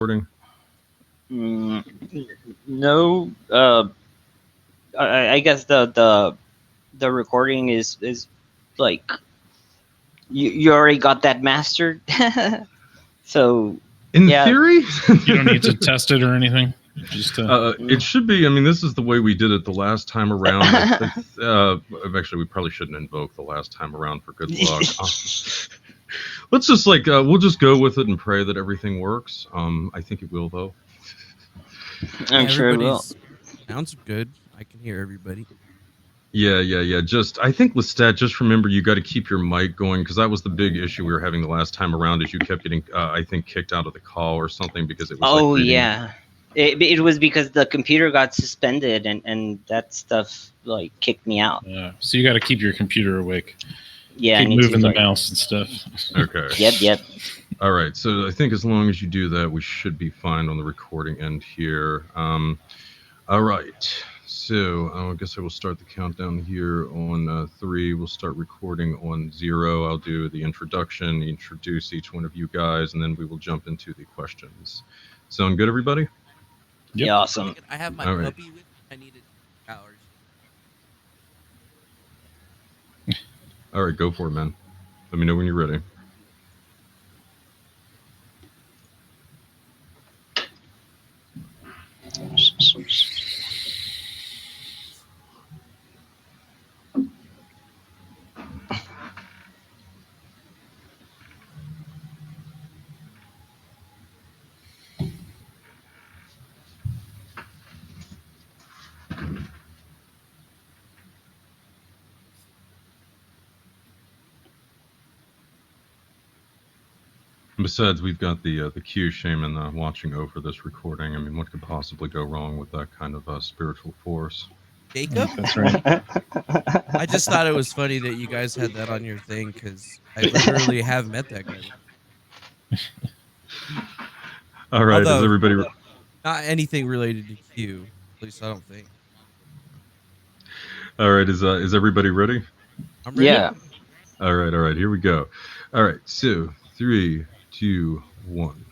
recording? No. I guess the recording is like you already got that mastered. So in theory, you don't need to test it or anything. Just it should be. I mean, this is the way we did it the last time around. Actually, we probably shouldn't invoke the last time around for good luck. Let's just we'll just go with it and pray that everything works. I think it will, though. I'm sure it will. Sounds good. I can hear everybody. Yeah. I think Lestat, just remember you got to keep your mic going, because that was the big issue we were having the last time around, is you kept getting, I think, kicked out of the call or something because it was. Oh yeah, it was because the computer got suspended and that stuff like kicked me out. Yeah, so you got to keep your computer awake. Yeah, keep moving the mouse and stuff. Okay. Yep. All right, so I think as long as you do that, we should be fine on the recording end here. All right. So I guess I will start the countdown here on 3. We'll start recording on 0. I'll do the introduction, introduce each one of you guys, and then we will jump into the questions. Sound good, everybody? Yep. Yeah, awesome. I have my puppy with me. I needed hours. All right, go for it, man. Let me know when you're ready. Besides, we've got the Q shaman watching over this recording. I mean, what could possibly go wrong with that kind of spiritual force? Jacob? That's right. I just thought it was funny that you guys had that on your thing, because I literally have met that guy. All right, is everybody... Not anything related to Q, at least I don't think. All right, is everybody ready? I'm ready. Yeah. All right, here we go. All right, so 3, 2, 1.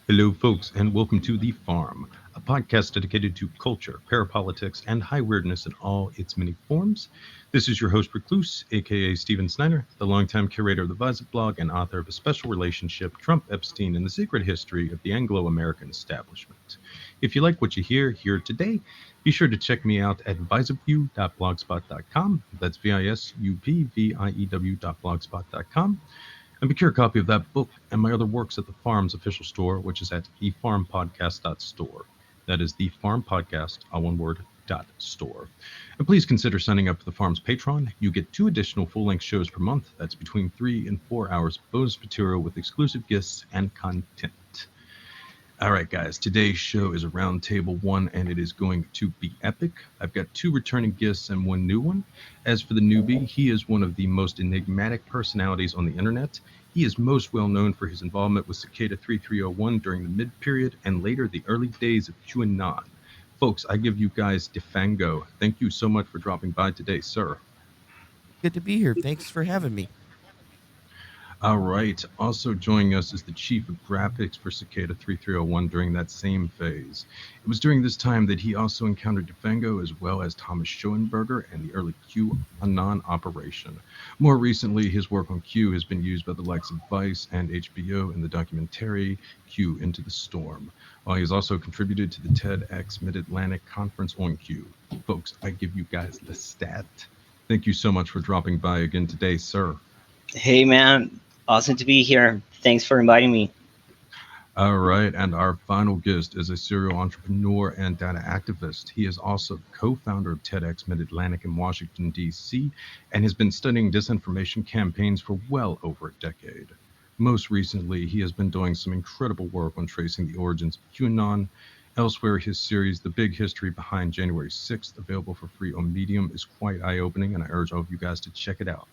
Hello, folks, and welcome to The Farm, a podcast dedicated to culture, parapolitics, and high weirdness in all its many forms. This is your host, Recluse, aka Steven Snyder, the longtime curator of the Visip blog and author of A Special Relationship, Trump, Epstein, and the Secret History of the Anglo-American Establishment. If you like what you hear here today, be sure to check me out at visupview.blogspot.com. That's visupview.blogspot.com. And procure a copy of that book and my other works at the Farm's official store, which is at thefarmpodcast.store. That is thefarmpodcast, all one word, .store. And please consider signing up for the Farm's Patreon. You get 2 additional full-length shows per month. That's between 3 and 4 hours of bonus material with exclusive gifts and content. All right, guys, today's show is a roundtable one, and it is going to be epic. I've got 2 returning guests and 1 new one. As for the newbie, he is one of the most enigmatic personalities on the internet. He is most well known for his involvement with Cicada 3301 during the mid-period and later the early days of QAnon. Folks, I give you guys Defango. Thank you so much for dropping by today, sir. Good to be here. Thanks for having me. All right. Also joining us is the chief of graphics for Cicada 3301 during that same phase. It was during this time that he also encountered Defango as well as Thomas Schoenberger and the early QAnon operation. More recently, his work on Q has been used by the likes of Vice and HBO in the documentary Q Into the Storm, while he has also contributed to the TEDx Mid-Atlantic Conference on Q. Folks, I give you guys Lestat. Thank you so much for dropping by again today, sir. Hey, man. Awesome to be here. Thanks for inviting me. All right, and our final guest is a serial entrepreneur and data activist. He is also co-founder of TEDx Mid-Atlantic in Washington, D.C., and has been studying disinformation campaigns for well over a decade. Most recently, he has been doing some incredible work on tracing the origins of QAnon. Elsewhere, his series, The Big History Behind January 6th, available for free on Medium, is quite eye-opening, and I urge all of you guys to check it out.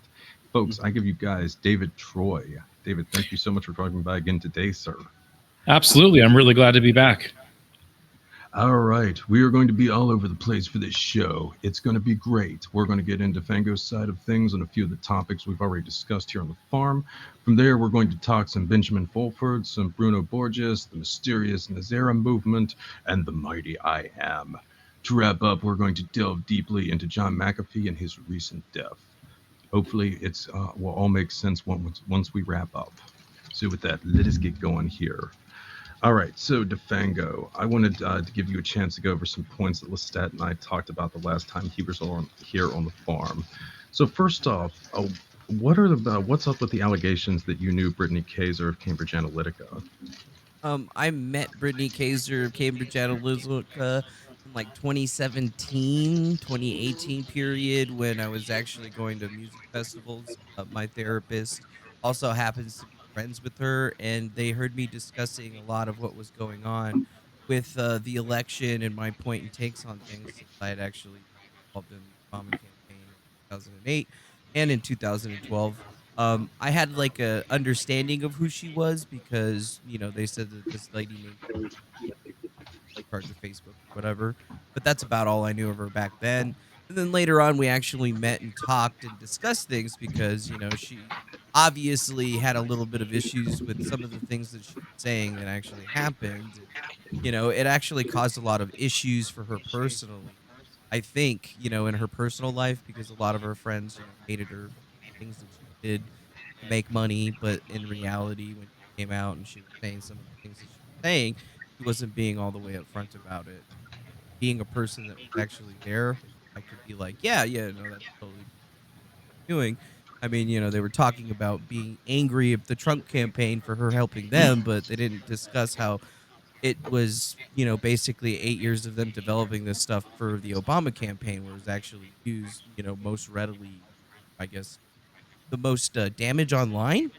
Folks, I give you guys David Troy. David, thank you so much for dropping by again today, sir. Absolutely. I'm really glad to be back. All right, we are going to be all over the place for this show. It's going to be great. We're going to get into Fango's side of things and a few of the topics we've already discussed here on the farm. From there, we're going to talk some Benjamin Fulford, some Bruno Borges, the mysterious NESARA Movement, and the mighty I Am. To wrap up, we're going to delve deeply into John McAfee and his recent death. Hopefully, it's will all make sense once we wrap up. So, with that, let us get going here. All right, so Defango, I wanted to give you a chance to go over some points that Lestat and I talked about the last time he was on here on the farm. So first off, what's up with the allegations that you knew Brittany Kaiser of Cambridge Analytica? I met Brittany Kaiser of Cambridge Analytica in like 2017, 2018 period when I was actually going to music festivals. My therapist also happens to be friends with her, and they heard me discussing a lot of what was going on with the election and my point and takes on things since I had actually been involved in the Obama campaign in 2008 and in 2012. I had like a understanding of who she was because they said that this lady named in charge of Facebook or whatever, but that's about all I knew of her back then. And then later on, we actually met and talked and discussed things because she obviously had a little bit of issues with some of the things that she was saying that actually happened, and it actually caused a lot of issues for her personally. I think in her personal life because a lot of her friends hated her for things that she did to make money, but in reality, when she came out and she was saying some of the things that she was saying, she wasn't being all the way upfront about it. Being a person that was actually there, I could be like, yeah, yeah, no, that's totally doing. I mean, they were talking about being angry at the Trump campaign for her helping them, but they didn't discuss how it was, basically 8 years of them developing this stuff for the Obama campaign, where it was actually used, most readily, I guess, the most damage online,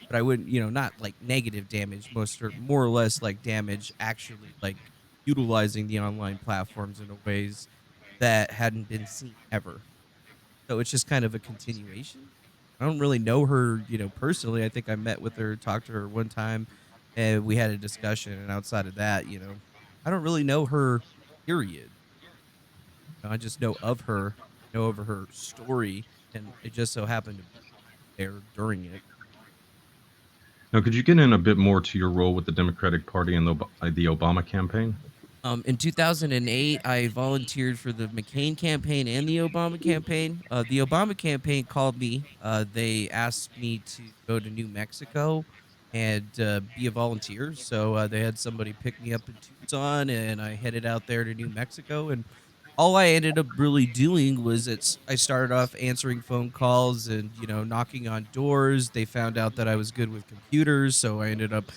but I wouldn't, not like negative damage, most or more or less like damage actually like utilizing the online platforms in a ways that hadn't been seen ever. So it's just kind of a continuation. I don't really know her, personally. I think I met with her, talked to her one time, and we had a discussion. And outside of that, I don't really know her, period. I just know of her story, and it just so happened to be there during it. Now, could you get in a bit more to your role with the Democratic Party and the Obama campaign? In 2008, I volunteered for the McCain campaign and the Obama campaign. The Obama campaign called me. They asked me to go to New Mexico and be a volunteer. So they had somebody pick me up in Tucson, and I headed out there to New Mexico. And all I ended up really doing was I started off answering phone calls and knocking on doors. They found out that I was good with computers, so I ended up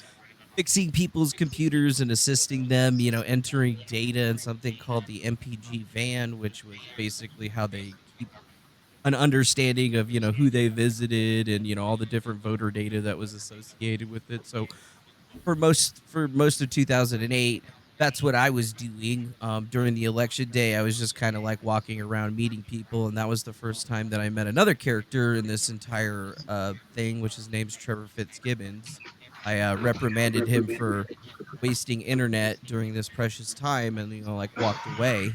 fixing people's computers and assisting them, entering data in something called the MPG van, which was basically how they keep an understanding of, who they visited and, all the different voter data that was associated with it. So for most of 2008, that's what I was doing. During the election day, I was just kind of like walking around meeting people, and that was the first time that I met another character in this entire thing, which his name's Trevor Fitzgibbons. I reprimanded him for wasting internet during this precious time, and like walked away.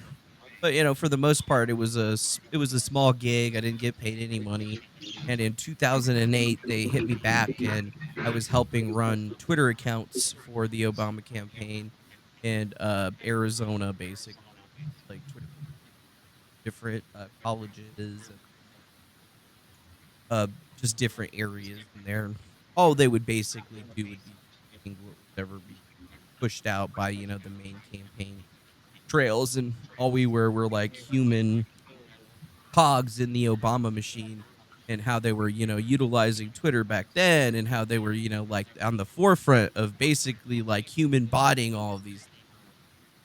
But for the most part, it was a small gig. I didn't get paid any money. And in 2008, they hit me back, and I was helping run Twitter accounts for the Obama campaign in Arizona, basically, like Twitter different colleges and uh, just different areas in there. And all they would basically do would be what would ever be pushed out by the main campaign trails, and all we were like human cogs in the Obama machine, and how they were, utilizing Twitter back then, and how they were, like on the forefront of basically like human botting all of these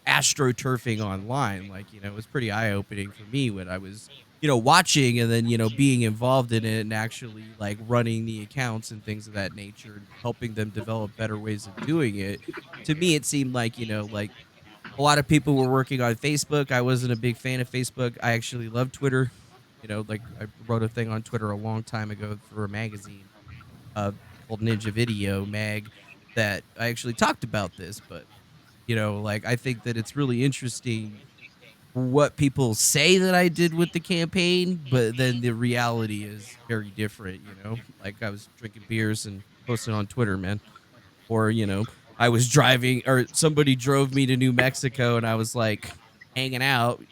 astroturfing online. Like, it was pretty eye opening for me when I was, watching and then, being involved in it and actually like running the accounts and things of that nature and helping them develop better ways of doing it. To me, it seemed like, like a lot of people were working on Facebook. I wasn't a big fan of Facebook. I actually love Twitter. Like I wrote a thing on Twitter a long time ago for a magazine uh, called Ninja Video Mag that I actually talked about this. But Like I think that it's really interesting what people say that I did with the campaign, but then the reality is very different. Like I was drinking beers and posting on Twitter, man. Or, I was driving or somebody drove me to New Mexico and I was like hanging out,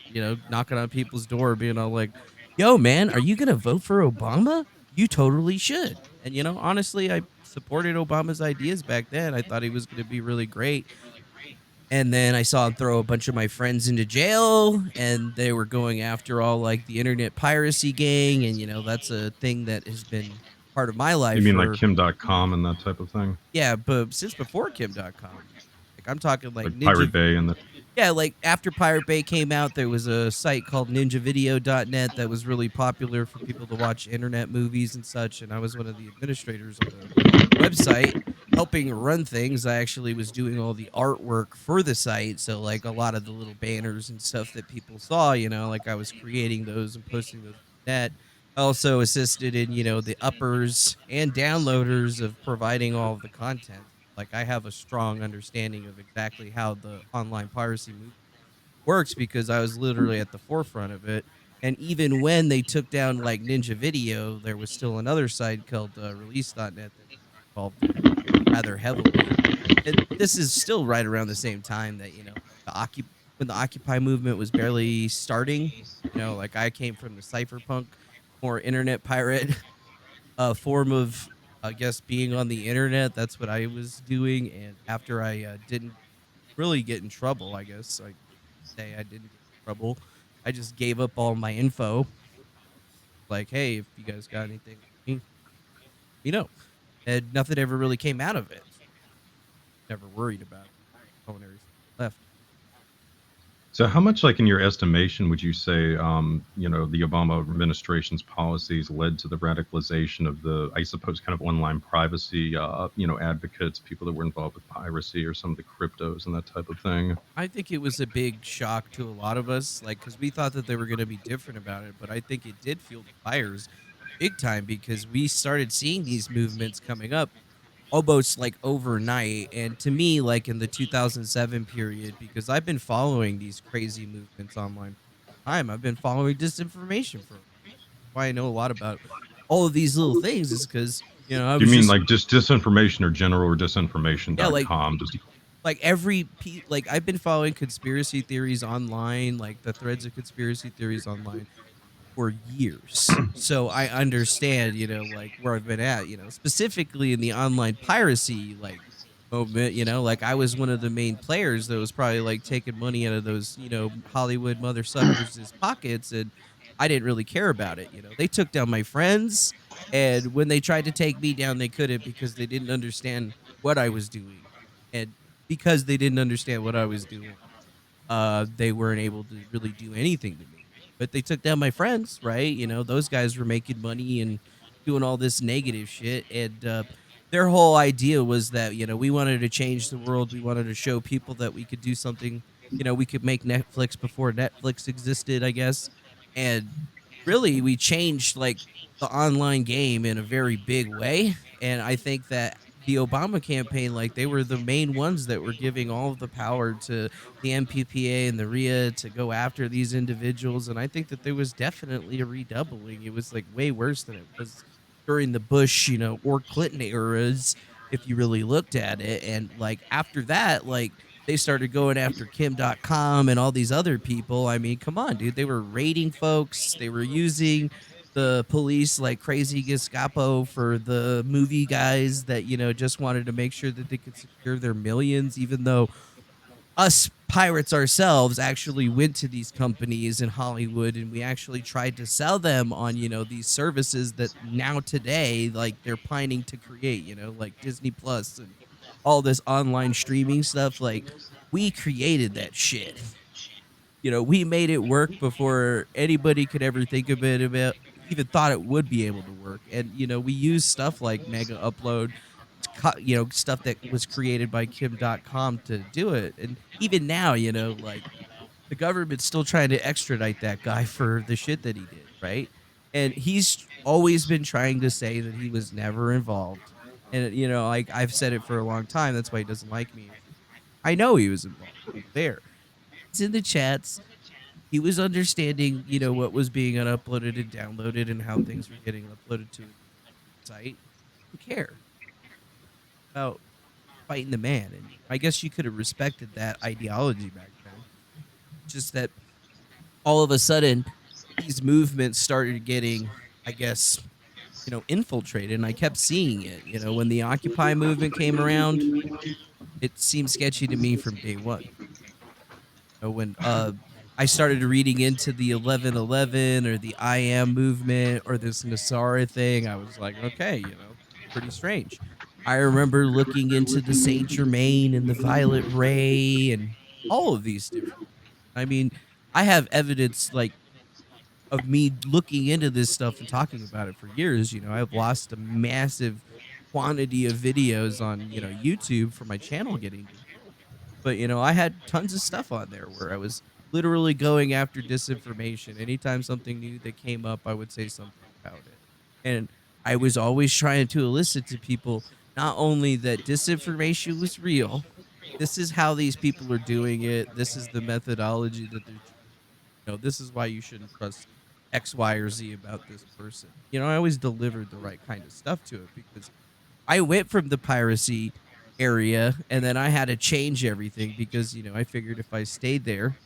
knocking on people's door, being all like, yo, man, are you going to vote for Obama? You totally should. And, honestly, I supported Obama's ideas back then. I thought he was going to be really great. And then I saw him throw a bunch of my friends into jail, and they were going after all like the internet piracy gang. And, that's a thing that has been part of my You life mean like for, Kim.com and that type of thing? yeah, but since before Kim.com, like I'm talking like Like Pirate Ninja. Bay and the. Yeah, like after Pirate Bay came out, there was a site called ninjavideo.net that was really popular for people to watch internet movies and such. And I was one of the administrators on the website helping run things. I actually was doing all the artwork for the site. So, like a lot of the little banners and stuff that people saw, like I was creating those and posting those on the net. I also assisted in, the uppers and downloaders of providing all of the content. Like I have a strong understanding of exactly how the online piracy movement works because I was literally at the forefront of it. And even when they took down like Ninja Video, there was still another site called Release.net that we were involved in rather heavily. And this is still right around the same time that when the Occupy movement was barely starting. Like I came from the cypherpunk, more internet pirate form of, I guess, being on the internet. That's what I was doing. And after I didn't really get in trouble, I guess I say I didn't get in trouble, I just gave up all my info. Like, hey, if you guys got anything on me, and nothing ever really came out of it. So never worried about it. When everything left. So, how much, like in your estimation, would you say, the Obama administration's policies led to the radicalization of the, I suppose, kind of online privacy, advocates, people that were involved with piracy or some of the cryptos and that type of thing? I think it was a big shock to a lot of us, like, because we thought that they were going to be different about it, but I think it did fuel the fires big time because we started seeing these movements coming up almost like overnight. And to me, like in the 2007 period, because I've been following these crazy movements online for a long time, I've been following disinformation for why I know a lot about all of these little things is because, I Do you was mean just, like just disinformation or general or yeah, like disinformation.com? Just like I've been following conspiracy theories online, like the threads of conspiracy theories online for years. So I understand, like where I've been at, specifically in the online piracy like movement, like I was one of the main players that was probably like taking money out of those, Hollywood mother suckers' pockets, and I didn't really care about it. They took down my friends, and when they tried to take me down, they couldn't because they didn't understand what I was doing. And because they didn't understand what I was doing, they weren't able to really do anything to me. But they took down my friends, right? Those guys were making money and doing all this negative shit. And their whole idea was that, we wanted to change the world. We wanted to show people that we could do something, we could make Netflix before Netflix existed, I guess. And really, we changed like the online game in a very big way. And I think that the Obama campaign, like they were the main ones that were giving all of the power to the MPPA and the RIA to go after these individuals. And I think that there was definitely a redoubling. It was like way worse than it was during the Bush, or Clinton eras, if you really looked at it. And like after that, like they started going after Kim.com and all these other people. I mean, come on, dude. They were raiding folks, they were using the police like crazy Gestapo for the movie guys that, just wanted to make sure that they could secure their millions, even though us pirates ourselves actually went to these companies in Hollywood and we actually tried to sell them on, these services that now today, like they're pining to create, like Disney Plus and all this online streaming stuff. Like we created that shit. We made it work before anybody could ever think of it about even thought it would be able to work. And we use stuff like Mega Upload, stuff that was created by Kim.com to do it. And even now, like the government's still trying to extradite that guy for the shit that he did, right? And he's always been trying to say that he was never involved. And like I've said it for a long time, that's why he doesn't like me. I know he was involved. He was there. He's in the chats. He was understanding, what was being uploaded and downloaded and how things were getting uploaded to his site. Didn't care about fighting the man. And I guess you could have respected that ideology back then. Just that all of a sudden, these movements started getting, I guess, infiltrated. And I kept seeing it. When the Occupy movement came around, it seemed sketchy to me from day one. When I started reading into the 11/11 or the I am movement or this NESARA thing, I was like, okay, pretty strange. I remember looking into the Saint Germain and the Violet Ray and all of these different. I mean, I have evidence like of me looking into this stuff and talking about it for years. I've lost a massive quantity of videos on YouTube for my channel getting deleted. But, I had tons of stuff on there where I was literally going after disinformation. Anytime something new that came up, I would say something about it. And I was always trying to elicit to people not only that disinformation was real, this is how these people are doing it, this is the methodology that they're choosing. This is why you shouldn't trust X, Y, or Z about this person. I always delivered the right kind of stuff to it because I went from the piracy area and then I had to change everything because, I figured if I stayed there,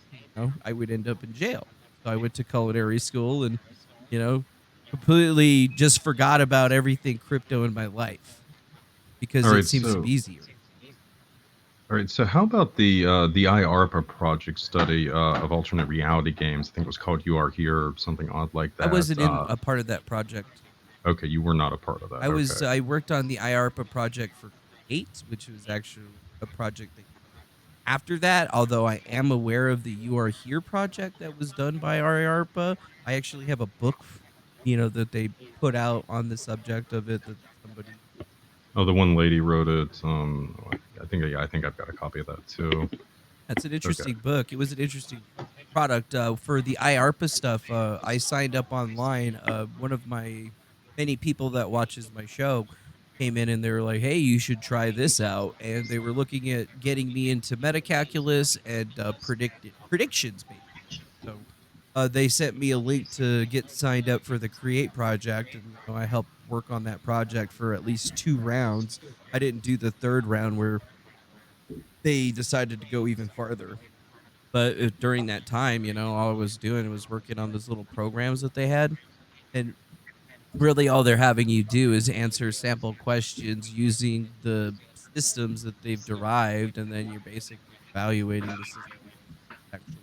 I would end up in jail. So I went to culinary school and, you know, completely just forgot about everything crypto in my life because All it right, seems to so be easier. how about the IARPA project study of alternate reality games? I think it was called "You Are Here" or something odd like I that. wasn't in a part of that project. Okay, you were not a part of that. Okay. I worked on the IARPA project for Create, which was actually a project that after that, although I am aware of the You Are Here project that was done by IARPA. I actually have a book, that they put out on the subject of it that somebody. Oh, the one lady wrote it. I think I've got a copy of that too. That's an Okay. interesting book. It was an interesting product. For the IARPA stuff, I signed up online. One of my many people that watches my show came in and they were like, "Hey, you should try this out." And they were looking at getting me into metacalculus and predictions, basically. So they sent me a link to get signed up for the Create project, and I helped work on that project for at least 2 rounds. I didn't do the third round where they decided to go even farther. But during that time, all I was doing was working on those little programs that they had, and really all they're having you do is answer sample questions using the systems that they've derived, and then you're basically evaluating the system actually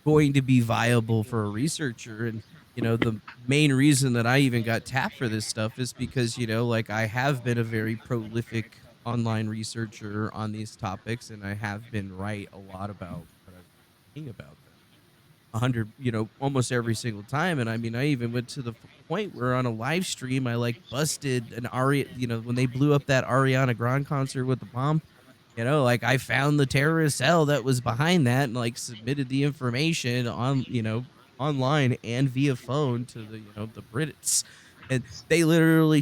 going to be viable for a researcher. And the main reason that I even got tapped for this stuff is because like I have been a very prolific online researcher on these topics and I have been right a lot about what I've been thinking about them 100, almost every single time. And I mean, I even went to the point where on a live stream I like busted an Ari, when they blew up that Ariana Grande concert with the bomb, like I found the terrorist cell that was behind that and like submitted the information on, online and via phone to the, the Brits. And they literally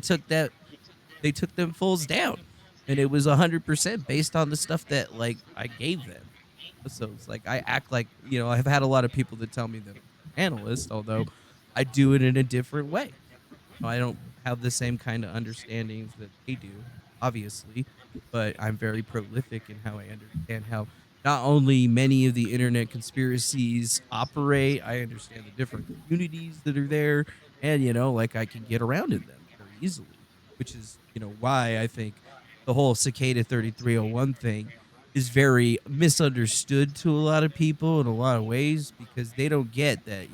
they took them fools down. And it was 100% based on the stuff that like I gave them. So it's like I act like, I've had a lot of people that tell me that I'm an analyst, although I do it in a different way. I don't have the same kind of understandings that they do, obviously, but I'm very prolific in how I understand how not only many of the internet conspiracies operate, I understand the different communities that are there, and like I can get around in them very easily, which is, why I think the whole Cicada 3301 thing is very misunderstood to a lot of people in a lot of ways because they don't get that,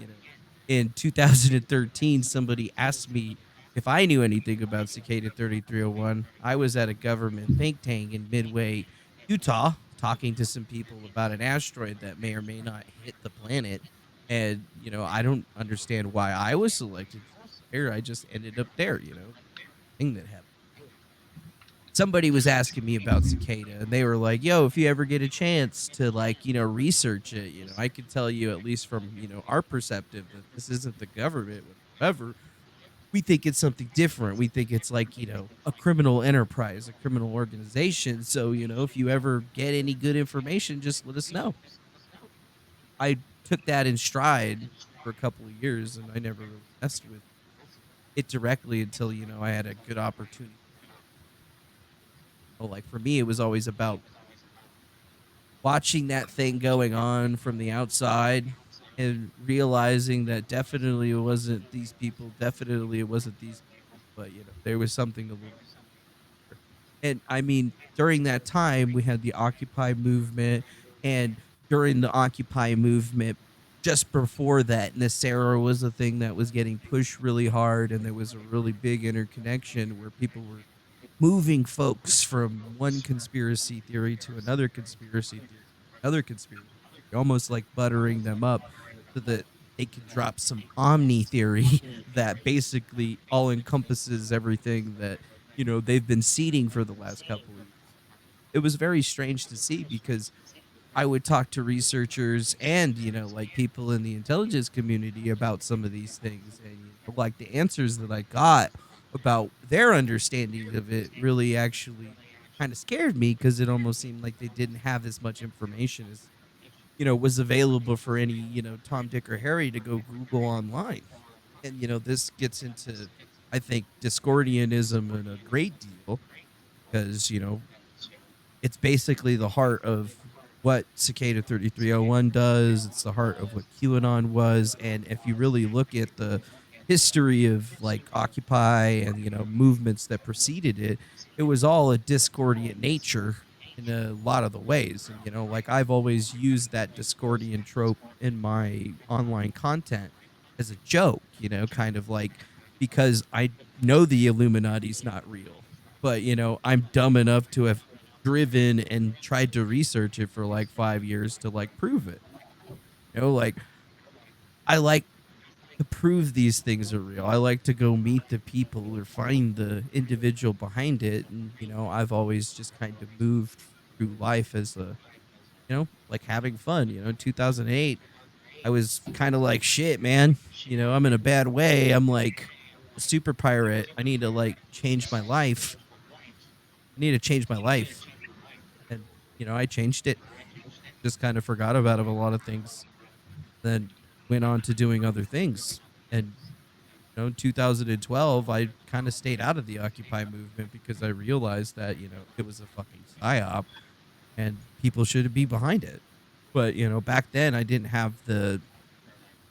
in 2013, somebody asked me if I knew anything about Cicada 3301. I was at a government think tank in Midway, Utah, talking to some people about an asteroid that may or may not hit the planet. And, I don't understand why I was selected to be there. I just ended up there, thing that happened. Somebody was asking me about Cicada and they were like, yo, if you ever get a chance to like, research it, I could tell you at least from, our perspective that this isn't the government, whatever. we think it's something different. We think it's like, a criminal enterprise, a criminal organization. So, if you ever get any good information, just let us know. I took that in stride for a couple of years and I never really messed with it directly until, I had a good opportunity. Like for me, it was always about watching that thing going on from the outside and realizing that definitely it wasn't these people, definitely it wasn't these people, but there was something a little. And I mean, during that time, we had the Occupy movement, and during the Occupy movement, just before that, NESARA was a thing that was getting pushed really hard, and there was a really big interconnection where people were moving folks from one conspiracy theory to another conspiracy theory, almost like buttering them up so that they could drop some omni theory that basically all encompasses everything that they've been seeding for the last couple of years. It was very strange to see because I would talk to researchers and like people in the intelligence community about some of these things, and like the answers that I got about their understanding of it really actually kind of scared me because it almost seemed like they didn't have as much information as was available for any Tom, Dick, or Harry to go Google online. And this gets into, I think, Discordianism in a great deal because it's basically the heart of what Cicada 3301 does. It's the heart of what QAnon was. And if you really look at the history of like Occupy and movements that preceded it, it was all a discordian nature in a lot of the ways. And like I've always used that discordian trope in my online content as a joke, kind of like because I know the Illuminati's not real, but I'm dumb enough to have driven and tried to research it for like 5 years to like prove it. Like I like to prove these things are real. I like to go meet the people or find the individual behind it. And, I've always just kind of moved through life as like having fun. In 2008, I was kind of like, shit, man, I'm in a bad way. I'm like a super pirate. I need to like change my life. I need to change my life. And, I changed it. Just kind of forgot about a lot of things, then went on to doing other things. And in 2012, I kind of stayed out of the Occupy movement because I realized that it was a fucking psyop and people should be behind it. But back then I didn't have the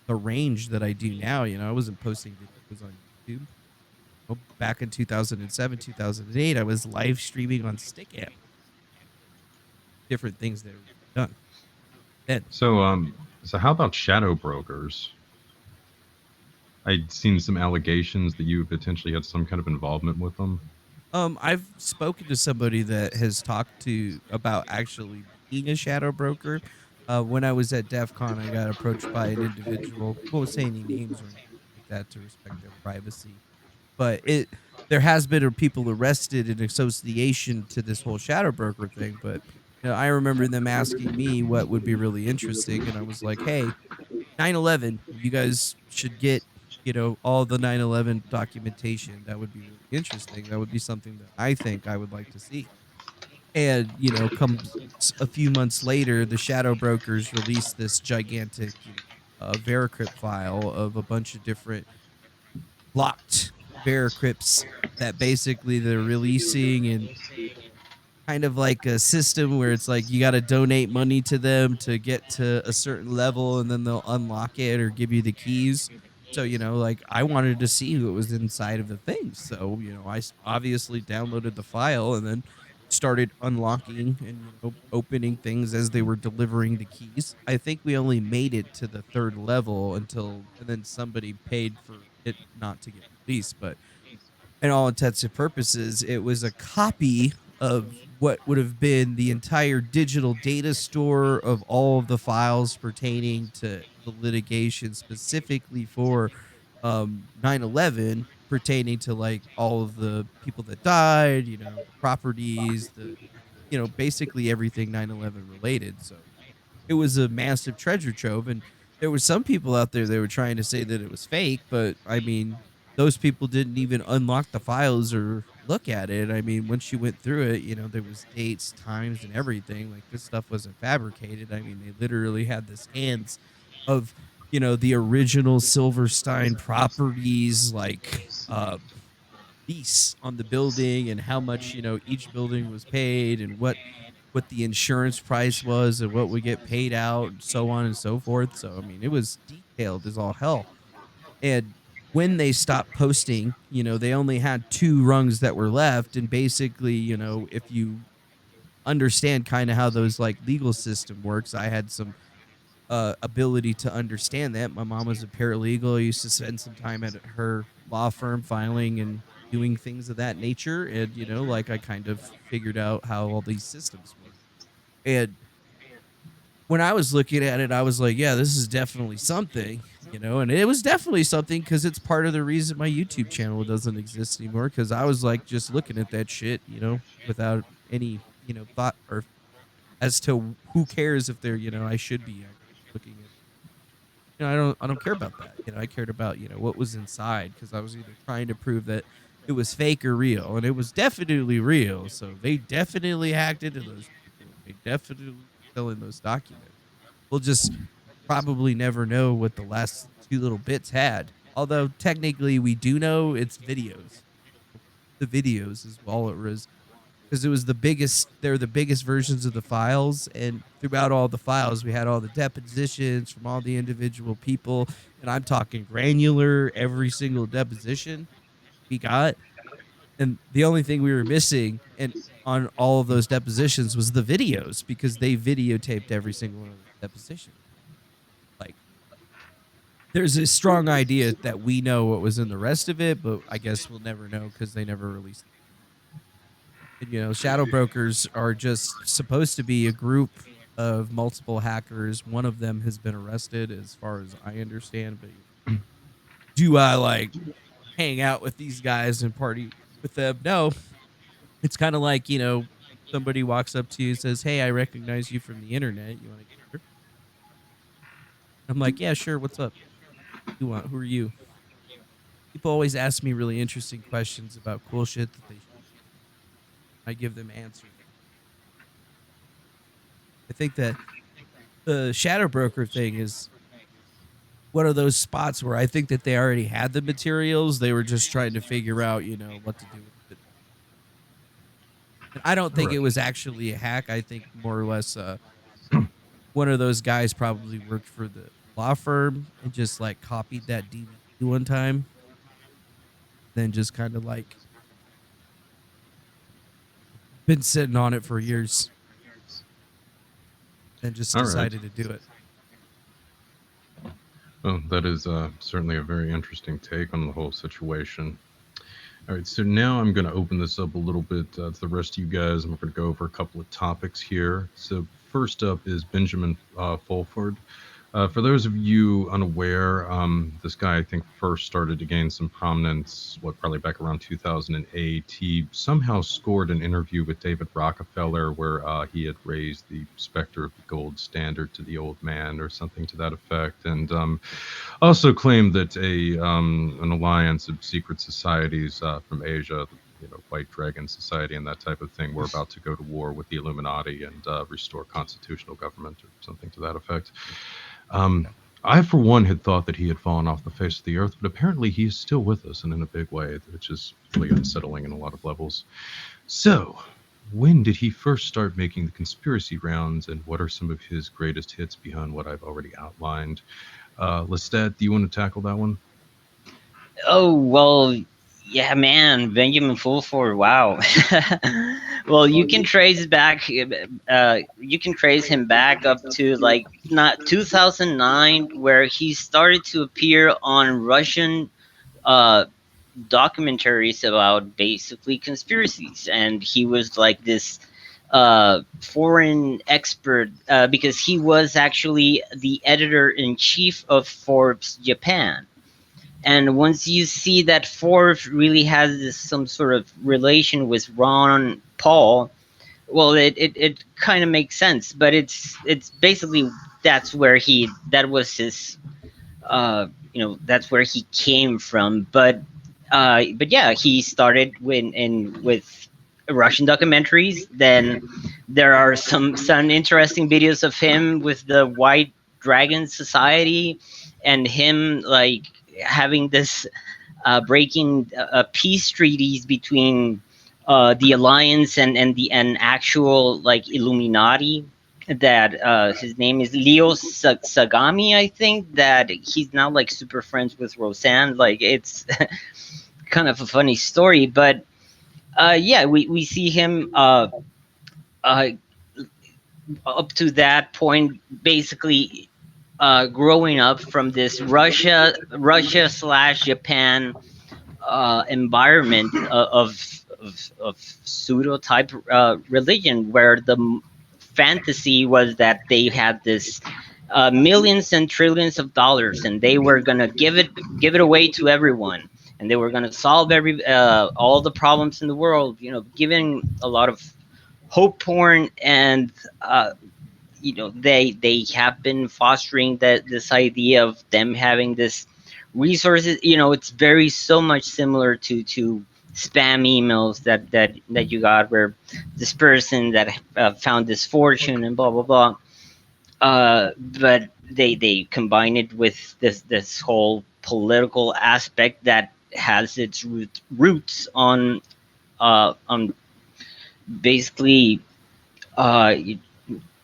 range that I do now. I wasn't posting videos on YouTube. Back in 2007, 2008, I was live streaming on Stickam. Different things that were done then. So how about shadow brokers? I'd seen some allegations that you potentially had some kind of involvement with them. I've spoken to somebody that has talked to about actually being a shadow broker. When I was at DEF CON, I got approached by an individual. Won't say any names or anything like that to respect their privacy, but there has been people arrested in association to this whole shadow broker thing. But I remember them asking me what would be really interesting, and I was like, "Hey, 9/11, you guys should get all the 9/11 documentation. That would be really interesting. That would be something that I think I would like to see." And comes a few months later, the shadow brokers released this gigantic Veracrypt file of a bunch of different locked Veracrypts that basically they're releasing, and kind of like a system where it's like you got to donate money to them to get to a certain level and then they'll unlock it or give you the keys. So, like I wanted to see what was inside of the thing. So, obviously downloaded the file and then started unlocking and, opening things as they were delivering the keys. I think we only made it to the third level and then somebody paid for it not to get released. But in all intents and purposes, it was a copy of what would have been the entire digital data store of all of the files pertaining to the litigation specifically for 9/11, pertaining to like all of the people that died, the properties, basically everything 9/11 related. So it was a massive treasure trove, and there were some people out there that were trying to say that it was fake, but I mean, those people didn't even unlock the files or look at it. I mean, once you went through it, there was dates, times, and everything. Like, this stuff wasn't fabricated. I mean, they literally had the scans of, the original Silverstein properties, like lease on the building, and how much, each building was paid, and what the insurance price was, and what would get paid out, and so on and so forth. So I mean, it was detailed as all hell. And when they stopped posting, they only had two rungs that were left. And basically, if you understand kind of how those like legal system works, I had some ability to understand that. My mom was a paralegal. I used to spend some time at her law firm filing and doing things of that nature. And, like, I kind of figured out how all these systems work. And when I was looking at it, I was like, yeah, this is definitely something, and it was definitely something, because it's part of the reason my YouTube channel doesn't exist anymore. Because I was like just looking at that shit, without any, thought or as to who cares if they're, I should be looking at. I don't care about that. I cared about, what was inside, because I was either trying to prove that it was fake or real, and it was definitely real. So they definitely hacked into those people. They definitely selling those documents. We'll just probably never know what the last two little bits had. Although technically we do know it's videos. The videos is all it was, because it was the biggest. They're the biggest versions of the files, and throughout all the files, we had all the depositions from all the individual people, and I'm talking granular, every single deposition we got. And the only thing we were missing, and on all of those depositions, was the videos, because they videotaped every single one of the depositions. Like, there's a strong idea that we know what was in the rest of it, but I guess we'll never know, because they never released it. And, shadow brokers are just supposed to be a group of multiple hackers. One of them has been arrested, as far as I understand. But do I like hang out with these guys and party with them? No. It's kind of like, somebody walks up to you and says, "Hey, I recognize you from the internet. You want to get here?" I'm like, "Yeah, sure. What's up? You want? Who are you?" People always ask me really interesting questions about cool shit that they. I give them answers. I think that the shadow broker thing is one of those spots where I think that they already had the materials. They were just trying to figure out, what to do with it. And I don't think Right. it was actually a hack. I think more or less one of those guys probably worked for the law firm and just like copied that DVD one time, then just kind of like been sitting on it for years and just All right. decided to do it. Well, that is certainly a very interesting take on the whole situation. All right, so now I'm going to open this up a little bit to the rest of you guys, and we're going to go over a couple of topics here. So first up is Benjamin Fulford. For those of you unaware, this guy, I think, first started to gain some prominence, probably back around 2008. He somehow scored an interview with David Rockefeller where he had raised the specter of the gold standard to the old man or something to that effect, and also claimed that an alliance of secret societies from Asia, White Dragon Society and that type of thing, were about to go to war with the Illuminati and restore constitutional government or something to that effect. I, for one, had thought that he had fallen off the face of the earth, but apparently he is still with us, and in a big way, which is really unsettling in a lot of levels. So, when did he first start making the conspiracy rounds, and what are some of his greatest hits beyond what I've already outlined? Lestat, do you want to tackle that one? Oh, well, yeah, man, Benjamin Fulford, wow. Well, you can trace him back up to like not 2009, where he started to appear on Russian documentaries about basically conspiracies, and he was like this foreign expert because he was actually the editor-in-chief of Forbes Japan. And once you see that Forbes really has some sort of relation with Ron Paul, well, it kind of makes sense. But it's basically that was his that's where he came from. But but yeah, he started with Russian documentaries. Then there are some interesting videos of him with the White Dragon Society, and him like having this breaking peace treaties between the Alliance and actual like Illuminati. That his name is Leo Sagami, I think. That he's now like super friends with Roseanne. Like it's kind of a funny story, but yeah, we see him uh, up to that point, basically growing up from this Russia slash Japan environment of pseudo type religion, where the fantasy was that they had this millions and trillions of dollars, and they were gonna give it away to everyone, and they were gonna solve every all the problems in the world. You know, giving a lot of hope porn, and you know they have been fostering that this idea of them having this resources. You know, it's very so much similar to spam emails that you got, where this person that found this fortune and blah blah blah. But they combine it with this whole political aspect that has its roots on basically you,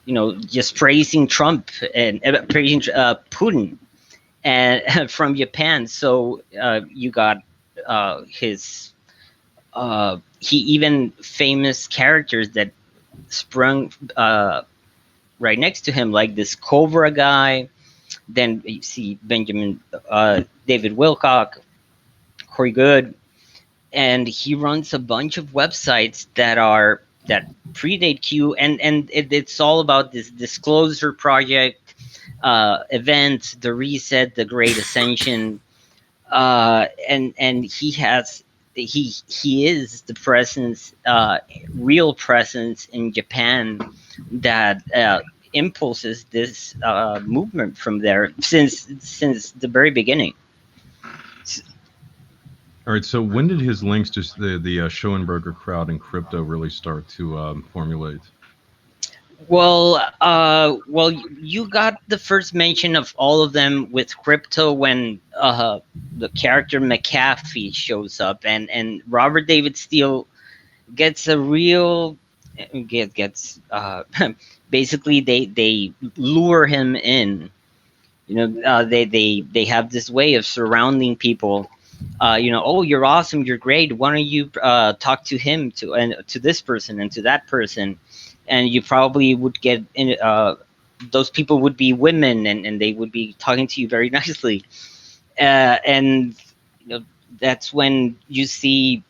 you know, just praising Trump and praising Putin and from Japan. So you got his he even famous characters that sprung right next to him, like this Cobra guy. Then you see Benjamin David Wilcock, Corey Good, and he runs a bunch of websites that predate Q, and it's all about this disclosure project, event, the reset, the great ascension, and he is the presence, real presence in Japan that impulses this movement from there since the very beginning. All right. So when did his links to the Schoenberger crowd and crypto really start to formulate? Well, you got the first mention of all of them with crypto when the character McAfee shows up, and Robert David Steele gets a real gets basically they lure him in. You know, they have this way of surrounding people. You know, oh, you're awesome, you're great. Why don't you talk to him, to this person and to that person, and you probably would get in. Those people would be women, and they would be talking to you very nicely. And you know, that's when you see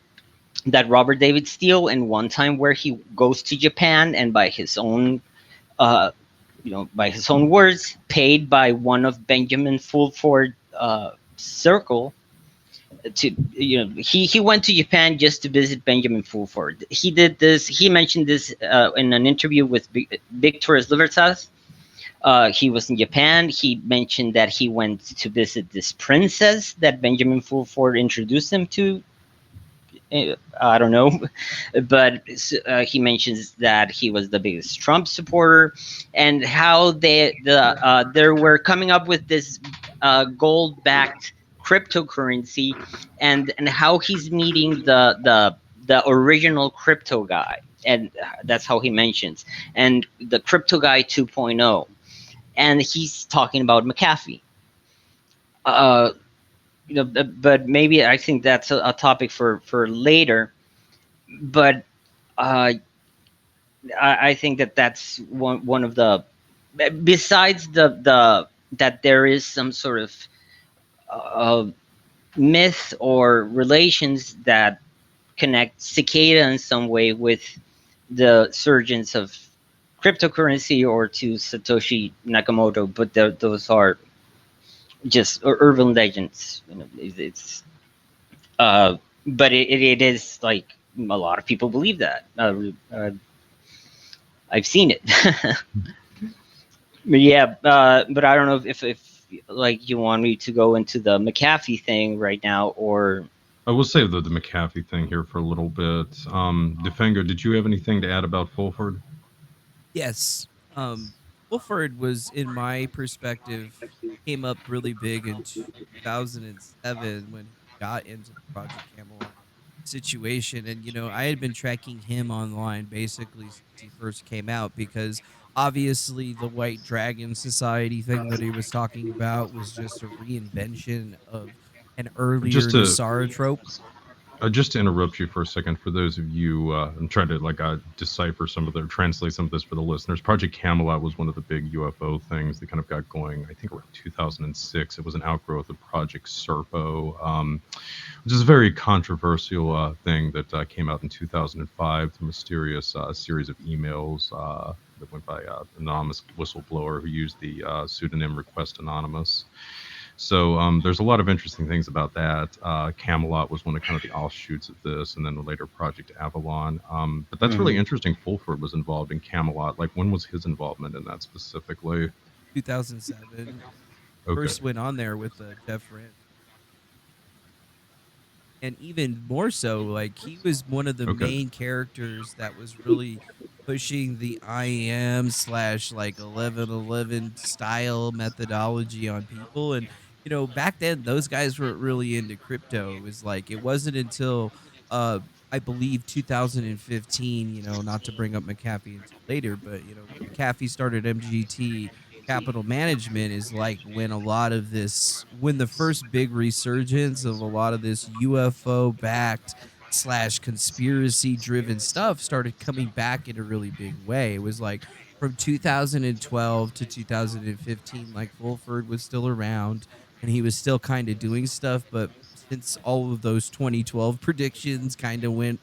that Robert David Steele, and one time where he goes to Japan, and by his own you know, by his own words, paid by one of Benjamin Fulford circle to, you know, he went to Japan just to visit Benjamin Fulford. He did this. He mentioned this in an interview with Victor's Libertas. He was in Japan. He mentioned that he went to visit this princess that Benjamin Fulford introduced him to. I don't know, but he mentions that he was the biggest Trump supporter, and how they were coming up with this gold-backed cryptocurrency, and how he's meeting the original crypto guy, and that's how he mentions, and the crypto guy 2.0, and he's talking about McAfee. You know, but maybe I think that's a topic for later. But I think that's one of the, besides the that there is some sort of myth or relations that connect Cicada in some way with the surgence of cryptocurrency or to Satoshi Nakamoto, but those are just urban legends. You know, it's but it is like a lot of people believe that. I've seen it. But yeah, but I don't know if like you want me to go into the McAfee thing right now, or I will save the McAfee thing here for a little bit. Defango, did you have anything to add about Fulford? Yes. Fulford was, in my perspective, came up really big in 2007 when he got into the Project Camelot situation. And, I had been tracking him online basically since he first came out because obviously the White Dragon Society thing that he was talking about was just a reinvention of an earlier Just to NESARA trope. just to interrupt you for a second, for those of you, I'm trying to decipher some of the, translate some of this for the listeners. Project Camelot was one of the big UFO things that kind of got going, I think, around 2006. It was an outgrowth of Project Serpo, which is a very controversial thing that came out in 2005. The mysterious series of emails that went by anonymous whistleblower who used the pseudonym Request Anonymous. So there's a lot of interesting things about that. Camelot was one of kind of the offshoots of this, and then later Project Avalon. But that's really interesting. Fulford was involved in Camelot. Like, when was his involvement in that specifically? 2007. Okay. First went on there with Jeff Rand. And even more so, like he was one of the Okay. main characters that was really pushing the IAM slash like 1111 style methodology on people. And back then those guys weren't really into crypto. It was like it wasn't until uh I believe 2015, not to bring up McAfee until later, but when McAfee started MGT Capital Management is like when a lot of this, when the first big resurgence of a lot of this UFO backed slash conspiracy driven stuff started coming back in a really big way. It was like from 2012 to 2015, like Fulford was still around and he was still kind of doing stuff. But since all of those 2012 predictions kind of went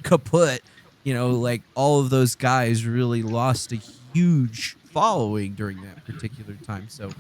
kaput, like all of those guys really lost a huge following during that particular time. So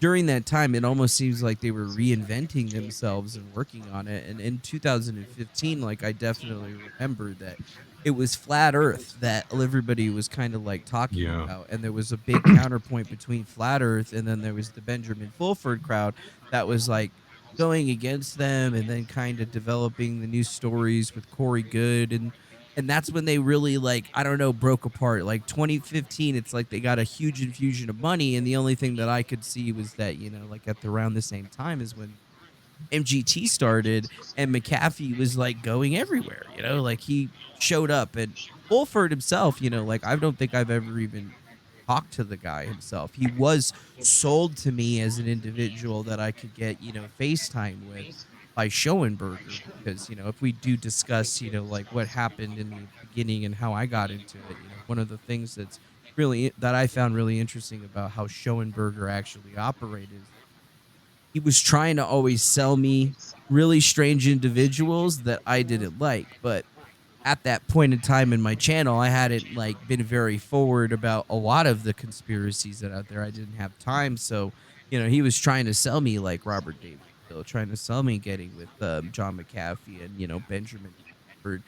during that time, it almost seems like they were reinventing themselves and working on it. And in 2015, like I definitely remember that it was flat earth that everybody was kind of like talking Yeah. about. And there was a big counterpoint between flat earth and then there was the Benjamin Fulford crowd that was like going against them and then kind of developing the new stories with Corey Good and that's when they really like I don't know broke apart. Like 2015 it's like they got a huge infusion of money and the only thing that I could see was that like at the around the same time is when MGT started and McAfee was like going everywhere, like he showed up and Fulford himself, like I don't think I've ever even talked to the guy himself. He was sold to me as an individual that I could get, FaceTime with by Schoenberger because, if we do discuss, like what happened in the beginning and how I got into it, one of the things that's really that I found really interesting about how Schoenberger actually operated is he was trying to always sell me really strange individuals that I didn't like. But at that point in time in my channel, I hadn't like been very forward about a lot of the conspiracies that out there. I didn't have time. So, he was trying to sell me like Robert David Hill, trying to sell me getting with John McAfee and, Benjamin Fulford.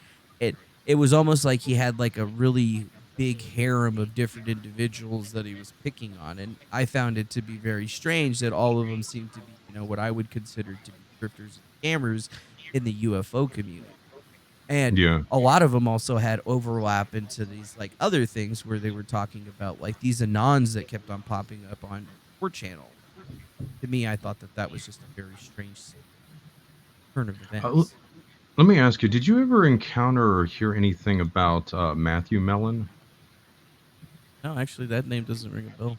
It was almost like he had like a really big harem of different individuals that he was picking on. And I found it to be very strange that all of them seemed to be, what I would consider to be grifters and scammers in the UFO community. And Yeah. a lot of them also had overlap into these like other things where they were talking about like these anons that kept on popping up on your channel. To me, I thought that that was just a very strange turn of Uh, events. Let me ask you, did you ever encounter or hear anything about Matthew Mellon? No, actually, that name doesn't ring a bell.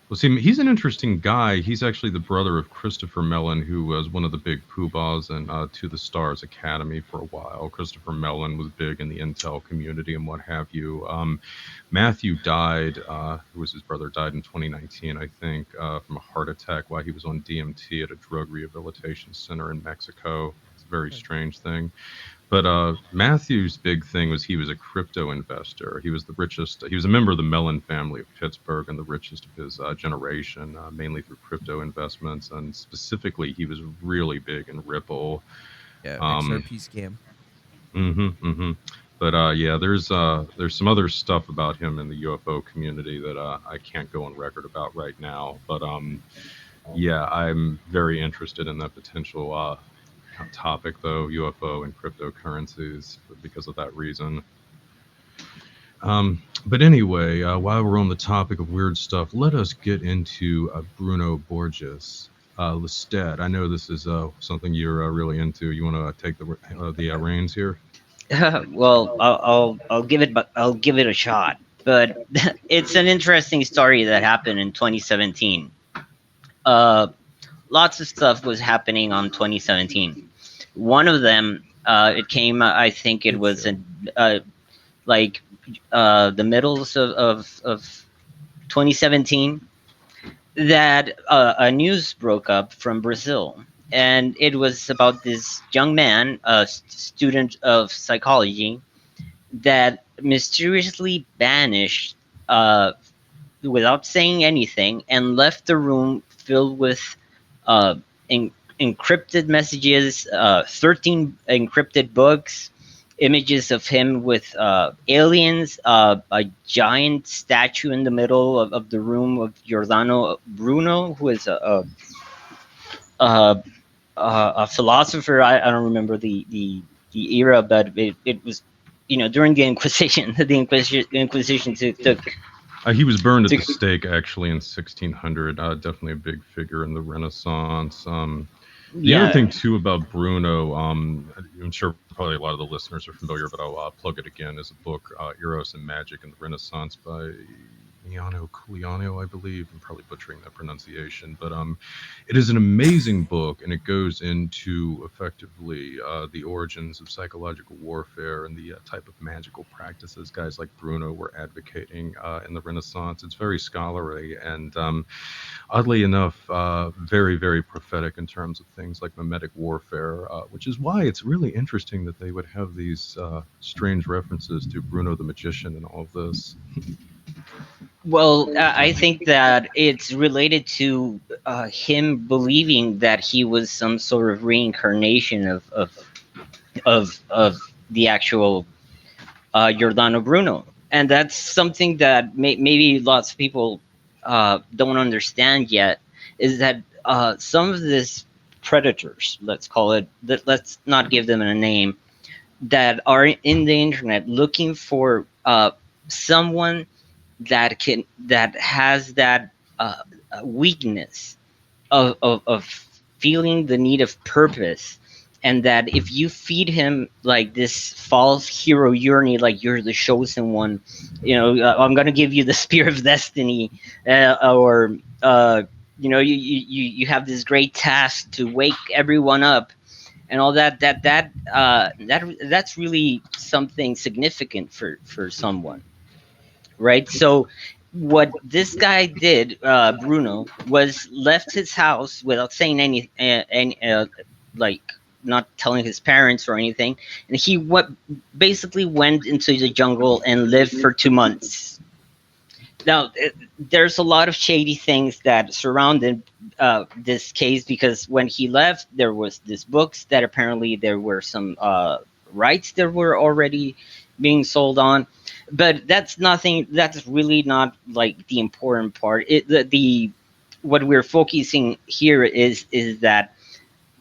Well, see, he's an interesting guy. He's actually the brother of Christopher Mellon, who was one of the big poobahs in To the Stars Academy for a while. Christopher Mellon was big in the intel community and what have you. Matthew died, who was his brother, died in 2019, I think, from a heart attack while he was on DMT at a drug rehabilitation center in Mexico. It's a very strange thing. But Matthew's big thing was he was a crypto investor. He was the richest. He was a member of the Mellon family of Pittsburgh and the richest of his generation, mainly through crypto investments. And specifically, he was really big in Ripple. Yeah, Um, XRP scam. mm-hmm. But yeah, there's some other stuff about him in the UFO community that I can't go on record about right now. But yeah, I'm very interested in that potential topic, though, UFO and cryptocurrencies, because of that reason. But anyway, while we're on the topic of weird stuff, let us get into Bruno Borges. Lestat, I know this is something you're really into. You want to take the reins here? Well, I'll give it, but I'll give it a shot. But it's an interesting story that happened in 2017. Lots of stuff was happening on 2017. One of them, it came. I think it Good was show. in like the middles of 2017, that a news broke up from Brazil, and it was about this young man, a student of psychology, that mysteriously vanished without saying anything and left the room filled with uh, encrypted messages, 13 encrypted books, images of him with aliens, a giant statue in the middle of the room of Giordano Bruno, who is a, a philosopher. I don't remember the era, but it was, during the Inquisition. The Inquisition took He was burned at took the stake actually in 1600. Definitely a big figure in the Renaissance. The other yeah. thing too about Bruno, I'm sure probably a lot of the listeners are familiar, but I'll plug it again, is a book, Eros and Magic in the Renaissance by Miano Culiano, I believe. I'm probably butchering that pronunciation, but it is an amazing book, and it goes into effectively the origins of psychological warfare and the type of magical practices guys like Bruno were advocating in the Renaissance. It's very scholarly and oddly enough, very, very prophetic in terms of things like mimetic warfare, which is why it's really interesting that they would have these strange references to Bruno the Magician and all of this. Well, I think that it's related to him believing that he was some sort of reincarnation of the actual Giordano Bruno, and that's something that maybe lots of people don't understand yet. Is that some of these predators, let's call it, let's not give them a name, that are in the internet looking for someone that has that weakness of feeling the need of purpose, and that if you feed him like this false hero journey, like you're the chosen one, I'm gonna give you the spear of destiny, or you have this great task to wake everyone up, and all that's really something significant for someone, right? So what this guy did, Bruno, was left his house without saying like not telling his parents or anything, and he basically went into the jungle and lived for 2 months. Now, there's a lot of shady things that surrounded this case, because when he left, there was this books that apparently there were some rights that were already being sold on, but that's nothing. That's really not like the important part. The what we're focusing here is that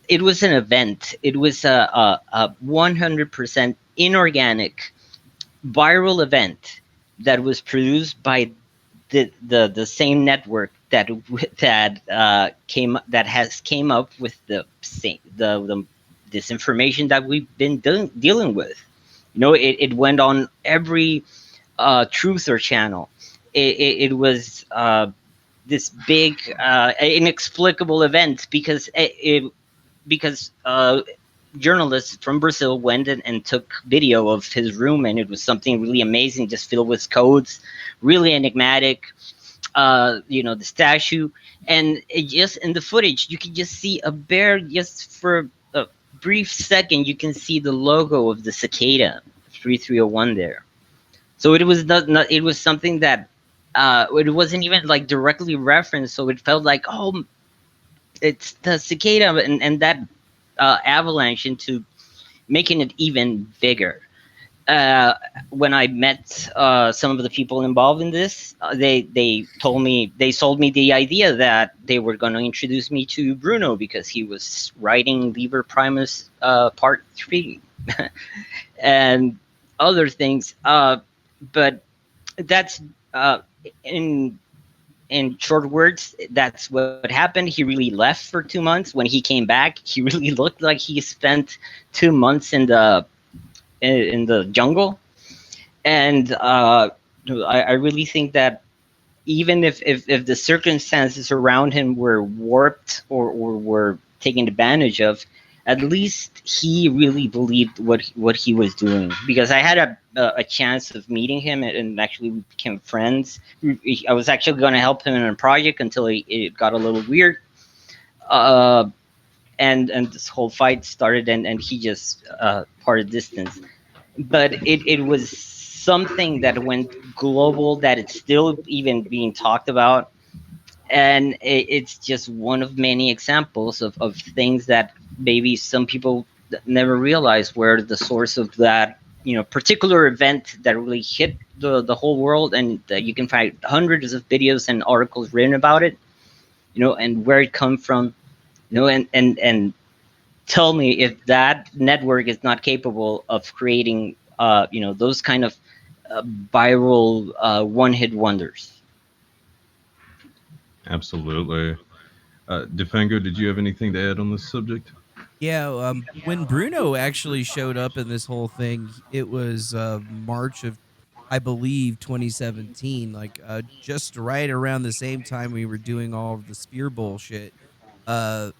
it was an event. It was a 100% inorganic viral event that was produced by the same network that has came up with the disinformation that we've been dealing with. It went on every truther channel. It was this big inexplicable event, because journalists from Brazil went and took video of his room, and it was something really amazing, just filled with codes, really enigmatic. The statue, and just in the footage, you can just see a bear. Just for a brief second, you can see the logo of the Cicada 3301 there. So it was not it was something that it wasn't even like directly referenced. So it felt like, oh, it's the Cicada, and that avalanche into making it even bigger. uh, when I met some of the people involved in this, they told me, they sold me the idea that they were going to introduce me to Bruno because he was writing Liber Primus Part 3 and other things. But that's in short words, that's what happened. He really left for 2 months. When he came back, he really looked like he spent 2 months in the jungle. And I really think that even if the circumstances around him were warped or were taken advantage of, at least he really believed what he was doing. Because I had a chance of meeting him, and actually we became friends. I was actually going to help him in a project until it got a little weird. Uh, and this whole fight started, and he just parted distance. But it was something that went global, that it's still even being talked about. And it's just one of many examples of things that maybe some people never realize where the source of that, particular event that really hit the whole world. And you can find hundreds of videos and articles written about it, and where it come from, and tell me if that network is not capable of creating those kind of viral one-hit wonders. Absolutely. Defango, did you have anything to add on this subject? Yeah, when Bruno actually showed up in this whole thing, it was March of, I believe, 2017. Like, just right around the same time we were doing all of the spear bullshit, uh,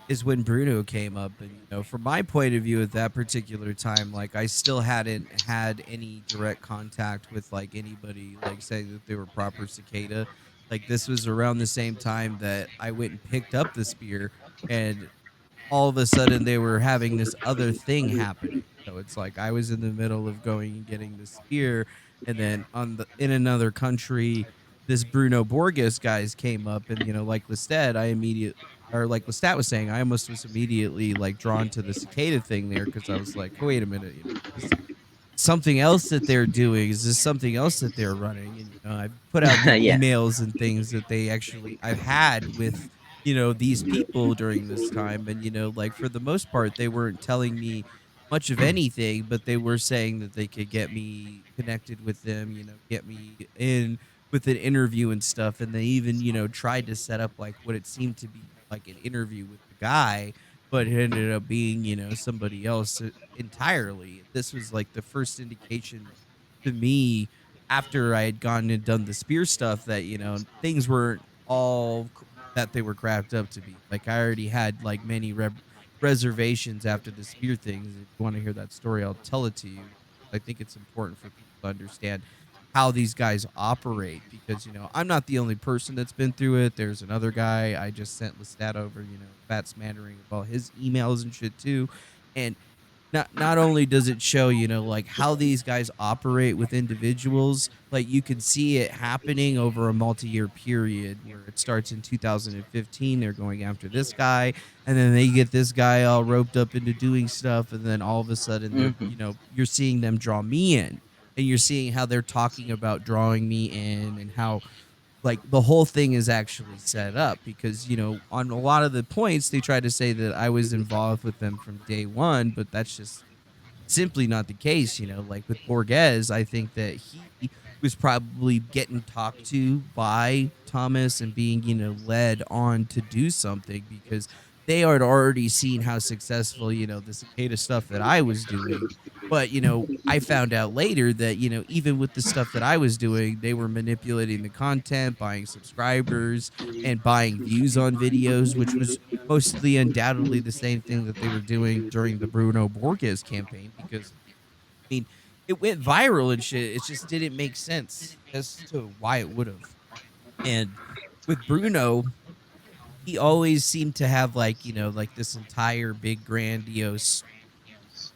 is when Bruno came up. And from my point of view at that particular time, like I still hadn't had any direct contact with like anybody like saying that they were proper cicada. Like this was around the same time that I went and picked up the spear, and all of a sudden they were having this other thing happening. So it's like I was in the middle of going and getting the spear, and then in another country, this Bruno Borges guys came up, and like Lestat, I immediately, or like Lestat was saying, I almost was immediately like drawn to the cicada thing there because I was like, oh, wait a minute, is this something else that they're doing? Is this something else that they're running? And I've put out the Yeah. emails and things that they actually I've had with these people during this time, and like for the most part they weren't telling me much of anything, but they were saying that they could get me connected with them, get me in with an interview and stuff. And they even tried to set up like what it seemed to be like an interview with the guy, but it ended up being somebody else entirely. This was like the first indication to me after I had gone and done the spear stuff that things weren't all that they were cracked up to be. Like I already had like many reservations after the spear things. If you want to hear that story, I'll tell it to you. I think it's important for people to understand how these guys operate because I'm not the only person that's been through it. There's another guy I just sent Lestat over, fat smattering of all his emails and shit too. And not only does it show like how these guys operate with individuals, like you can see it happening over a multi-year period where it starts in 2015, they're going after this guy, and then they get this guy all roped up into doing stuff, and then all of a sudden they're Hmm. you're seeing them draw me in, and you're seeing how they're talking about drawing me in, and how like the whole thing is actually set up because on a lot of the points they try to say that I was involved with them from day one, but that's just simply not the case. Like with Borges, I think that he was probably getting talked to by Thomas and being led on to do something because they had already seen how successful the cicada stuff that I was doing. But I found out later that even with the stuff that I was doing, they were manipulating the content, buying subscribers, and buying views on videos, which was mostly undoubtedly the same thing that they were doing during the Bruno Borges campaign because I mean it went viral and shit. It just didn't make sense as to why it would have. And with Bruno, he always seemed to have like, like this entire big grandiose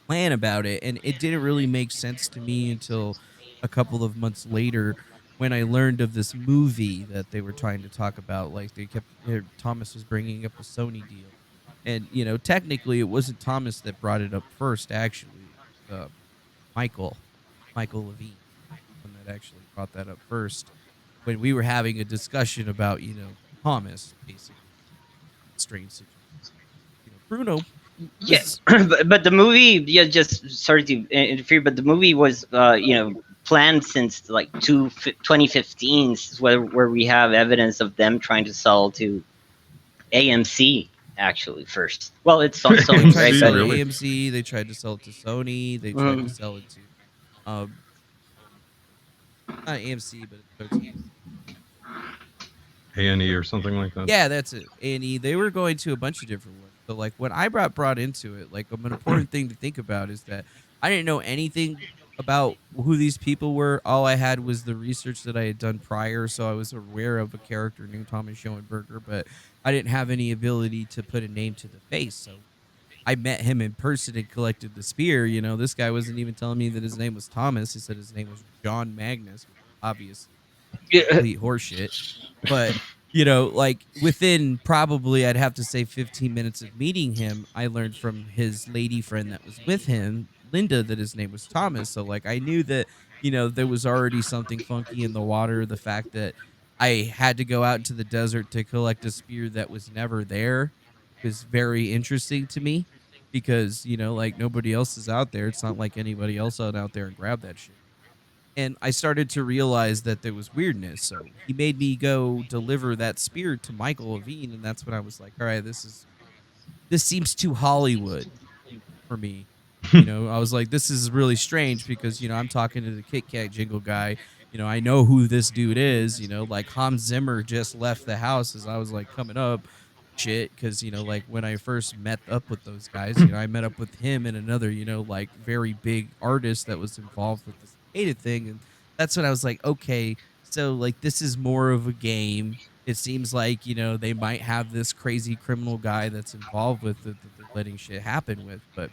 plan about it. And it didn't really make sense to me until a couple of months later when I learned of this movie that they were trying to talk about. Like they kept, Thomas was bringing up a Sony deal. And, technically it wasn't Thomas that brought it up first, actually. It was, Michael. Michael Levine, one that actually brought that up first when we were having a discussion about, Thomas, basically, strange situation. Bruno Yeah, was but the movie, yeah, just sorry to interfere, but the movie was, planned since like 2015, where we have evidence of them trying to sell to AMC actually first. Well, it's they Sony, tried to right? AMC, sell But to really? AMC, they tried to sell it to Sony, they tried to mm, sell it to um not AMC, but it starts with A&E or something like that. yeah, that's it. A&E. They were going to a bunch of different ones. So like when I brought into it, like an important thing to think about is that I didn't know anything about who these people were. All I had was the research that I had done prior, so I was aware of a character named Thomas Schoenberger, but I didn't have any ability to put a name to the face. So I met him in person and collected the spear. This guy wasn't even telling me that his name was Thomas. He said his name was John Magnus, which obviously yeah, complete horseshit. But like within probably I'd have to say 15 minutes of meeting him, I learned from his lady friend that was with him, Linda, that his name was Thomas. So like I knew that there was already something funky in the water. The fact that I had to go out into the desert to collect a spear that was never there was very interesting to me because like nobody else is out there. It's not like anybody else out there and grab that shit. And I started to realize that there was weirdness. So he made me go deliver that spear to Michael Levine, and that's when I was like, all right, this seems too Hollywood for me. I was like, this is really strange because I'm talking to the Kit Kat jingle guy. I know who this dude is. Like Hans Zimmer just left the house as I was like coming up. Shit, because like when I first met up with those guys, I met up with him and another, like very big artist that was involved with this hated thing, and that's when I was like, okay, so like this is more of a game. It seems like they might have this crazy criminal guy that's involved with it that they're letting shit happen with, but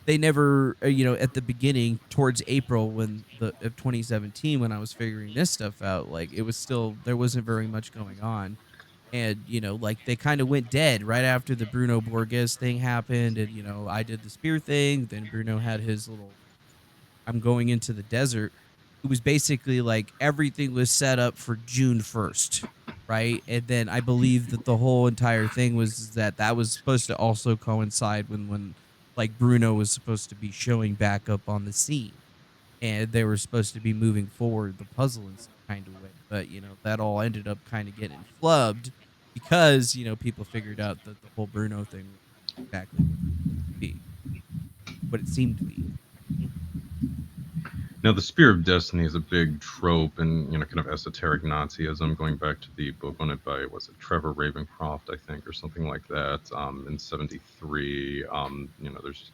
they never at the beginning towards April when the of 2017 when I was figuring this stuff out, like it was still there wasn't very much going on. And like they kind of went dead right after the Bruno Borges thing happened, and I did the spear thing, then Bruno had his little I'm going into the desert. It was basically like everything was set up for June 1st, right? And then I believe that the whole entire thing was that was supposed to also coincide when like Bruno was supposed to be showing back up on the scene, and they were supposed to be moving forward the puzzle in some kind of way. But that all ended up kind of getting flubbed because people figured out that the whole Bruno thing was exactly what it seemed to be. Now, the Spear of Destiny is a big trope and kind of esoteric Nazism, going back to the book on it by was it Trevor Ravencroft, I think, or something like that, in '73. There's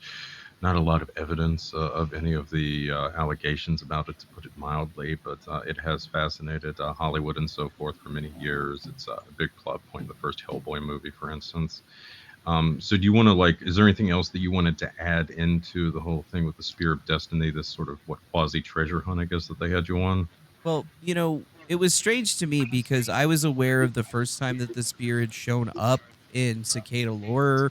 not a lot of evidence of any of the allegations about it, to put it mildly, but it has fascinated Hollywood and so forth for many years. It's a big plot point in the first Hellboy movie, for instance. So do you want to is there anything else that you wanted to add into the whole thing with the Spear of Destiny, this sort of what quasi treasure hunt, I guess, that they had you on? Well, it was strange to me because I was aware of the first time that the spear had shown up in Cicada lore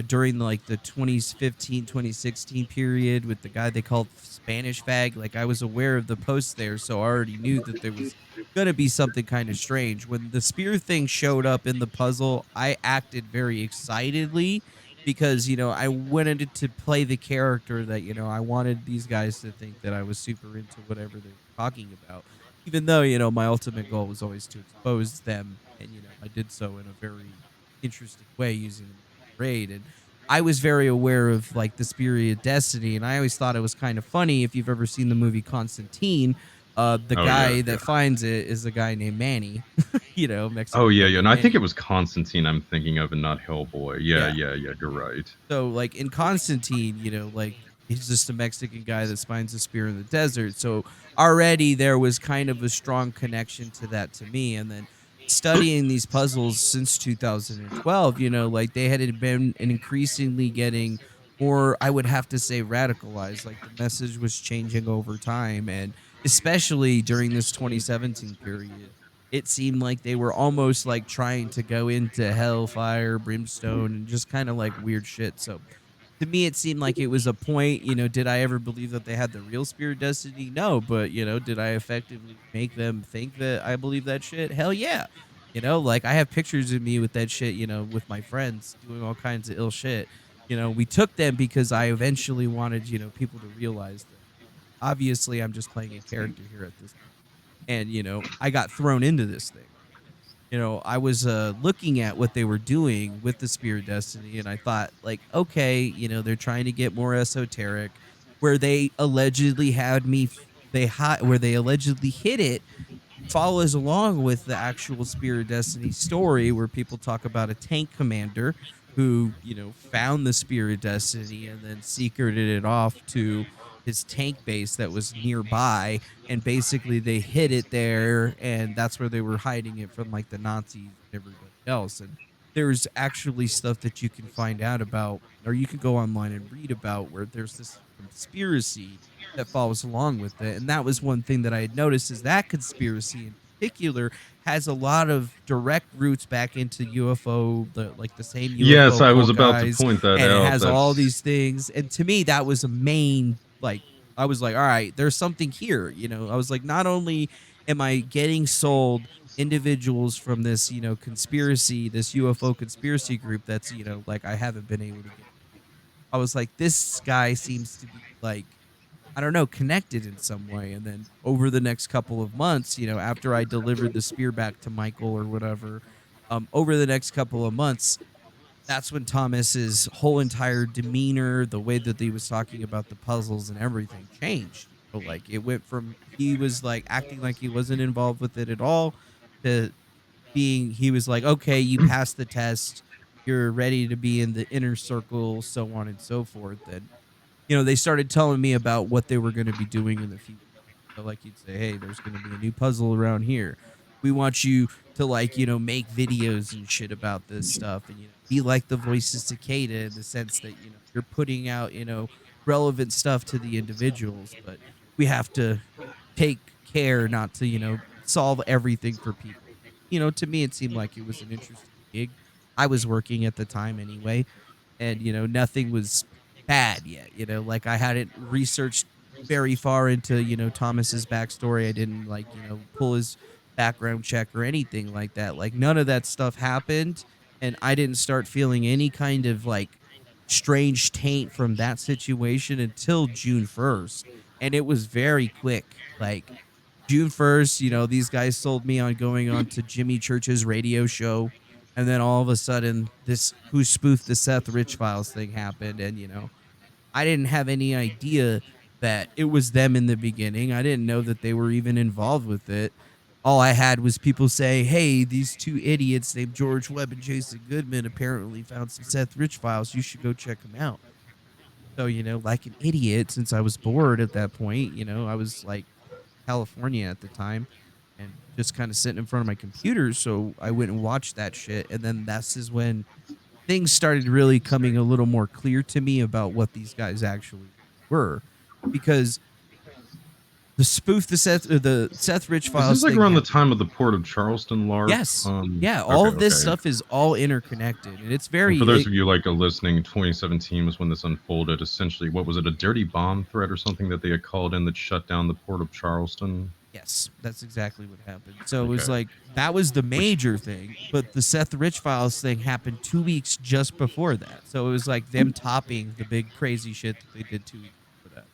during like the 2015 2016 period with the guy they called Spanish Fag. Like I was aware of the post there, so I already knew that there was gonna be something kind of strange. When the spear thing showed up in the puzzle, I acted very excitedly because I wanted to play the character that I wanted these guys to think that I was super into whatever they were talking about, even though my ultimate goal was always to expose them, and I did so in a very interesting way using the raid. And I was very aware of like the Spirit of Destiny, and I always thought it was kind of funny. If you've ever seen the movie Constantine, the Oh yeah, guy yeah. that finds it is a guy named Manny, Oh Mexican yeah, guy yeah. named And I think it Manny. was Constantine I'm thinking of, and not Hellboy. Yeah, Yeah. yeah, yeah. You're right. So like in Constantine, like he's just a Mexican guy that finds a spear in the desert. So already there was kind of a strong connection to that to me. And then studying these puzzles since 2012, like they had been increasingly getting more, I would have to say, radicalized. Like the message was changing over time, and especially during this 2017 period it seemed like they were almost like trying to go into hellfire, brimstone, and just kind of like weird shit. So to me it seemed like it was a point. Did I ever believe that they had the real spirit destiny? No. But did I effectively make them think that I believe that shit? Hell yeah. Like I have pictures of me with that shit, with my friends doing all kinds of ill shit. We took them because I eventually wanted, people to realize that obviously I'm just playing a character here at this point. And I got thrown into this thing. I was looking at what they were doing with the Spear of Destiny, and I thought, like, okay, they're trying to get more esoteric, where they allegedly had me, where they allegedly hit it follows along with the actual Spear of Destiny story, where people talk about a tank commander who, found the Spear of Destiny and then secreted it off to his tank base that was nearby. And basically, they hid it there, and that's where they were hiding it from like the Nazis and everybody else. And there's actually stuff that you can find out about, or you can go online and read about, where there's this conspiracy that follows along with it. And that was one thing that I had noticed, is that conspiracy in particular has a lot of direct roots back into UFO, the same Yes, UFO I was cult about to guys, point that and it out. has all That's these things. And to me, that was a main, like, I was like, all right, there's something here. I was like, not only am I getting sold individuals from this, conspiracy, this UFO conspiracy group that's, like I haven't been able to get. I was like, this guy seems to be like, I don't know, connected in some way. And then over the next couple of months, after I delivered the spear back to Michael or whatever, over the next couple of months, that's when Thomas's whole entire demeanor, the way that he was talking about the puzzles and everything changed. Like it went from, he was like acting like he wasn't involved with it at all, to being, he was like, okay, you passed the test, you're ready to be in the inner circle, so on and so forth. And they started telling me about what they were going to be doing in the future. So, like, you'd say, hey, there's going to be a new puzzle around here. We want you to, like, make videos and shit about this stuff, and, be like the voice of Cicada, in the sense that, you're putting out, relevant stuff to the individuals, but we have to take care not to, solve everything for people. To me, it seemed like it was an interesting gig. I was working at the time anyway, and nothing was bad yet. Like I hadn't researched very far into Thomas's backstory. I didn't, like, pull his background check or anything like that. Like none of that stuff happened, and I didn't start feeling any kind of like strange taint from that situation until June 1st, and it was very quick. Like June 1st, these guys sold me on going on to Jimmy Church's radio show. And then all of a sudden, this Who Spoofed the Seth Rich Files thing happened. And, I didn't have any idea that it was them in the beginning. I didn't know that they were even involved with it. All I had was people say, hey, these two idiots named George Webb and Jason Goodman apparently found some Seth Rich files. You should go check them out. So, like an idiot, since I was bored at that point, I was like California at the time and just kind of sitting in front of my computer. So I went and watched that shit. And then this is when things started really coming a little more clear to me about what these guys actually were. Because the Seth Rich is this Files like thing around the happened. time of the Port of Charleston LARP? Yes. Yeah. All Okay, of this okay. stuff is all interconnected. And it's And for very, those of you like listening, 2017 was when this unfolded. Essentially, what was it, a dirty bomb threat or something that they had called in that shut down the Port of Charleston? yes, that's exactly what happened. So it was Okay. like, that was the Which major thing, but the Seth Rich Files thing happened 2 weeks just before that. So it was like them topping the big crazy shit that they did 2 weeks before that.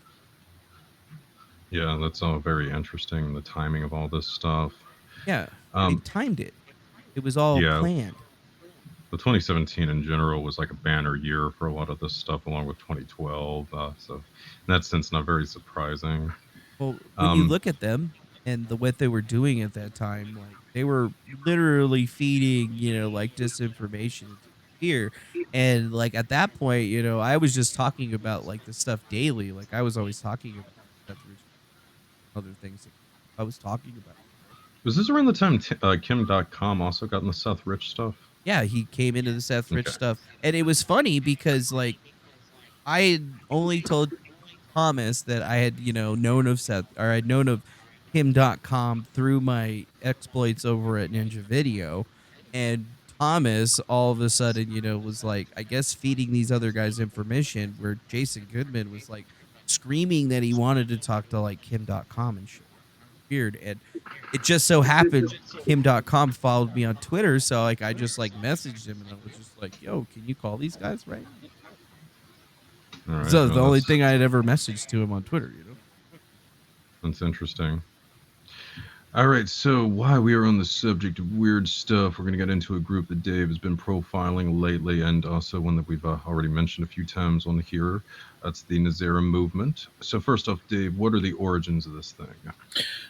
Yeah, that's all very interesting. The timing of all this stuff. Yeah, they Um, timed it. It was all yeah, planned. the 2017 in general was like a banner year for a lot of this stuff, along with 2012. So, in that sense, not very surprising. Well, when you Um, look at them and what they were doing at that time, like they were literally feeding, like disinformation into fear. And like at that point, I was just talking about like the stuff daily. Like I was always talking about Seth Rich, other things that I was talking about. was this around the time Kim.com also got in the Seth Rich stuff? Yeah, he came into the Seth Rich Okay. stuff. And it was funny because like I had only told Thomas that I had, known of Seth, or I'd known of him.com through my exploits over at Ninja Video. And Thomas all of a sudden, was like, I guess, feeding these other guys information where Jason Goodman was like screaming that he wanted to talk to like Kim.com and shit. Weird. And it just so happened Kim.com followed me on Twitter. So like I just like messaged him and I was just like, yo, can you call these guys right now? All right. So the well, only that's- thing I had ever messaged to him on Twitter. That's interesting. All right, so while we are on the subject of weird stuff, we're going to get into a group that Dave has been profiling lately, and also one that we've already mentioned a few times on here. That's the NESARA Movement. So first off, Dave, what are the origins of this thing?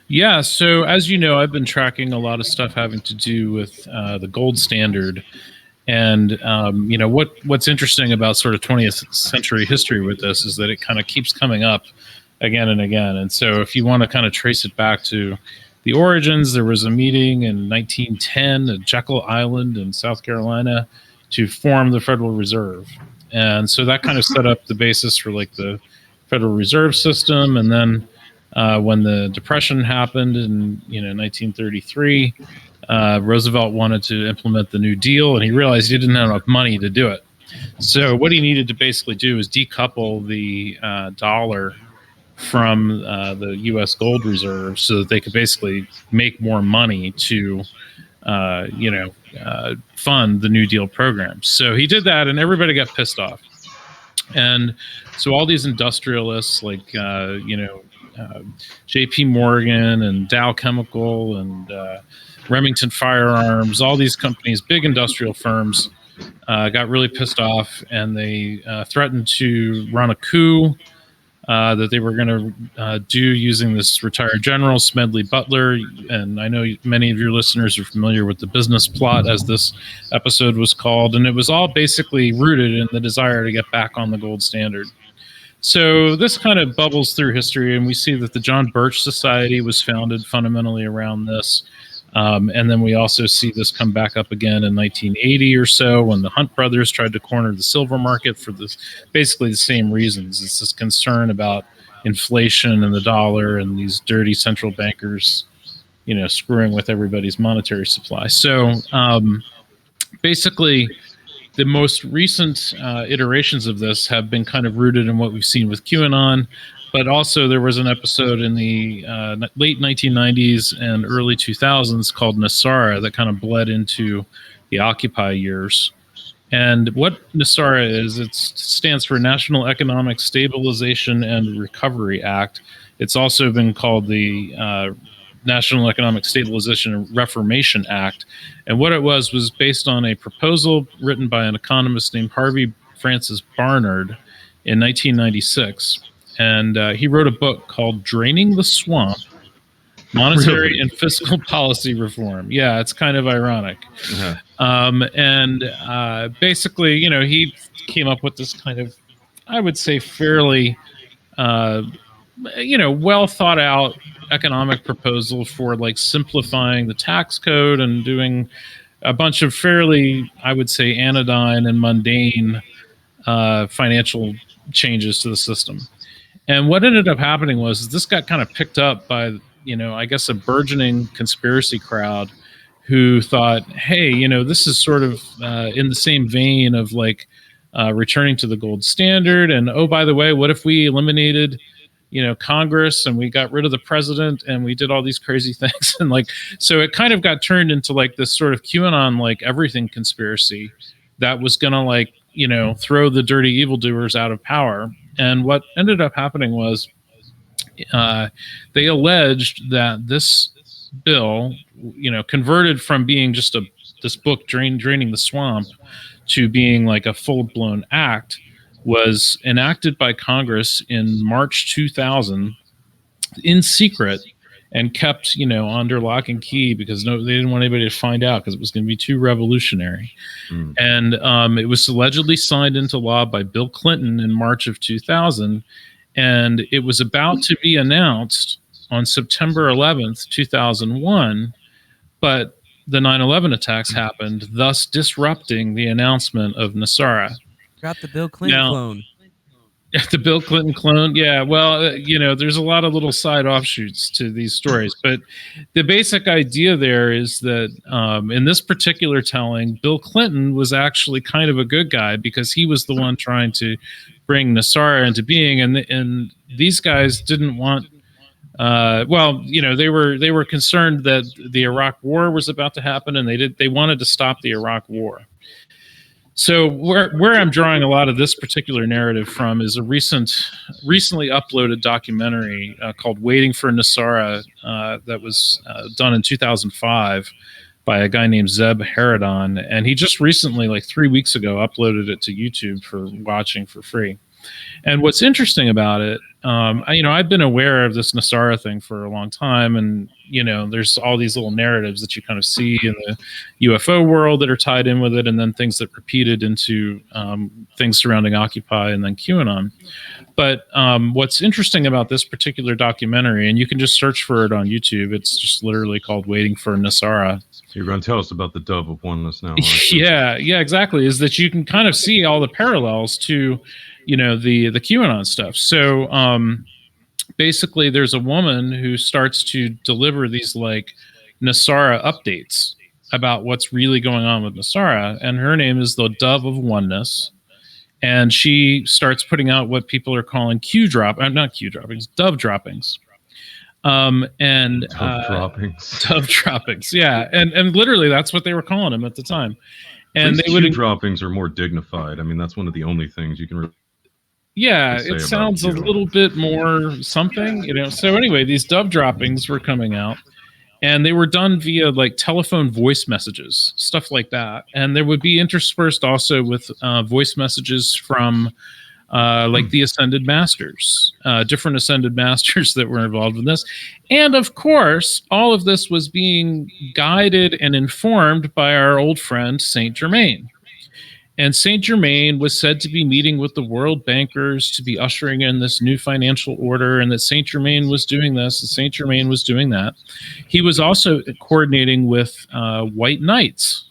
Yeah, so as you know, I've been tracking a lot of stuff having to do with the gold standard. And what's interesting about sort of 20th century history with this is that it kind of keeps coming up again and again. And so if you want to kind of trace it back to the origins, there was a meeting in 1910 at Jekyll Island in South Carolina to form the Federal Reserve. And so that kind of set up the basis for like the Federal Reserve System. And then when the Depression happened in 1933, Roosevelt wanted to implement the New Deal, and he realized he didn't have enough money to do it. So what he needed to basically do is decouple the dollar from the U.S. gold reserve so that they could basically make more money to, fund the New Deal program. So he did that, and everybody got pissed off. And so all these industrialists like, J.P. Morgan and Dow Chemical and Remington Firearms, all these companies, big industrial firms, got really pissed off, and they threatened to run a coup that they were going to do using this retired general, Smedley Butler. And I know many of your listeners are familiar with the business plot, as this episode was called. And it was all basically rooted in the desire to get back on the gold standard. So this kind of bubbles through history, and we see that the John Birch Society was founded fundamentally around this. And then we also see this come back up again in 1980 or so when the Hunt brothers tried to corner the silver market for this, basically the same reasons. It's this concern about inflation and the dollar and these dirty central bankers, screwing with everybody's monetary supply. So basically, the most recent iterations of this have been kind of rooted in what we've seen with QAnon. But also there was an episode in the late 1990s and early 2000s called NESARA that kind of bled into the Occupy years. And what NESARA is, it stands for National Economic Stabilization and Recovery Act. It's also been called the National Economic Stabilization and Reformation Act. And what it was based on a proposal written by an economist named Harvey Francis Barnard in 1996. And he wrote a book called Draining the Swamp, Monetary Really? and Fiscal Policy Reform. Yeah, it's kind of ironic. Uh-huh. Basically, he came up with this kind of, I would say, fairly, well thought out economic proposal for like simplifying the tax code and doing a bunch of fairly, I would say, anodyne and mundane financial changes to the system. And what ended up happening was this got kind of picked up by, I guess a burgeoning conspiracy crowd who thought, hey, this is sort of in the same vein of like returning to the gold standard. And oh, by the way, what if we eliminated, Congress and we got rid of the president and we did all these crazy things? And like, so it kind of got turned into like this sort of QAnon, like everything conspiracy that was going to like, throw the dirty evildoers out of power. And what ended up happening was they alleged that this bill, converted from being just this book draining the swamp to being like a full-blown act, was enacted by Congress in March 2000 in secret and kept, under lock and key because they didn't want anybody to find out because it was going to be too revolutionary. Mm. And it was allegedly signed into law by Bill Clinton in March of 2000. And it was about to be announced on September 11th, 2001. But the 9/11 attacks happened, thus disrupting the announcement of NESARA. Got the Bill Clinton Now, clone. The Bill Clinton clone. Yeah. Well, there's a lot of little side offshoots to these stories, but the basic idea there is that in this particular telling, Bill Clinton was actually kind of a good guy because he was the one trying to bring NESARA into being, and these guys didn't want. They were concerned that the Iraq War was about to happen, and they wanted to stop the Iraq War. So where I'm drawing a lot of this particular narrative from is a recently uploaded documentary called "Waiting for NESARA" that was done in 2005 by a guy named Zeb Haradon, and he just recently, like 3 weeks ago, uploaded it to YouTube for watching for free. And what's interesting about it, I've been aware of this NESARA thing for a long time, and there's all these little narratives that you kind of see in the UFO world that are tied in with it, and then things that repeated into things surrounding Occupy and then QAnon. But what's interesting about this particular documentary, and you can just search for it on YouTube, it's just literally called "Waiting for NESARA." You're going to tell us about the dove of oneness now. Yeah, exactly. Is that you can kind of see all the parallels to, the QAnon stuff. So basically, there's a woman who starts to deliver these like NESARA updates about what's really going on with NESARA, and her name is the Dove of Oneness. And she starts putting out what people are calling dove droppings. Dove droppings. Dove droppings, yeah, and literally that's what they were calling them at the time. And they would droppings are more dignified. I mean, that's one of the only things you can really it sounds a little bit more something, So anyway, these dove droppings were coming out, and they were done via like telephone voice messages, stuff like that, and there would be interspersed also with voice messages from like the Ascended Masters, different Ascended Masters that were involved in this. And of course, all of this was being guided and informed by our old friend, Saint Germain. And Saint Germain was said to be meeting with the world bankers to be ushering in this new financial order, and that Saint Germain was doing this, and Saint Germain was doing that. He was also coordinating with white knights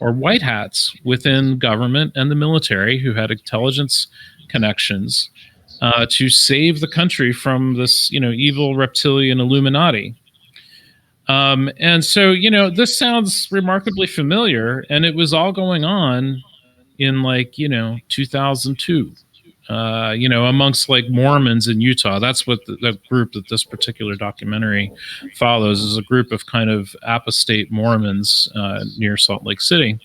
or white hats within government and the military who had intelligence connections to save the country from this, evil reptilian Illuminati. And so, this sounds remarkably familiar, and it was all going on in 2002, amongst like Mormons in Utah. That's what the group that this particular documentary follows, is a group of kind of apostate Mormons near Salt Lake City.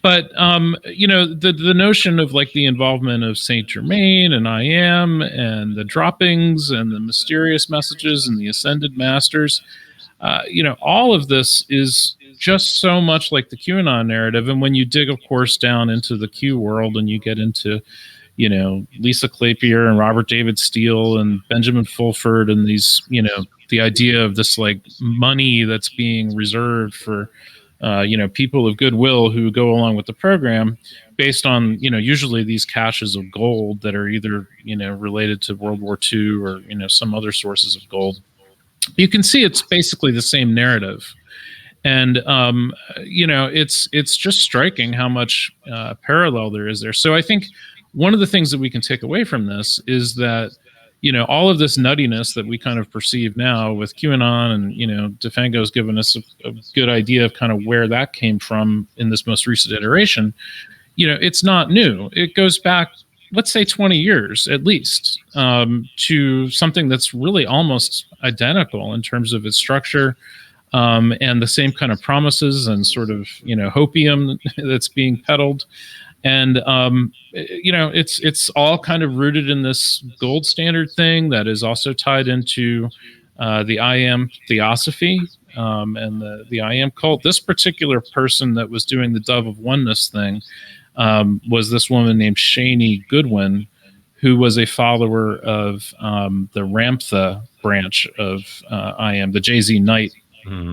But the notion of like the involvement of Saint Germain and I Am and the droppings and the mysterious messages and the Ascended Masters, all of this is just so much like the QAnon narrative. And when you dig, of course, down into the Q world and you get into, Lisa Kleypier and Robert David Steele and Benjamin Fulford and these, the idea of this like money that's being reserved for, people of goodwill who go along with the program based on, usually these caches of gold that are either, related to World War II or, some other sources of gold. You can see it's basically the same narrative. And, it's just striking how much parallel there is there. So I think one of the things that we can take away from this is that, all of this nuttiness that we kind of perceive now with QAnon and, Defango's given us a good idea of kind of where that came from in this most recent iteration. It's not new. It goes back, let's say 20 years at least, to something that's really almost identical in terms of its structure. And the same kind of promises and sort of, hopium that's being peddled. And, it's all kind of rooted in this gold standard thing that is also tied into the I Am theosophy and the I Am cult. This particular person that was doing the Dove of Oneness thing was this woman named Shani Goodwin, who was a follower of the Ramtha branch of I Am, the Jay-Z Knight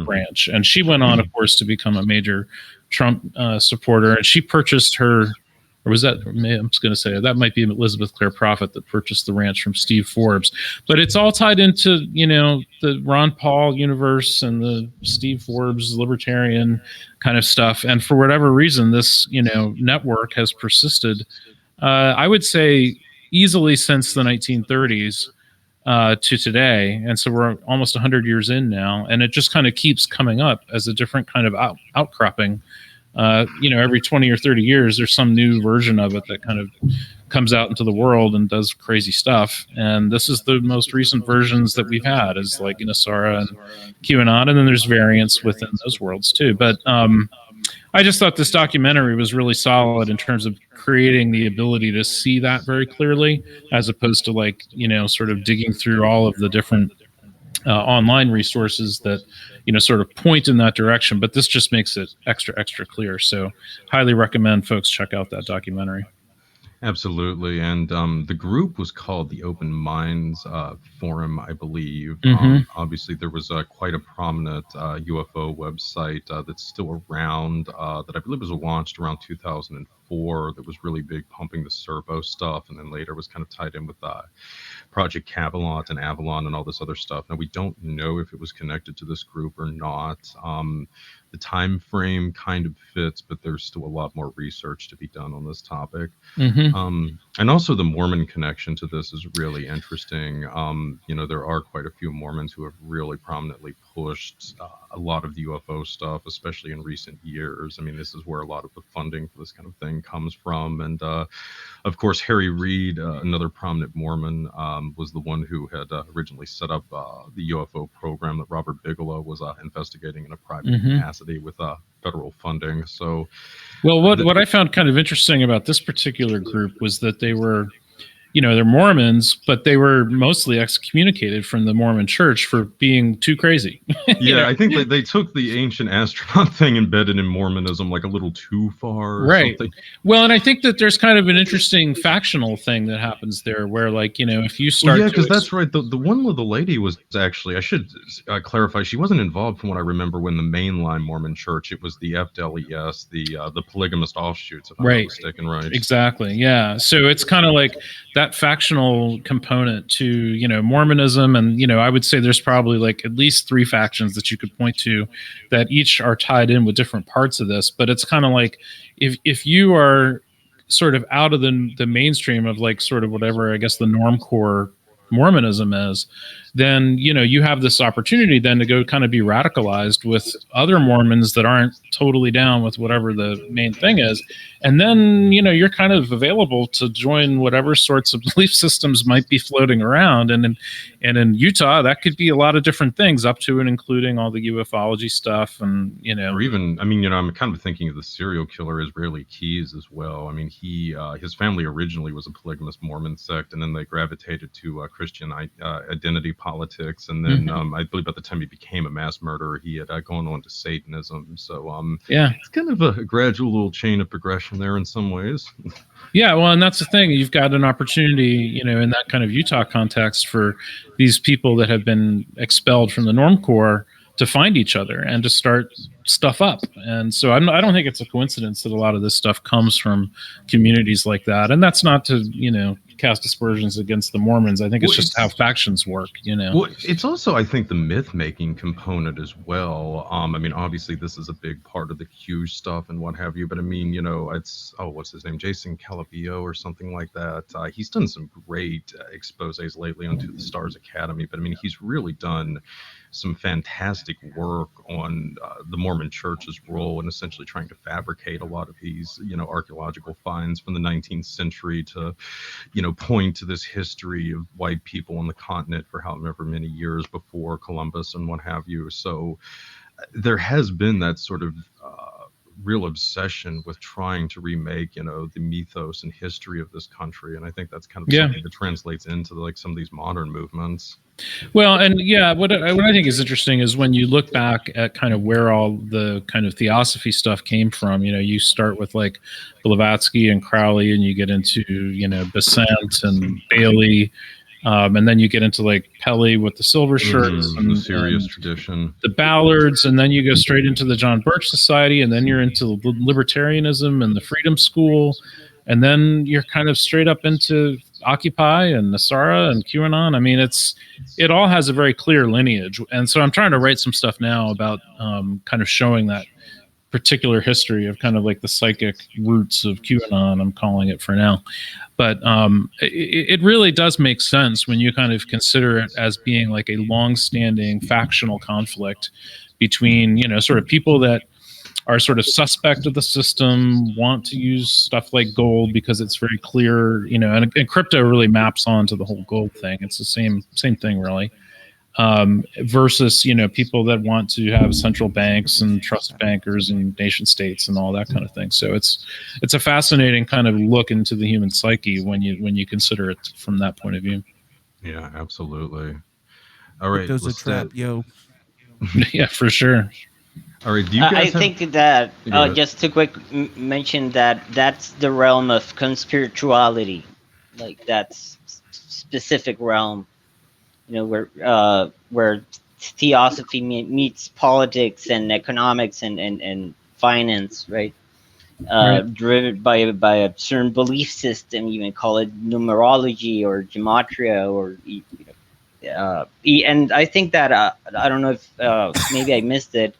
branch. And she went on, of course, to become a major Trump supporter. And she purchased her, or was that, I'm just going to say, that might be Elizabeth Clare Prophet that purchased the ranch from Steve Forbes. But it's all tied into, the Ron Paul universe and the Steve Forbes libertarian kind of stuff. And for whatever reason, this, network has persisted. I would say easily since the 1930s to today. And so we're almost 100 years in now, and it just kind of keeps coming up as a different kind of outcropping. Every 20 or 30 years, there's some new version of it that kind of comes out into the world and does crazy stuff. And this is the most recent versions that we've had, is like NESARA and QAnon, and then there's variants within those worlds too. But I just thought this documentary was really solid in terms of creating the ability to see that very clearly, as opposed to like, sort of digging through all of the different online resources that, sort of point in that direction. But this just makes it extra clear. So highly recommend folks check out that documentary. Absolutely. And the group was called the Open Minds Forum, I believe. Obviously, there was quite a prominent UFO website that's still around that I believe was launched around 2004 that was really big, pumping the Servo stuff, and then later was kind of tied in with Project Camelot and Avalon and all this other stuff. Now, we don't know if it was connected to this group or not. The time frame kind of fits, but there's still a lot more research to be done on this topic. And also the Mormon connection to this is really interesting. There are quite a few Mormons who have really prominently pushed a lot of the UFO stuff, especially in recent years. I mean, this is where a lot of the funding for this kind of thing comes from. And of course, Harry Reid, another prominent Mormon, was the one who had originally set up the UFO program that Robert Bigelow was investigating in a private capacity with federal funding. So, well, what I found kind of interesting about this particular group was that they were, they're Mormons, but they were mostly excommunicated from the Mormon Church for being too crazy. Yeah, I think they took the ancient astronaut thing embedded in Mormonism like a little too far. Right. Something. Well, and I think that there's kind of an interesting factional thing that happens there where, like, if you start... Well, yeah, because that's right. The one with the lady was actually, I should clarify, she wasn't involved from what I remember when the mainline Mormon Church, it was the FWS, the polygamist offshoots, if I'm not mistaken, right? Exactly, yeah. So it's kind of like that factional component to Mormonism, and I would say there's probably like at least 3 factions that you could point to that each are tied in with different parts of this. But it's kind of like if you are sort of out of the mainstream of like sort of whatever I guess the normcore Mormonism is, then you have this opportunity then to go kind of be radicalized with other Mormons that aren't totally down with whatever the main thing is, and then you're kind of available to join whatever sorts of belief systems might be floating around. And in Utah, that could be a lot of different things, up to and including all the ufology stuff, and or even, I mean, I'm kind of thinking of the serial killer Israeli Keys as well. I mean, his family originally was a polygamous Mormon sect, and then they gravitated to Christian identity politics, and then I believe by the time he became a mass murderer, he had gone on to Satanism. So it's kind of a gradual little chain of progression there in some ways. Yeah, well, and that's the thing. You've got an opportunity, in that kind of Utah context, for these people that have been expelled from the Normcore to find each other and to start stuff up. And so I don't think it's a coincidence that a lot of this stuff comes from communities like that. And that's not to, cast aspersions against the Mormons. I think it's just how factions work, Well, it's also, I think, the myth-making component as well. I mean, obviously, this is a big part of the Q stuff and what have you. But I mean, it's, what's his name? Jason Calabio or something like that. He's done some great exposés lately on To the Stars Academy. But I mean, he's really done some fantastic work on the Mormon Church's role in essentially trying to fabricate a lot of these, archaeological finds from the 19th century to, point to this history of white people on the continent for however many years before Columbus and what have you. So there has been that sort of real obsession with trying to remake, the mythos and history of this country. And I think that's kind of something that translates into like some of these modern movements. Well, and what I think is interesting is when you look back at kind of where all the kind of theosophy stuff came from. You start with like Blavatsky and Crowley, and you get into Besant and Bailey, and then you get into like Pelly with the silver shirts and the serious tradition, the Ballards, and then you go straight into the John Birch Society, and then you're into libertarianism and the Freedom School, and then you're kind of straight up into Occupy and NESARA and QAnon. I mean, it all has a very clear lineage, and so I'm trying to write some stuff now about kind of showing that particular history of kind of like the psychic roots of QAnon, I'm calling it for now. But it really does make sense when you kind of consider it as being like a long-standing factional conflict between, you know, sort of people that are sort of suspect of the system, want to use stuff like gold because it's very clear, you know, and crypto really maps onto the whole gold thing. It's the same thing, really. Versus, you know, people that want to have central banks and trust bankers and nation states and all that kind of thing. So it's a fascinating kind of look into the human psyche when you consider it from that point of view. Yeah, absolutely. All right, Crypto's a trap, yo. Yeah, for sure. All right, do you I guys have... think that Go ahead. just to quick mention that that's the realm of conspirituality, like that's specific realm, you know, where theosophy meets politics and economics and finance, right? Right. Driven by a certain belief system, you may call it numerology or gematria, or and I think that I don't know if maybe I missed it,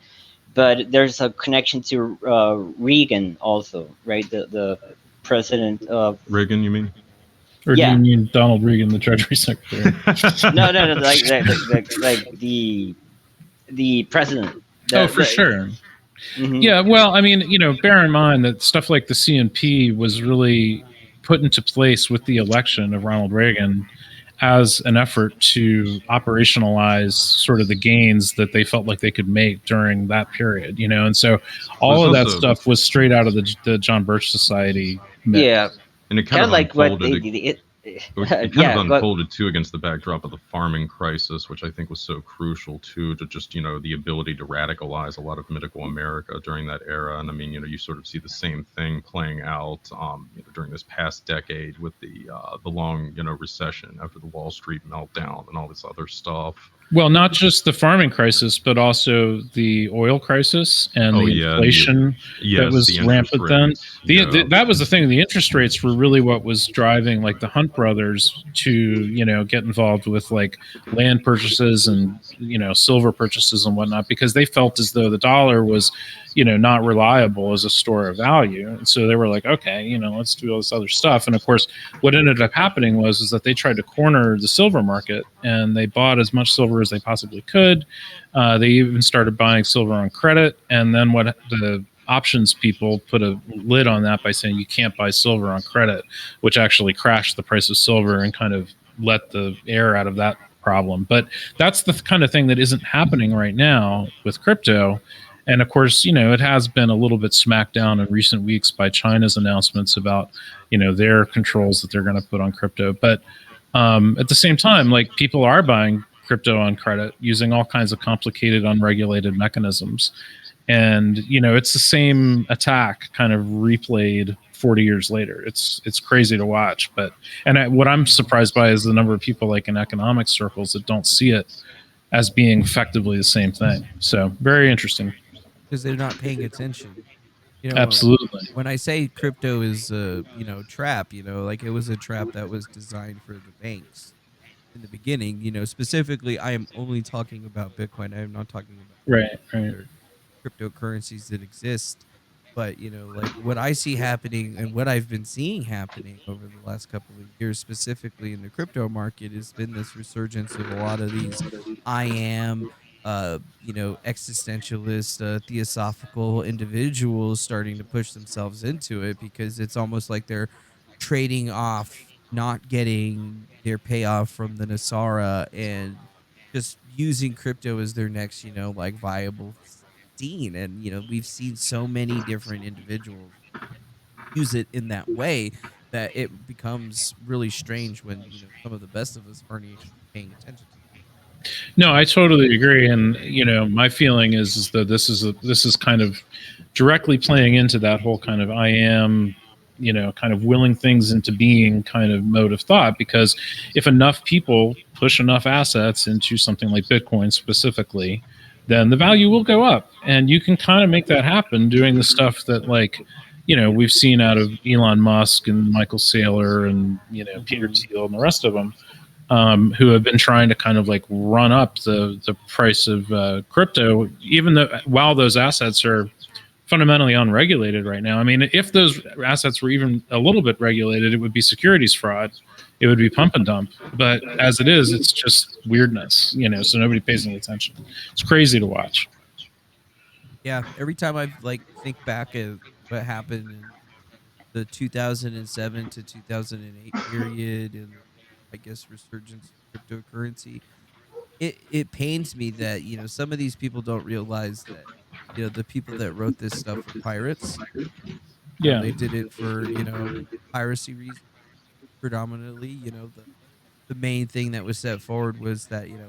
but there's a connection to Reagan also, right? The president of Reagan, you mean? Or do yeah. you mean Donald Reagan, the Treasury Secretary? No, like the president. Oh, for sure. Mhm. Yeah, well, I mean, you know, bear in mind that stuff like the CNP was really put into place with the election of Ronald Reagan as an effort to operationalize sort of the gains that they felt like they could make during that period, you know, and so all of that stuff was straight out of the John Birch Society mix. Yeah, And it kind of like what unfolded. It kind yeah, of unfolded too against the backdrop of the farming crisis, which I think was so crucial too, to just, you know, the ability to radicalize a lot of middle America during that era. And I mean, you know, you sort of see the same thing playing out you know, during this past decade with the long, you know, recession after the Wall Street meltdown and all this other stuff. Well, not just the farming crisis, but also the oil crisis and the inflation that was rampant then. That was the thing. The interest rates were really what was driving like the Hunt brothers to, you know, get involved with like land purchases and, you know, silver purchases and whatnot, because they felt as though the dollar was, you know, not reliable as a store of value. And so they were like, okay, you know, let's do all this other stuff. And of course, what ended up happening was that they tried to corner the silver market, and they bought as much silver as they possibly could. They even started buying silver on credit. And then what the options people put a lid on that by saying you can't buy silver on credit, which actually crashed the price of silver and kind of let the air out of that problem. But that's the kind of thing that isn't happening right now with crypto. And of course, you know, it has been a little bit smacked down in recent weeks by China's announcements about, you know, their controls that they're going to put on crypto. But at the same time, like, people are buying crypto on credit using all kinds of complicated, unregulated mechanisms. And, you know, it's the same attack kind of replayed 40 years later. It's crazy to watch. But, and what I'm surprised by is the number of people like in economic circles that don't see it as being effectively the same thing. So very interesting. Because they're not paying attention. You know, absolutely. When I say crypto is a, you know, trap, you know, like it was a trap that was designed for the banks in the beginning. You know, specifically, I am only talking about Bitcoin. I am not talking about right. other cryptocurrencies that exist. But, you know, like what I see happening and what I've been seeing happening over the last couple of years, specifically in the crypto market, has been this resurgence of a lot of these you know, existentialist, theosophical individuals starting to push themselves into it, because it's almost like they're trading off not getting their payoff from the NESARA and just using crypto as their next, you know, like viable scene. And, you know, we've seen so many different individuals use it in that way that it becomes really strange when, you know, some of the best of us aren't even paying attention to it. No, I totally agree. And, you know, my feeling is that this is kind of directly playing into that whole kind of I am, you know, kind of willing things into being kind of mode of thought. Because if enough people push enough assets into something like Bitcoin specifically, then the value will go up. And you can kind of make that happen doing the stuff that, like, you know, we've seen out of Elon Musk and Michael Saylor and, you know, Peter Thiel and the rest of them, who have been trying to kind of like run up the price of crypto, even though while those assets are fundamentally unregulated right now. I mean, if those assets were even a little bit regulated, it would be securities fraud. It would be pump and dump. But as it is, it's just weirdness, so nobody pays any attention. It's crazy to watch. Yeah, every time I like think back at what happened in the 2007 to 2008 period and the, I guess, resurgence of cryptocurrency, it pains me that some of these people don't realize that the people that wrote this stuff were pirates. Yeah. They did it for piracy reasons predominantly. The main thing that was set forward was that it was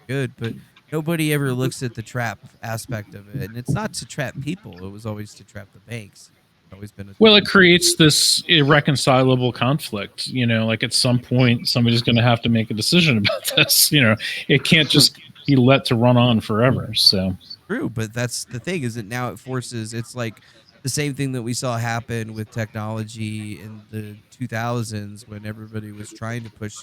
good, but nobody ever looks at the trap aspect of it, and it's not to trap people; it was always to trap the banks. It's always been a Well, thing. it creates this irreconcilable conflict. Like at some point, somebody's going to have to make a decision about this. It can't just be let to run on forever. So True, but that's the thing is that now it forces it's like the same thing that we saw happen with technology in the 2000s when everybody was trying to push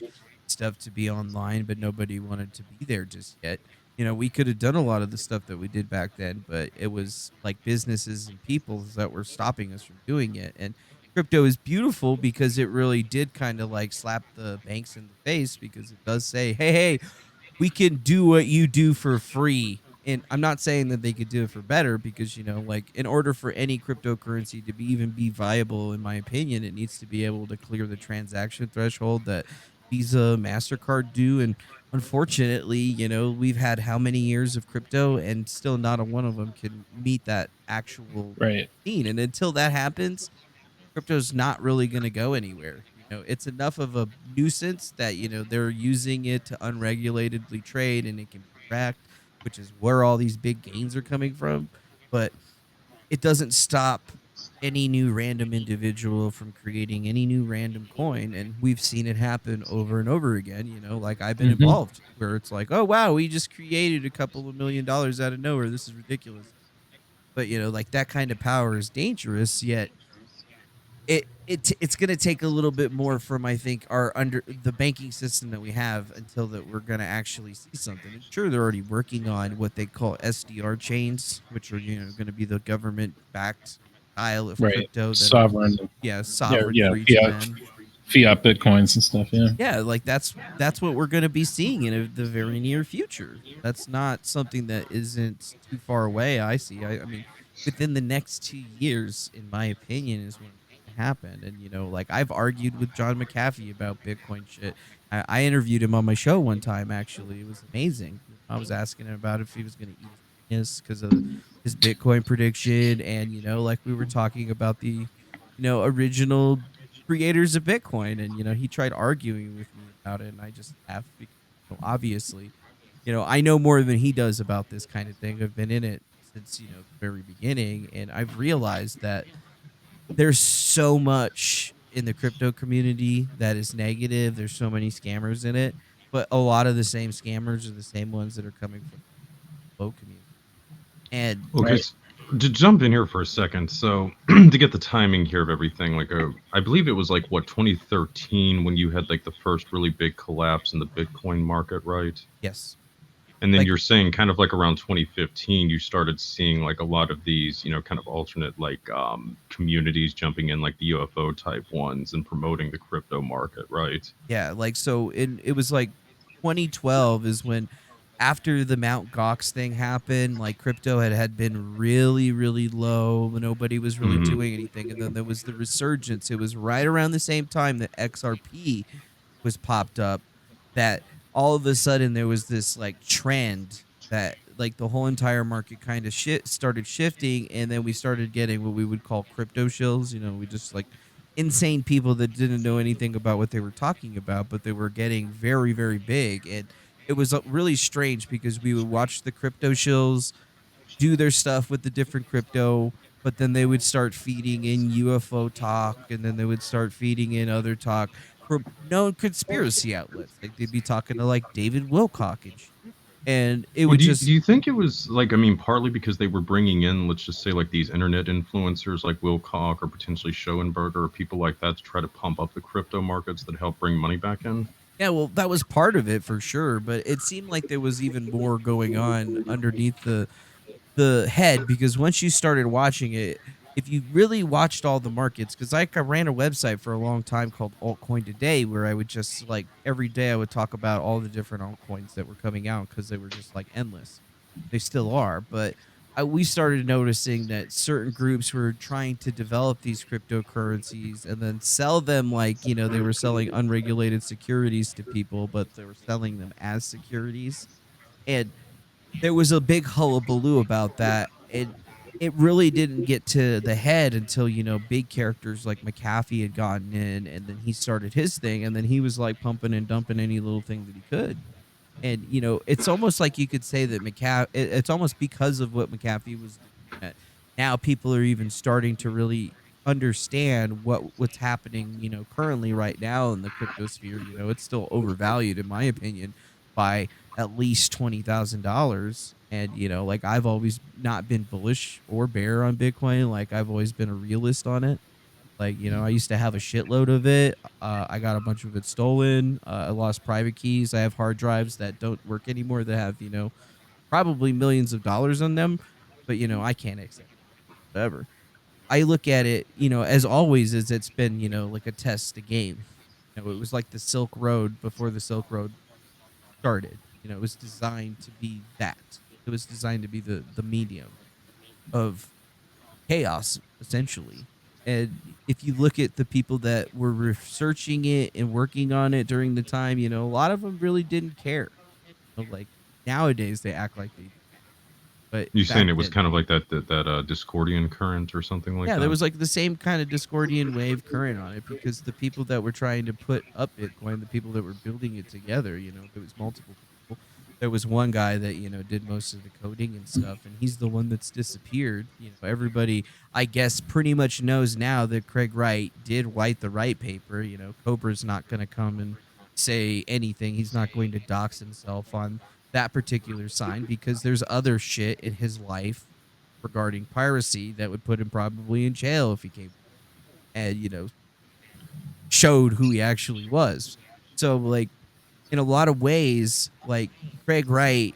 stuff to be online but nobody wanted to be there just yet. We could have done a lot of the stuff that we did back then, but it was like businesses and people that were stopping us from doing it. And crypto is beautiful because it really did kind of like slap the banks in the face because it does say, "Hey, we can do what you do for free." And I'm not saying that they could do it for better because, like in order for any cryptocurrency to be even be viable, in my opinion, it needs to be able to clear the transaction threshold that Visa, MasterCard do. And unfortunately, we've had how many years of crypto and still not a one of them can meet that actual right. scene. And until that happens, crypto's not really going to go anywhere. It's enough of a nuisance that they're using it to unregulatedly trade and it can be tracked, which is where all these big gains are coming from. But it doesn't stop any new random individual from creating any new random coin, and we've seen it happen over and over again. Like I've been Mm-hmm. involved where it's like, oh wow, we just created a couple of $1 million out of nowhere, this is ridiculous. But like that kind of power is dangerous, yet it's going to take a little bit more from, I think, our under the banking system that we have until that we're going to actually see something. And sure, they're already working on what they call SDR chains, which are going to be the government backed style of Right. crypto that are, Sovereign. yeah, sovereign Yeah. for each man. Fiat bitcoins and stuff. Yeah. Yeah, like that's what we're going to be seeing in the very near future. That's not something that isn't too far away. I see. I mean, within the next 2 years, in my opinion, is when it's going to happen. And like I've argued with John McAfee about Bitcoin shit. I interviewed him on my show one time. Actually, it was amazing. I was asking him about if he was going to eat his penis because of his Bitcoin prediction, and like we were talking about the original creators of Bitcoin. And, he tried arguing with me about it. And I just laughed because, obviously, I know more than he does about this kind of thing. I've been in it since, the very beginning. And I've realized that there's so much in the crypto community that is negative. There's so many scammers in it. But a lot of the same scammers are the same ones that are coming from the low community. And Okay, Right. to jump in here for a second, so to get the timing here of everything, like I believe it was like what 2013 when you had like the first really big collapse in the Bitcoin market, right? yes, And then like you're saying kind of like around 2015 you started seeing like a lot of these, kind of alternate like communities jumping in, like the UFO type ones, and promoting the crypto market, right? yeah, like so it was like 2012 is when after the Mount Gox thing happened, like crypto had been really, really low. Nobody was really Hmm. doing anything. And then there was the resurgence. It was right around the same time that XRP was popped up that all of a sudden there was this like trend that like the whole entire market kind of started shifting, and then we started getting what we would call crypto shills. We just like insane people that didn't know anything about what they were talking about, but they were getting very, very big. And it was really strange because we would watch the crypto shills do their stuff with the different crypto, but then they would start feeding in UFO talk, and then they would start feeding in other talk from known conspiracy outlets. Like they'd be talking to like David Wilcock and shit. And it Well, would do just you think it was like, I mean, partly because they were bringing in, let's just say, like these internet influencers like Will Cock or potentially Schoenberger or people like that to try to pump up the crypto markets that help bring money back in? yeah, well, that was part of it for sure, but it seemed like there was even more going on underneath the head, because once you started watching it, if you really watched all the markets, because I ran a website for a long time called Altcoin Today, where I would just like every day I would talk about all the different altcoins that were coming out because they were just like endless. They still are, but we started noticing that certain groups were trying to develop these cryptocurrencies and then sell them like, they were selling unregulated securities to people, but they were selling them as securities. And there was a big hullabaloo about that. It really didn't get to the head until, big characters like McAfee had gotten in, and then he started his thing, and then he was like pumping and dumping any little thing that he could. And it's almost like you could say that it's almost because of what McAfee was doing that now people are even starting to really understand what's happening, currently right now in the crypto sphere. It's still overvalued in my opinion by at least $20,000. And like, I've always not been bullish or bear on Bitcoin. Like, I've always been a realist on it. Like, I used to have a shitload of it. I got a bunch of it stolen. I lost private keys. I have hard drives that don't work anymore that have, probably millions of dollars on them. But, I can't accept whatever. I look at it, as always, as it's been, like a test, a game. It was like the Silk Road before the Silk Road started. It was designed to be that. It was designed to be the medium of chaos, essentially. And if you look at the people that were researching it and working on it during the time, a lot of them really didn't care. Like, nowadays they act like they do, but You back saying it was then, kind of like that Discordian current or something like yeah, there that? was like the same kind of Discordian wave current on it, because the people that were trying to put up Bitcoin, the people that were building it together, there was multiple people. There was one guy that, did most of the coding and stuff, and he's the one that's disappeared. Everybody, I guess, pretty much knows now that Craig Wright did write the right paper. Cobra's not going to come and say anything. He's not going to dox himself on that particular sign, because there's other shit in his life regarding piracy that would put him probably in jail if he came and showed who he actually was. So, like, in a lot of ways, like, Craig Wright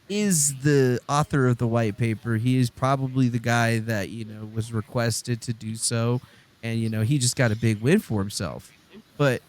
is the author of the white paper. He is probably the guy that was requested to do so, and he just got a big win for himself. But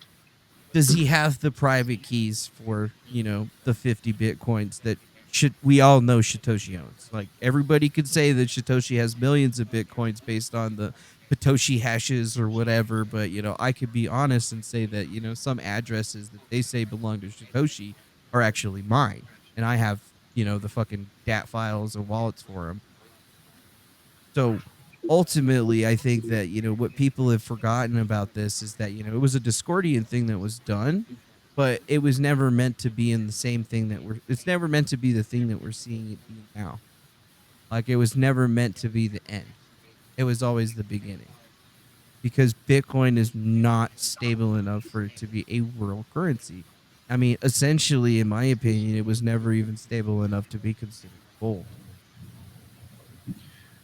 does he have the private keys for the 50 bitcoins that should we all know Satoshi owns? Like, everybody could say that Satoshi has millions of bitcoins based on the Satoshi hashes or whatever, but I could be honest and say that some addresses that they say belong to Satoshi are actually mine, and I have the fucking DAT files and wallets for them. So ultimately, I think that what people have forgotten about this is that it was a Discordian thing that was done, but it was never meant to be in the same thing that we're. It's never meant to be the thing that we're seeing it be now. Like, it was never meant to be the end. It was always the beginning, because Bitcoin is not stable enough for it to be a world currency. I mean, essentially, in my opinion, it was never even stable enough to be considered gold.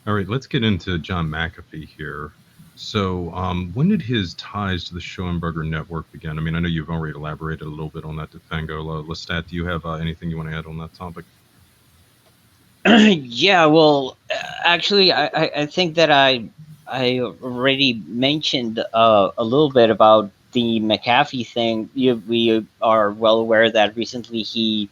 All right, let's get into John McAfee here. So, when did his ties to the Schoenberger network begin? I mean, I know you've already elaborated a little bit on that, Defango. Lestat, do you have anything you want to add on that topic? Yeah, well, actually, I think that I already mentioned a little bit about the McAfee thing. We are well aware that recently he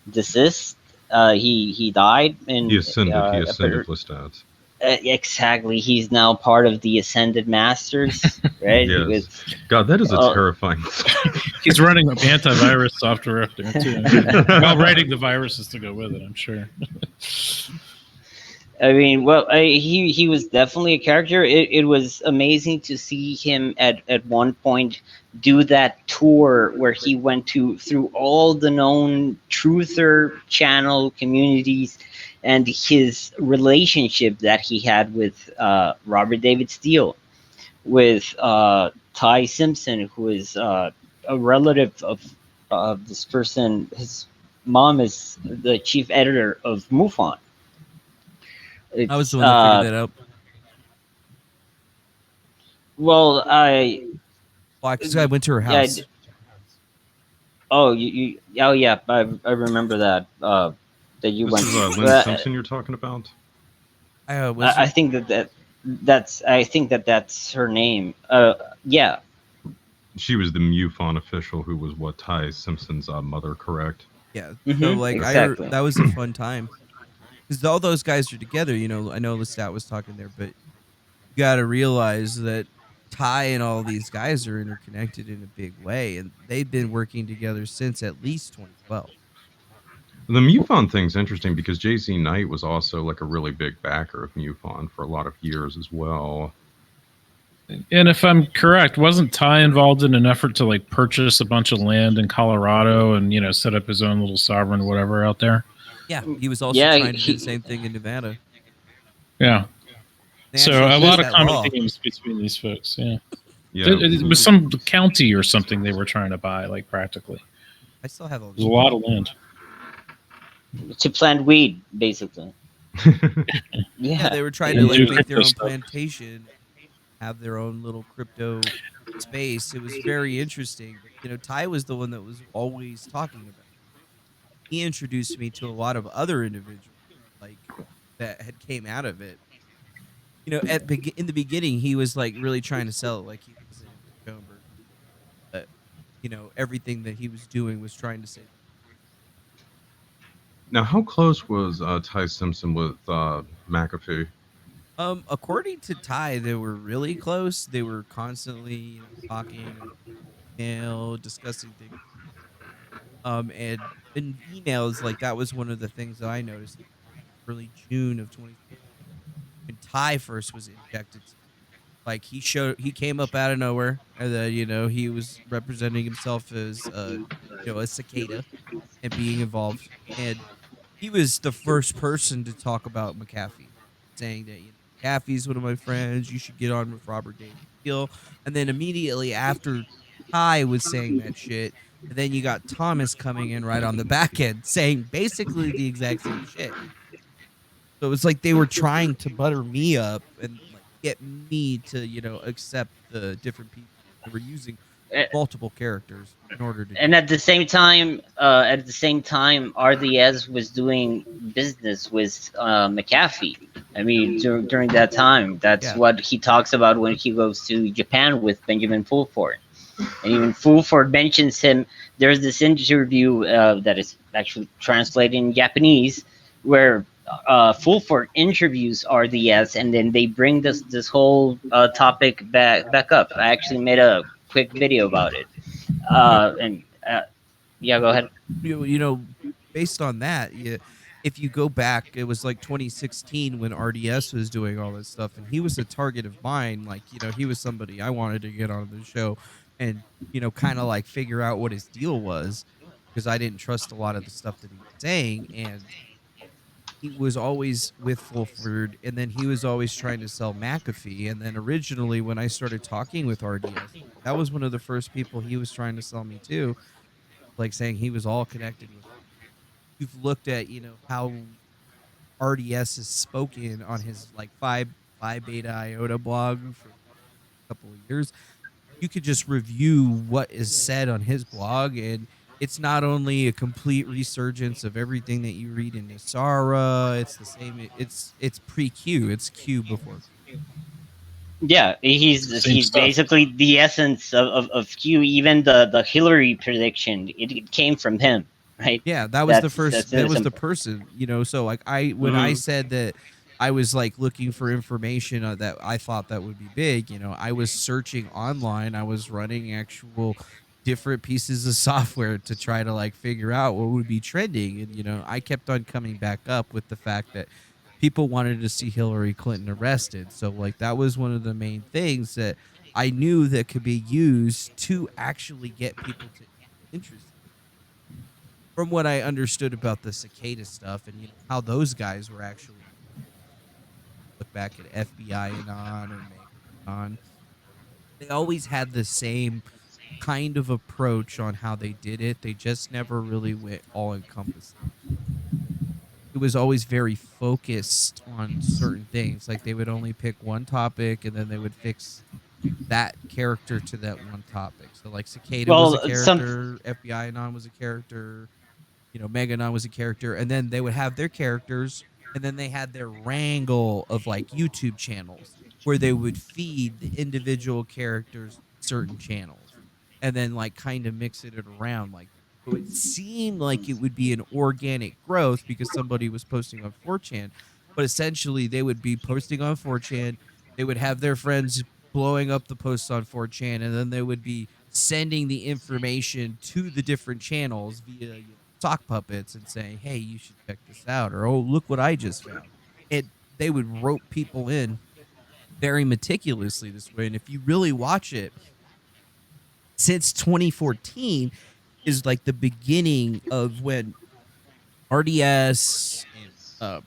deceased. He died He in ascended. He ascended, Lestat. exactly. He's now part of the Ascended Masters, right? Yes. With God, that is a uh, terrifying. He's running antivirus software up there too. While writing the viruses to go with it, I'm sure. I mean, well, he was definitely a character. It was amazing to see him at one point do that tour where he went through all the known truther channel communities, and his relationship that he had with Robert David Steele, with Ty Simpson, who is a relative of this person. His mom is the chief editor of MUFON. I was the It's one that figured that out. well, I Well, because I went to her yeah. house. Oh, oh yeah, I remember that that you This went is to. Lynn Simpson you're talking about? Was I it? think that's her name. Yeah. She was the MUFON official who was what Ty Simpson's mother, correct? Yeah. So Mm-hmm. like Exactly. that was a fun time because all those guys are together. I know Lestat was talking there, but you got to realize that Ty and all these guys are interconnected in a big way, and they've been working together since at least 2012. The MUFON thing's interesting because JZ Knight was also like a really big backer of MUFON for a lot of years as well. And if I'm correct, wasn't Ty involved in an effort to like purchase a bunch of land in Colorado and set up his own little sovereign whatever out there? Yeah, he was also Yeah. trying to do the same thing in Nevada. Yeah. They So actually a passed lot of that common law. themes between these folks. Yeah. Yeah, It was some county or something they were trying to buy, like practically. I still have all There's these. a lot of land. To plant weed, basically. Yeah, Yeah. they were trying to And like do make their crypto own stuff. plantation, have their own little crypto space. It was very interesting. But Ty was the one that was always talking about it. He introduced me to a lot of other individuals like that had came out of it. In the beginning, he was like really trying to sell it, like he was in Schoenberg, but everything that he was doing was trying to say. now, how close was Ty Simpson with McAfee? According to Ty, they were really close. They were constantly, talking on email, discussing things. And in emails, like that was one of the things that I noticed. Early June of 2020, when Ty first was injected, like he came up out of nowhere, and then he was representing himself as a cicada and being involved, and he was the first person to talk about McAfee, saying that McAfee's one of my friends. You should get on with Robert Dale. And then immediately after Ty was saying that shit, and then you got Thomas coming in right on the back end saying basically the exact same shit. So it was like they were trying to butter me up and like get me to accept the different people. They were using multiple characters in order to do And it. at the same time, RDS was doing business with McAfee. I mean, during that time, that's Yeah. what he talks about when he goes to Japan with Benjamin Fulford. And even Fulford mentions him. There's this interview that is actually translated in Japanese, where Fulford interviews RDS, and then they bring this whole topic back up. I actually made a quick video about it. And yeah, go ahead. You know, based on that, if you go back, it was like 2016 when RDS was doing all this stuff, and he was a target of mine. Like, he was somebody I wanted to get on the show and, kind of like figure out what his deal was because I didn't trust a lot of the stuff that he was saying. And he was always with Fulford, and then he was always trying to sell McAfee. And then originally, when I started talking with RDS, that was one of the first people he was trying to sell me to, like saying he was all connected with. You've looked at how RDS has spoken on his like Phi Beta Iota blog for a couple of years. You could just review what is said on his blog, and it's not only a complete resurgence of everything that you read in NESARA. It's the same. It's pre-Q. It's Q before Q. Yeah, Same he's stuff. basically the essence of Q. Even the Hillary prediction, it came from him, right? Yeah, that was the That's first. That it, was the simple. person. So like when I Hmm. said that I was like looking for information that I thought that would be big. I was searching online. I was running actual different pieces of software to try to like figure out what would be trending. And I kept on coming back up with the fact that people wanted to see Hillary Clinton arrested. So like that was one of the main things that I knew that could be used to actually get people to interest. From what I understood about the cicada stuff and how those guys were actually look back at FBI and on or Meg on, they always had the same kind of approach on how they did it. They just never really went all encompassing. It was always very focused on certain things. Like they would only pick one topic and then they would fix that character to that one topic. So like Cicada was a Well, some character, FBI Anon was a character, Meganon was a character, and then they would have their characters And then they had their wrangle of like YouTube channels where they would feed the individual characters certain channels and then like kind of mix it around like that. So it seemed like it would be an organic growth because somebody was posting on 4chan, but essentially they would be posting on 4chan, they would have their friends blowing up the posts on 4chan, and then they would be sending the information to the different channels via, sock puppets and saying, "Hey, you should check this out," or "Oh, look what I just found." And they would rope people in very meticulously this way. And if you really watch it, since 2014 is like the beginning of when RDS and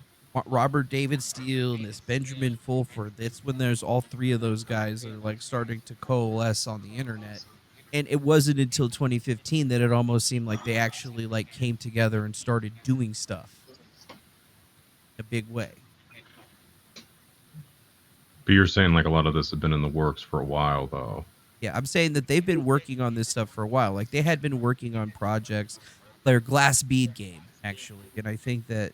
Robert David Steele and this Benjamin Fulford. That's when there's all three of those guys are like starting to coalesce on the internet. And it wasn't until 2015 that it almost seemed like they actually like came together and started doing stuff in a big way. But you're saying like a lot of this had been in the works for a while, though. Yeah, I'm saying that they've been working on this stuff for a while. Like they had been working on projects, their Glass Bead game actually, and I think that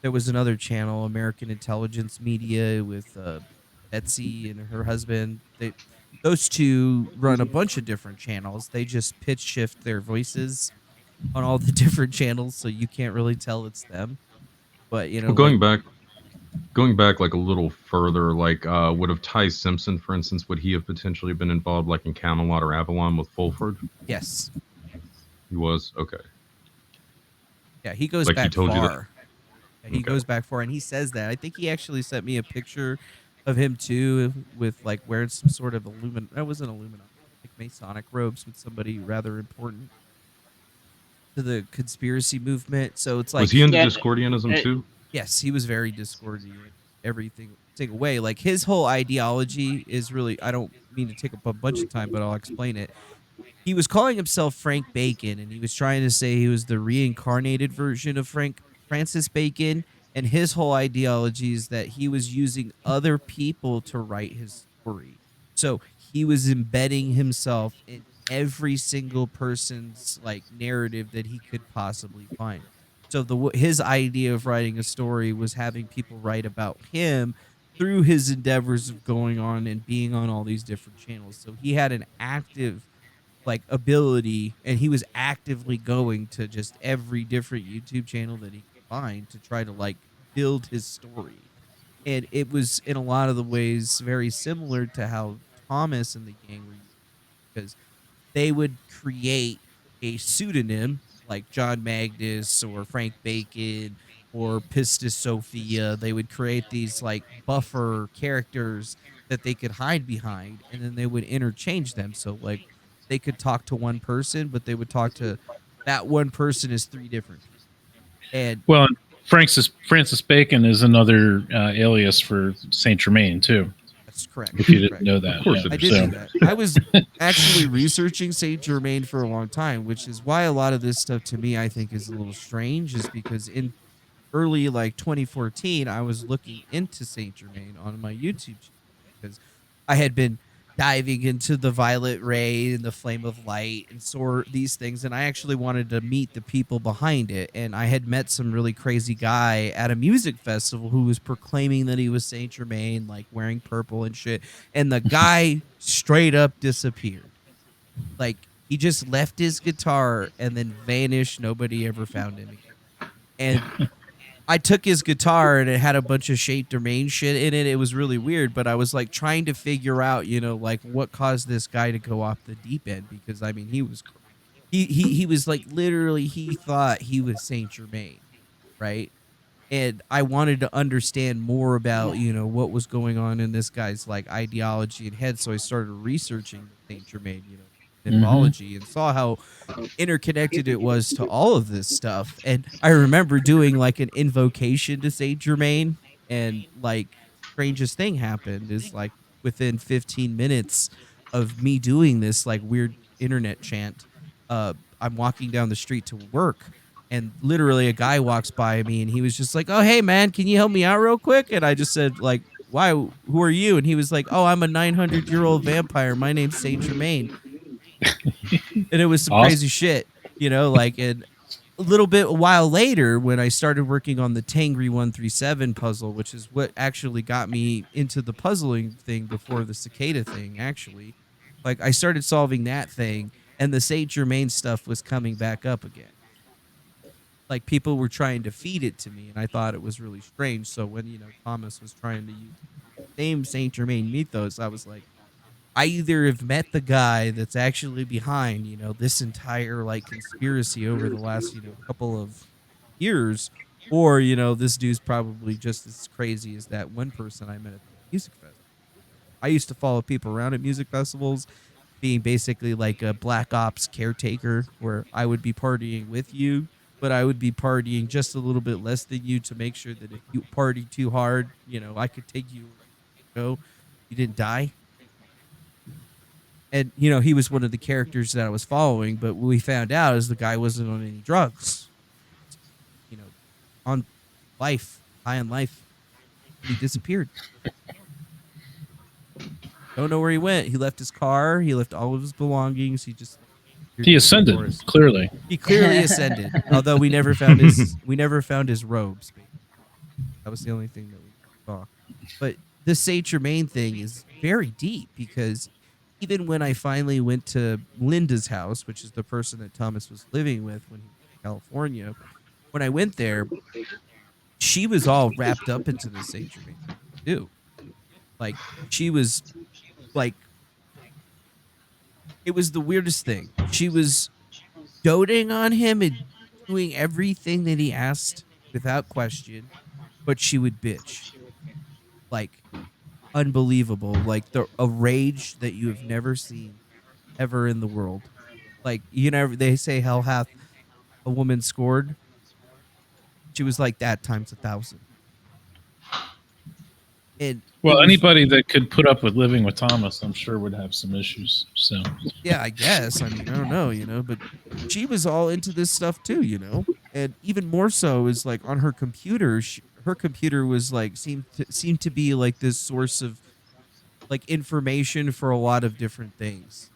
there was another channel, American Intelligence Media, with Betsy and her husband. Those two run a bunch of different channels. They just pitch shift their voices on all the different channels, so you can't really tell it's them. But Well, going back like a little further, like would have Ty Simpson, for instance, would he have potentially been involved like in Camelot or Avalon with Fulford? Yes, He was? Okay. yeah, he goes Like he back told you that? far. Yeah, he Okay. goes back far, and he says that. I think he actually sent me a picture of him too, with like wearing some sort of that wasn't Illuminati, like Masonic robes with somebody rather important to the conspiracy movement. So it's like, Was he into Yeah, Discordianism too? yes, he was very Discordian, everything single way. Like his whole ideology is really, I don't mean to take up a bunch of time, but I'll explain it. He was calling himself Frank Bacon, and he was trying to say he was the reincarnated version of Francis Bacon. And his whole ideology is that he was using other people to write his story. So he was embedding himself in every single person's like narrative that he could possibly find. So his idea of writing a story was having people write about him through his endeavors of going on and being on all these different channels. So he had an active like ability, and he was actively going to just every different YouTube channel that he could find to try to like build his story. And it was in a lot of the ways very similar to how Thomas and the gang were used, because they would create a pseudonym like John Magnus or Frank Bacon or Pistis Sophia. They would create these like buffer characters that they could hide behind, and then they would interchange them. So like they could talk to one person, but they would talk to that one person as three different people. And Well, Francis Bacon is another alias for Saint Germain too. that's correct. If you didn't Correct. know that, Of course yeah. it I is. did So- do that. I was actually researching Saint Germain for a long time, which is why a lot of this stuff to me I think is a little strange, is because in early like 2014 I was looking into Saint Germain on my YouTube channel because I had been diving into the violet ray and the flame of light and sort these things, and I actually wanted to meet the people behind it. And I had met some really crazy guy at a music festival who was proclaiming that he was Saint Germain, like wearing purple and shit, and the guy straight up disappeared. Like he just left his guitar and then vanished. Nobody ever found him again. And I took his guitar and it had a bunch of Saint Germain shit in it. It was really weird, but I was like trying to figure out, like what caused this guy to go off the deep end, because I mean, he was like literally he thought he was Saint Germain, right? And I wanted to understand more about, what was going on in this guy's like ideology and head, so I started researching the Saint Germain, mythology, and saw how interconnected it was to all of this stuff. And I remember doing like an invocation to Saint Germain, and like strangest thing happened is like within 15 minutes of me doing this like weird internet chant, I'm walking down the street to work, and literally a guy walks by me and he was just like, "Oh, hey man, can you help me out real quick?" And I just said like, "Why, who are you?" And he was like, "Oh, I'm a 900-year-old vampire, my name's Saint Germain." And it was some Awesome. crazy shit, like, and a while later, when I started working on the Tangri 137 puzzle, which is what actually got me into the puzzling thing before the Cicada thing, actually, like I started solving that thing, and the Saint Germain stuff was coming back up again. Like people were trying to feed it to me, and I thought it was really strange. So when Thomas was trying to use the same Saint Germain mythos, I was like, I either have met the guy that's actually behind, this entire like conspiracy over the last, couple of years, or, this dude's probably just as crazy as that one person I met at the music festival. I used to follow people around at music festivals, being basically like a black ops caretaker where I would be partying with you, but I would be partying just a little bit less than you to make sure that if you party too hard, I could take you where you go. You didn't die. And he was one of the characters that I was following, but what we found out is the guy wasn't on any drugs. You know, on life, high on life, and he disappeared. Don't know where he went. He left his car. He left all of his belongings. He just disappeared He into the ascended forest. clearly. He clearly ascended, although we never found his robes. That was the only thing that we saw. But the Saint Germain thing is very deep because even when I finally went to Linda's house, which is the person that Thomas was living with when he was in California, when I went there, she was all wrapped up into the Saint Germain too. Like she was like it was the weirdest thing. She was doting on him and doing everything that he asked without question, but she would bitch. Like unbelievable. Like a rage that you have never seen ever in the world. Like they say hell hath a woman scored. She was like that times 1,000. And it Well, was, anybody that could put up with living with Thomas, I'm sure would have some issues. So, yeah, I guess. I mean, I don't know, but she was all into this stuff too, And even more so is like on her computer, her computer was like seemed to be like this source of like information for a lot of different things.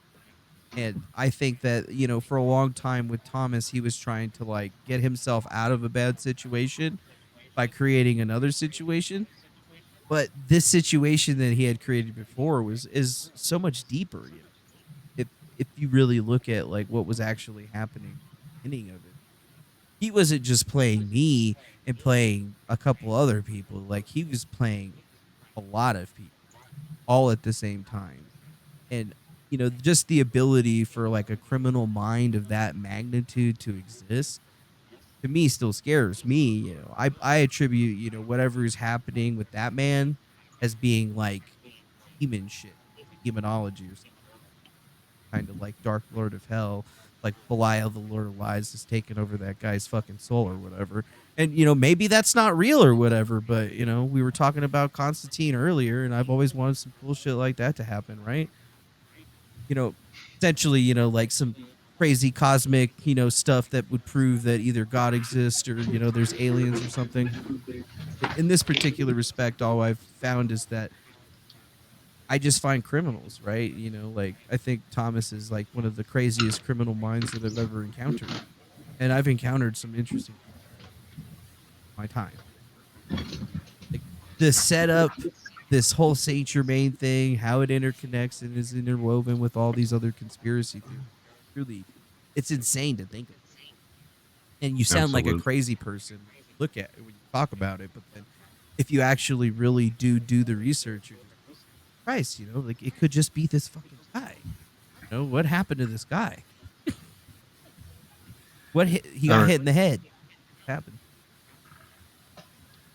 And I think that, for a long time with Thomas, he was trying to like get himself out of a bad situation by creating another situation. But this situation that he had created before is so much deeper, If you really look at like what was actually happening at the beginning of it. He wasn't just playing me and playing a couple other people. Like he was playing a lot of people all at the same time. And just the ability for like a criminal mind of that magnitude to exist to me still scares me. I attribute whatever is happening with that man as being like demon shit, demonology or something, kind of like Dark Lord of Hell, like Belial the Lord of Lies is taking over that guy's fucking soul or whatever. And maybe that's not real or whatever, but we were talking about Constantine earlier, and I've always wanted some cool shit like that to happen, right? you know, essentially, like some crazy cosmic, stuff that would prove that either God exists or, there's aliens or something. In this particular respect, all I've found is that I just find criminals, right? Like I think Thomas is like one of the craziest criminal minds that I've ever encountered. And I've encountered some interesting people in my time. Like the setup, this whole Saint Germain thing, how it interconnects and is interwoven with all these other conspiracy theories. Really, it's insane to think about. And you sound like a Absolutely. crazy person when you look at it, when you talk about it, but then if you actually really do the research, you're just Christ, like it could just be this fucking guy. What happened to this guy? What hit? He All got right. hit in the head. What happened?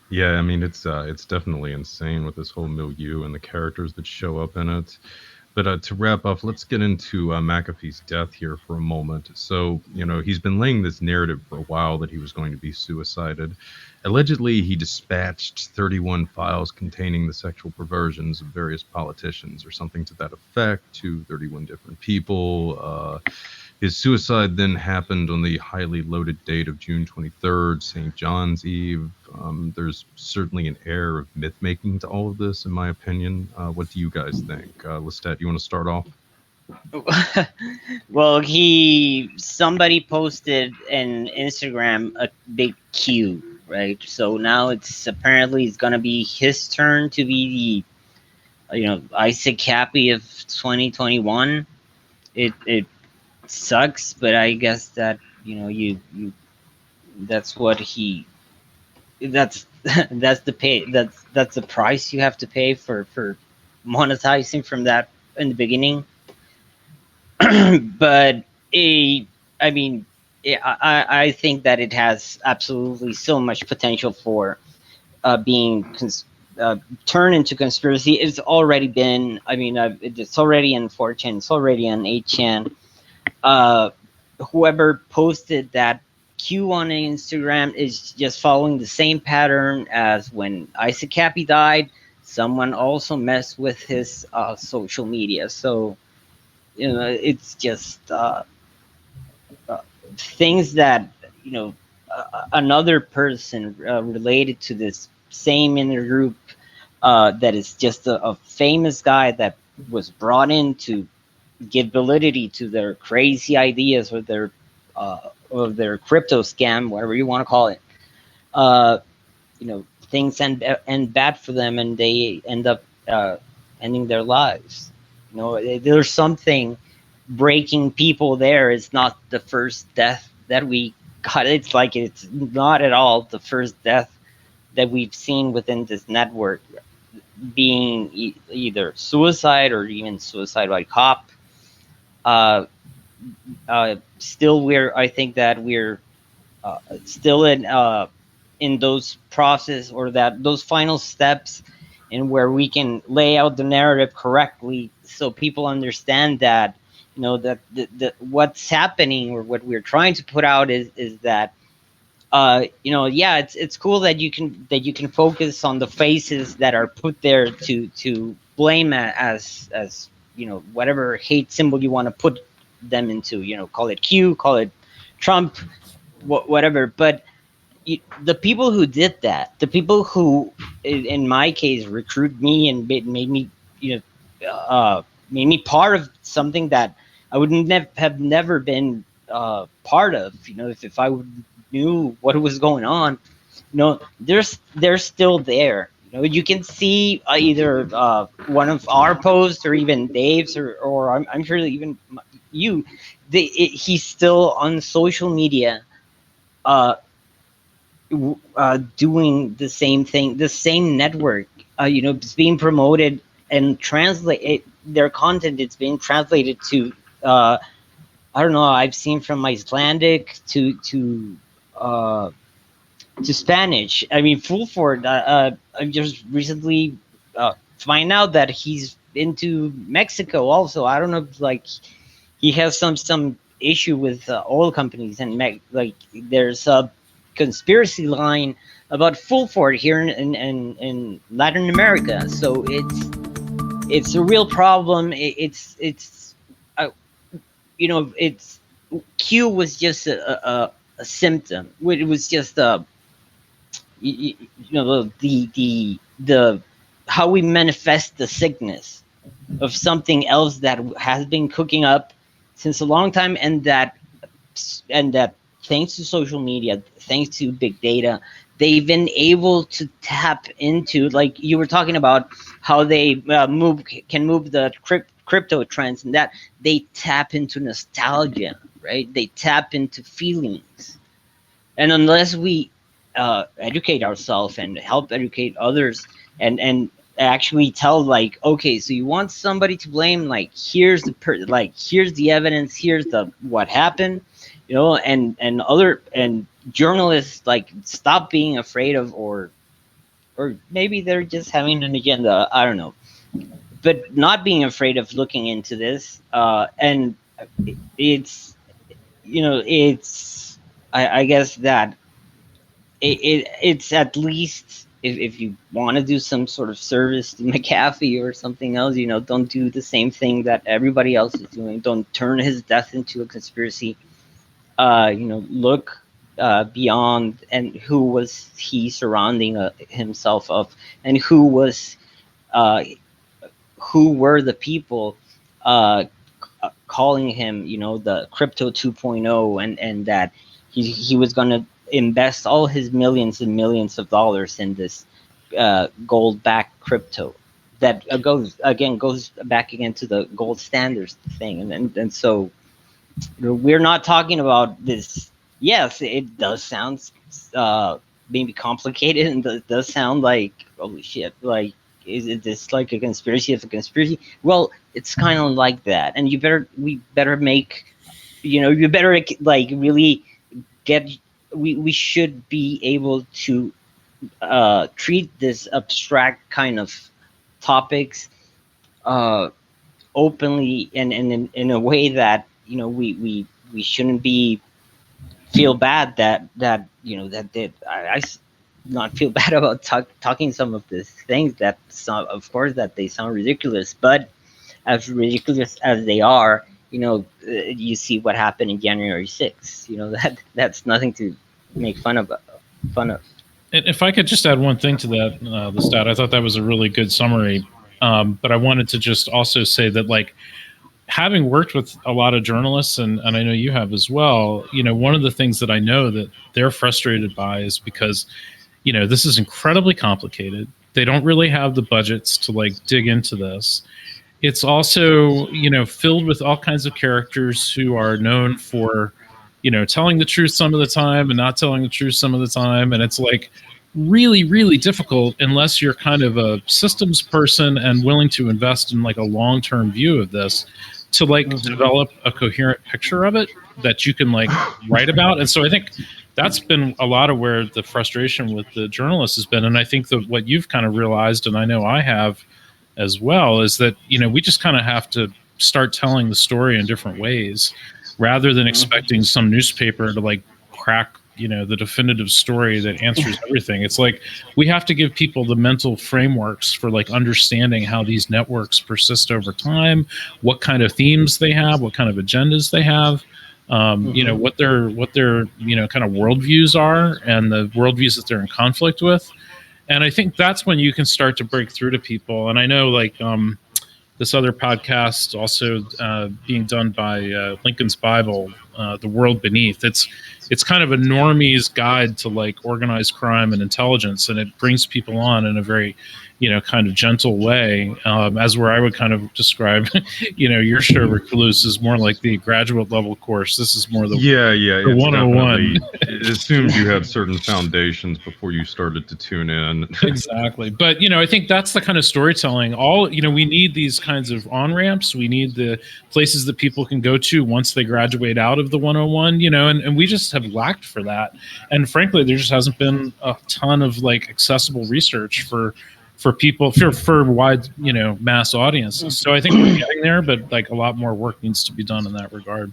Yeah, I mean it's definitely insane with this whole milieu and the characters that show up in it. But to wrap up, let's get into McAfee's death here for a moment. So, he's been laying this narrative for a while that he was going to be suicided. Allegedly, he dispatched 31 files containing the sexual perversions of various politicians or something to that effect to 31 different people. His suicide then happened on the highly loaded date of June 23rd, St. John's Eve. There's certainly an air of myth making to all of this, in my opinion. What do you guys think? Lestat, you want to start off? Well, somebody posted in Instagram a big Q, right? So now it's gonna be his turn to be the Isaac Cappy of 2021. It sucks, but I guess that you that's what he that's that's the pay that's the price you have to pay for monetizing from that in the beginning. But I mean, I think that it has absolutely so much potential for being uh, turned into conspiracy. It's already been. I mean, it's already in 4chan. It's already on 8chan. Uh, Whoever posted that Q on Instagram is just following the same pattern as when Isaac Cappy died. Someone also messed with his social media. So it's just uh, things that another person related to this same inner group that is just a famous guy that was brought in to give validity to their crazy ideas or their crypto scam, whatever you want to call it. Uh, Things end bad for them, and they end up ending their lives. There's something breaking people there. It's not the first death that we got. It's not at all the first death that we've seen within this network being either suicide or even suicide by cop. Uh, Still, I think that we're still in those process, or that those final steps, and where we can lay out the narrative correctly so people understand that that what's happening, or what we're trying to put out is that yeah, it's cool that you can focus on the faces that are put there to blame as whatever hate symbol you want to put them into, call it Q, call it Trump, whatever. But the people who did that, the people who, in my case, recruit me and made me, you made me part of something that I would have never been part of. If I knew what was going on, they're still there. You can see either one of our posts, or even Dave's, or I'm sure even you. He's still on social media. Uh, Doing the same thing, the same network. It's being promoted and their content. It's being translated to. I don't know. I've seen from Icelandic uh, to Spanish. I mean, Fulford. I just recently find out that he's into Mexico. Also, I don't know. Like, he has some issue with oil companies, and there's a conspiracy line about Fulford here in Latin America. So it's a real problem. It's uh, it's Q was just a symptom. It was just the how we manifest the sickness of something else that has been cooking up since a long time, and that thanks to social media, thanks to big data, they've been able to tap into, like you were talking about, how they can move the crypto trends, and that they tap into nostalgia, right? They tap into feelings. And unless we educate ourselves and help educate others, and actually tell, like, okay, so you want somebody to blame, like, here's the evidence, here's the what happened, and journalists, like, stop being afraid of, or maybe they're just having an agenda, I don't know, but not being afraid of looking into this. And it's it's I guess that it's at least, if you want to do some sort of service to McAfee or something else, don't do the same thing that everybody else is doing. Don't turn his death into a conspiracy. Look beyond, and who was he surrounding himself of, and who were the people uh, calling him, the crypto 2.0, and that he was going to invest all his millions and millions of dollars in this gold-backed crypto that goes back again to the gold standards thing, and so we're not talking about this. Yes, it does sound maybe complicated, and it does sound like, holy shit, like, is it this like a conspiracy of a conspiracy? Well, it's kind of like that, and we better make, you better like really get. We should be able to treat this abstract kind of topics openly, and in a way that we shouldn't be feel bad that not feel bad about talking some of these things that of course that they sound ridiculous, but as ridiculous as they are, you see what happened in January 6th. That's nothing to make fun of. And if I could just add one thing to that, Lestat, I thought that was a really good summary. But I wanted to just also say that, like, having worked with a lot of journalists, and I know you have as well, one of the things that I know that they're frustrated by is because, this is incredibly complicated. They don't really have the budgets to like dig into this. It's also, filled with all kinds of characters who are known for, telling the truth some of the time and not telling the truth some of the time. And it's like really, really difficult unless you're kind of a systems person and willing to invest in like a long-term view of this to like develop a coherent picture of it that you can like write about. And so I think that's been a lot of where the frustration with the journalists has been. And I think that what you've kind of realized, and I know I have as well, is that, we just kind of have to start telling the story in different ways rather than expecting some newspaper to like crack, the definitive story that answers everything. It's like we have to give people the mental frameworks for like understanding how these networks persist over time, what kind of themes they have, what kind of agendas they have, what their kind of worldviews are, and the worldviews that they're in conflict with. And I think that's when you can start to break through to people. And I know, like, this other podcast also being done by Lincoln's Bible, The World Beneath. It's kind of a normie's guide to like organized crime and intelligence, and it brings people on in a very, kind of gentle way. As where I would kind of describe, your show, Recluse, is more like the graduate level course. This is more the 101. It assumes you had certain foundations before you started to tune in. Exactly. But, I think that's the kind of storytelling. We need these kinds of on-ramps. We need the places that people can go to once they graduate out of the 101, and we just have lacked for that. And frankly, there just hasn't been a ton of like accessible research for people, for wide, mass audiences. So I think we're getting there, but like a lot more work needs to be done in that regard.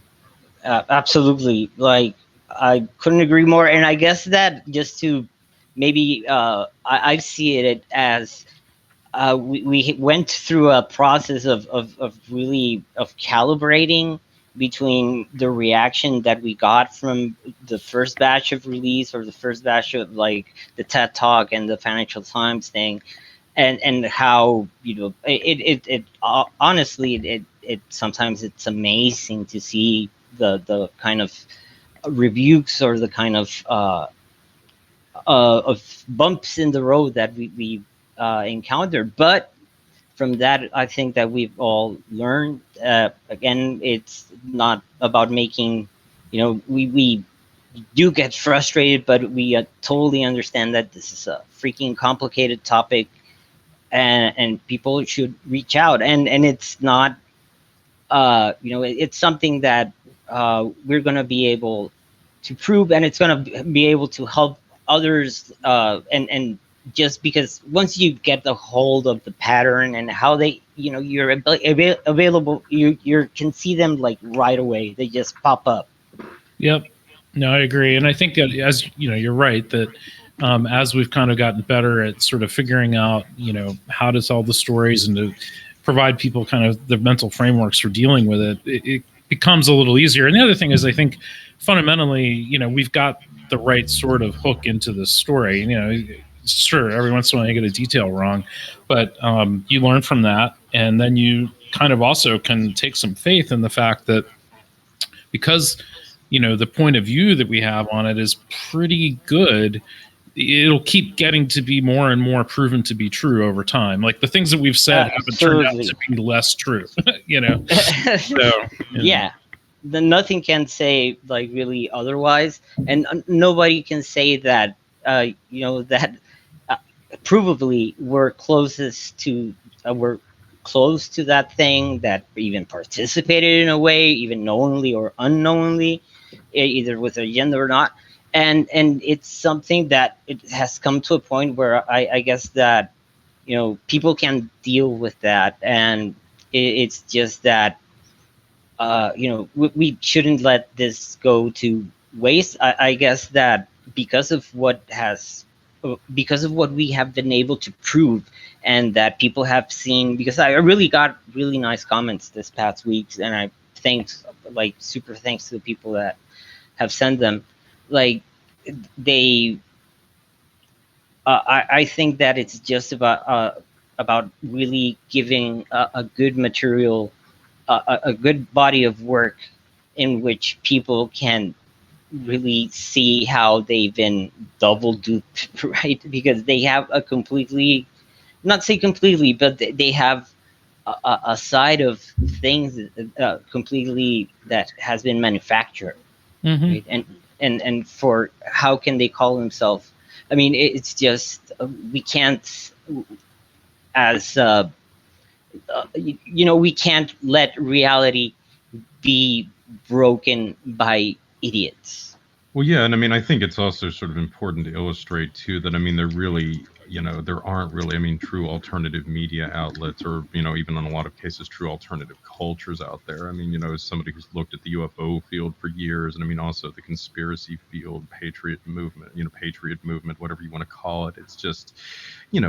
Absolutely. Like, I couldn't agree more. And I guess that just to maybe, I see it as we went through a process of really of calibrating between the reaction that we got from the first batch of release, or the first batch of like the TED Talk and the Financial Times thing, and how it honestly it sometimes it's amazing to see the kind of rebukes or the kind of bumps in the road that we encountered. But from that, I think that we've all learned. Again, it's not about making, we do get frustrated, but we totally understand that this is a freaking complicated topic, and people should reach out. And it's not, it's something that we're going to be able to prove, and it's going to be able to help others. And just because once you get the hold of the pattern and how they, you're available, you can see them like right away. They just pop up. Yep. No, I agree. And I think that, as you're right, that as we've kind of gotten better at sort of figuring out, how to tell the stories and to provide people kind of the mental frameworks for dealing with it, it becomes a little easier. And the other thing is, I think fundamentally, we've got the right sort of hook into the story. Sure, every once in a while you get a detail wrong, but you learn from that, and then you kind of also can take some faith in the fact that because, the point of view that we have on it is pretty good, it'll keep getting to be more and more proven to be true over time. Like the things that we've said haven't turned out to be less true, So, yeah. Then nothing can say like really otherwise, and nobody can say that that provably we're close to that thing, that even participated in a way, even knowingly or unknowingly, either with a agenda or not. And it's something that it has come to a point where I guess that people can deal with that, and it's just that we shouldn't let this go to waste. I guess that because of what we have been able to prove, and that people have seen, because I really got really nice comments this past week, and I super thanks to the people that have sent them. Like they, I think that it's just about really giving a good material, a good body of work in which people can really see how they've been double duped, right? Because they have a completely, not say completely, but they have a side of things completely that has been manufactured, right? And for how can they call themselves? I mean, it's just we can't, as we can't let reality be broken by idiots. Well, yeah, and I mean, I think it's also sort of important to illustrate too that, I mean, there really, there aren't really, I mean, true alternative media outlets, or even in a lot of cases, true alternative cultures out there. I mean, as somebody who's looked at the UFO field for years, and I mean, also the conspiracy field, patriot movement, whatever you want to call it, it's just,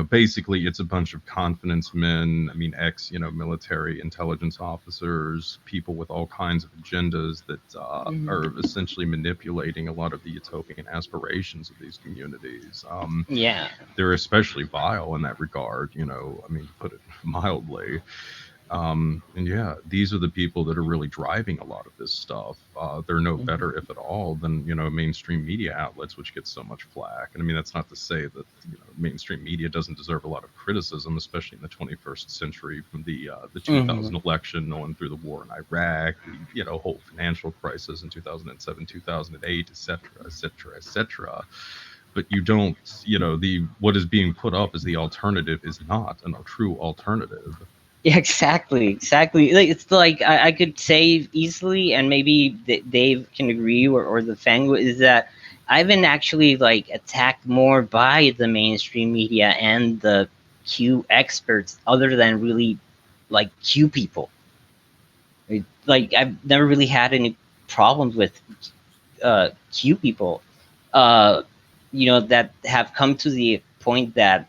basically it's a bunch of confidence men. I mean, military intelligence officers, people with all kinds of agendas that are essentially manipulating a lot of the utopian aspirations of these communities. Yeah. They're especially vile in that regard, I mean, to put it mildly. And yeah, these are the people that are really driving a lot of this stuff. They're no better, if at all, than mainstream media outlets, which get so much flack. And I mean, that's not to say that mainstream media doesn't deserve a lot of criticism, especially in the 21st century, from the 2000 election on through the war in Iraq, the whole financial crisis in 2007, 2008, et cetera, et cetera, et cetera. But you don't, what is being put up as the alternative is not a true alternative. Yeah, exactly. Like, it's like I could say easily, and maybe Dave can agree, or the Defango, is that I've been actually like attacked more by the mainstream media and the Q experts, other than really like Q people. Like, I've never really had any problems with Q people, that have come to the point that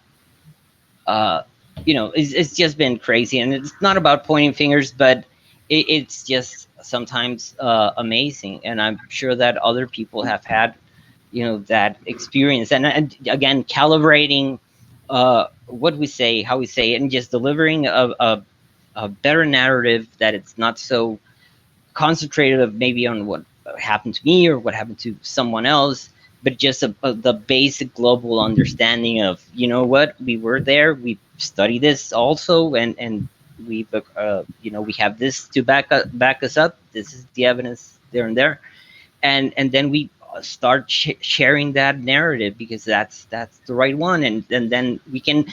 it's just been crazy. And it's not about pointing fingers, but it's just sometimes amazing. And I'm sure that other people have had, that experience. And again, calibrating what we say, how we say it, and just delivering a better narrative, that it's not so concentrated of maybe on what happened to me or what happened to someone else, but just the basic global understanding of, what, we were there, we study this also, and we we have this to back us up. This is the evidence there and there, and then we start sharing that narrative, because that's the right one, and then we can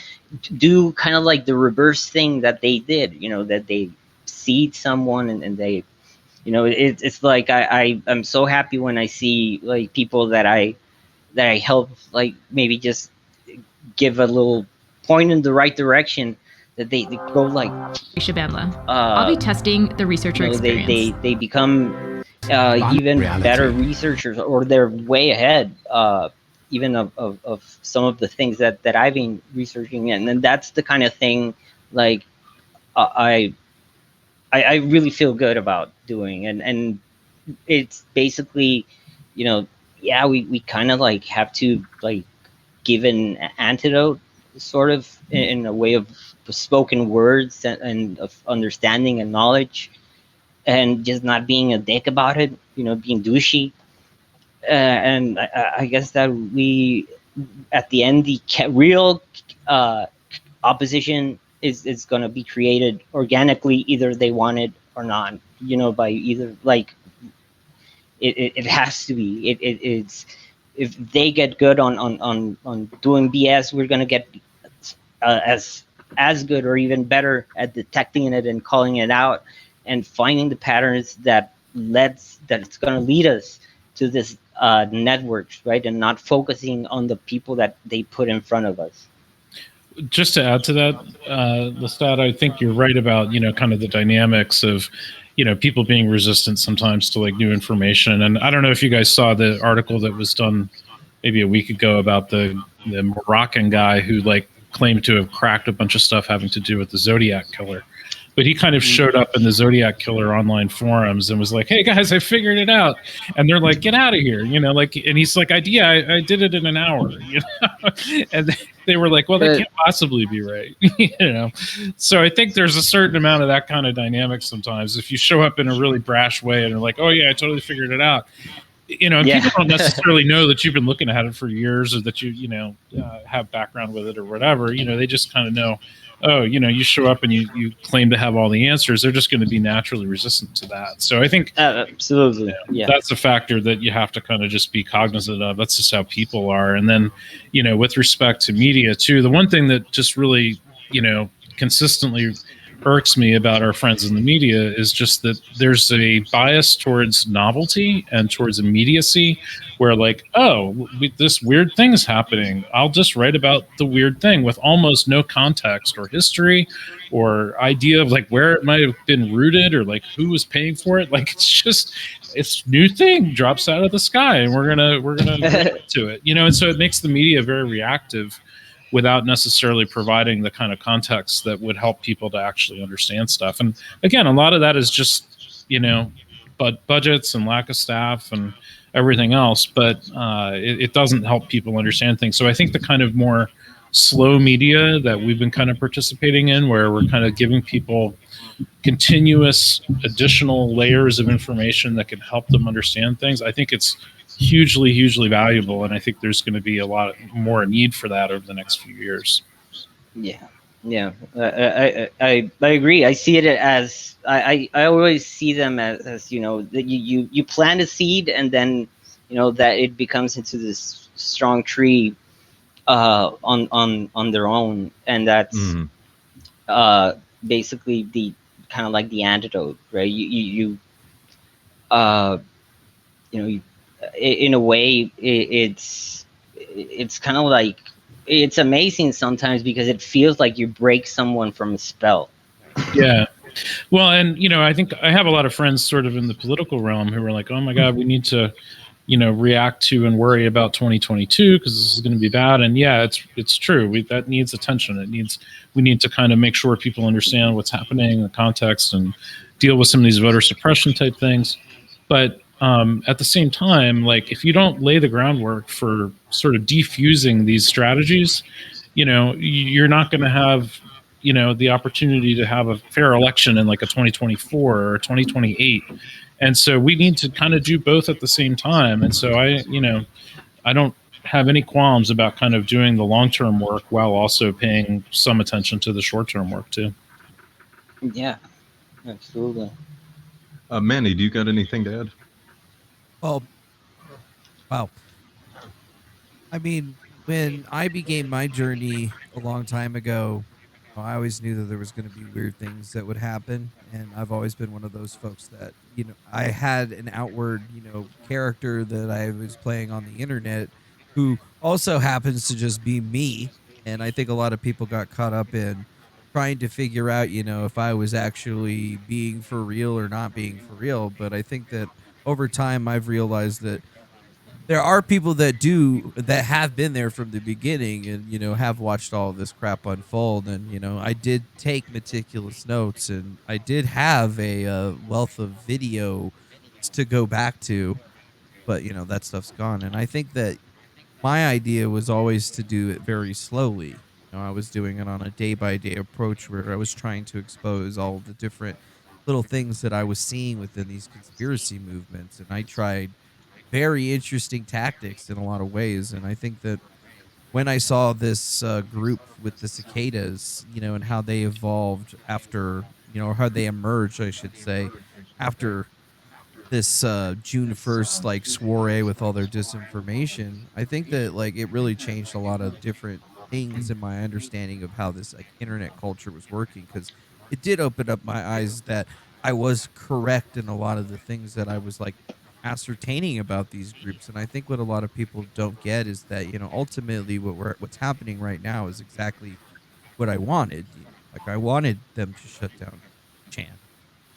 do kind of like the reverse thing that they did, that they seed someone, and they, it's like I'm so happy when I see like people that I help, like maybe just give a little point in the right direction, that they go like Shabella. I'll be testing the researcher experience. They become even better researchers, or they're way ahead even of some of the things that I've been researching. And then that's the kind of thing, like I really feel good about doing. And it's basically, yeah, we kind of like have to like give an antidote, sort of, in a way of spoken words and of understanding and knowledge, and just not being a dick about it, being douchey. And I guess that we, at the end, the real opposition is going to be created organically, either they want it or not. By either, like, it has to be. It's, if they get good on doing BS, we're going to get as good or even better at detecting it and calling it out and finding the patterns that's going to lead us to this networks, right? And not focusing on the people that they put in front of us. Just to add to that, Lestat, I think you're right about, kind of the dynamics of, people being resistant sometimes to like new information. And I don't know if you guys saw the article that was done maybe a week ago about the Moroccan guy who like claimed to have cracked a bunch of stuff having to do with the Zodiac killer. But he kind of showed up in the Zodiac killer online forums and was like, "Hey guys, I figured it out." And they're like, "Get out of here," like, and he's like, "Yeah, I did it in an hour," and they were like, "Well, that can't possibly be right," So I think there's a certain amount of that kind of dynamic sometimes. If you show up in a really brash way and are like, "Oh yeah, I totally figured it out," and people don't necessarily know that you've been looking at it for years, or that you have background with it or whatever. They just kind of know, oh, you show up and you claim to have all the answers. They're just going to be naturally resistant to that. So I think absolutely, that's a factor that you have to kind of just be cognizant of. That's just how people are. And then, with respect to media too, the one thing that just really, consistently irks me about our friends in the media is just that there's a bias towards novelty and towards immediacy, where like, oh, this weird thing's happening, I'll just write about the weird thing with almost no context or history or idea of like where it might have been rooted or like who was paying for it. Like, it's new thing drops out of the sky and we're gonna react to it, and so it makes the media very reactive without necessarily providing the kind of context that would help people to actually understand stuff. And again, a lot of that is just, but budgets and lack of staff and everything else, but it doesn't help people understand things. So I think the kind of more slow media that we've been kind of participating in, where we're kind of giving people continuous additional layers of information that can help them understand things, I think it's hugely valuable, and I think there's going to be a lot more need for that over the next few years. I agree. I see it as I always see them as that you plant a seed and then that it becomes into this strong tree on their own, and that's basically the kind of like the antidote, right? You in a way, it's kind of like, it's amazing sometimes because it feels like you break someone from a spell. Yeah. Well, and I think I have a lot of friends sort of in the political realm who are like, oh my God, we need to, react to and worry about 2022 because this is going to be bad. And yeah, it's true. That needs attention. We need to kind of make sure people understand what's happening, the context, and deal with some of these voter suppression type things. But at the same time, like, if you don't lay the groundwork for sort of defusing these strategies, you're not going to have, the opportunity to have a fair election in like a 2024 or a 2028. And so we need to kind of do both at the same time. And so I don't have any qualms about kind of doing the long-term work while also paying some attention to the short-term work too. Yeah, absolutely. Manny, do you got anything to add? Oh, wow. I mean, when I began my journey a long time ago, I always knew that there was going to be weird things that would happen, and I've always been one of those folks that, I had an outward, character that I was playing on the internet who also happens to just be me, and I think a lot of people got caught up in trying to figure out, if I was actually being for real or not being for real. But I think that over time I've realized that there are people that have been there from the beginning and have watched all of this crap unfold. And I did take meticulous notes, and I did have a wealth of video to go back to, but that stuff's gone. And I think that my idea was always to do it very slowly, I was doing it on a day by day approach where I was trying to expose all the different little things that I was seeing within these conspiracy movements. And I tried very interesting tactics in a lot of ways. And I think that when I saw this group with the cicadas, and how they evolved after, or how they emerged, I should say, after this June 1st like soiree with all their disinformation, I think that like it really changed a lot of different things in my understanding of how this like internet culture was working, because it did open up my eyes that I was correct in a lot of the things that I was like ascertaining about these groups. And I think what a lot of people don't get is that, ultimately what's happening right now is exactly what I wanted. Like I wanted them to shut down Chan.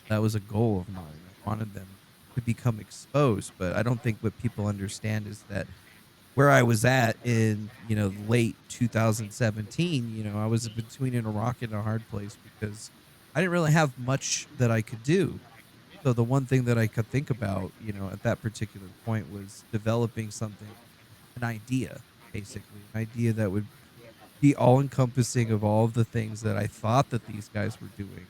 That was a goal of mine. I wanted them to become exposed, but I don't think what people understand is that where I was at in, late 2017, I was between a rock and a hard place because I didn't really have much that I could do. So the one thing that I could think about, at that particular point was developing something, an idea, basically, an idea that would be all encompassing of all of the things that I thought that these guys were doing.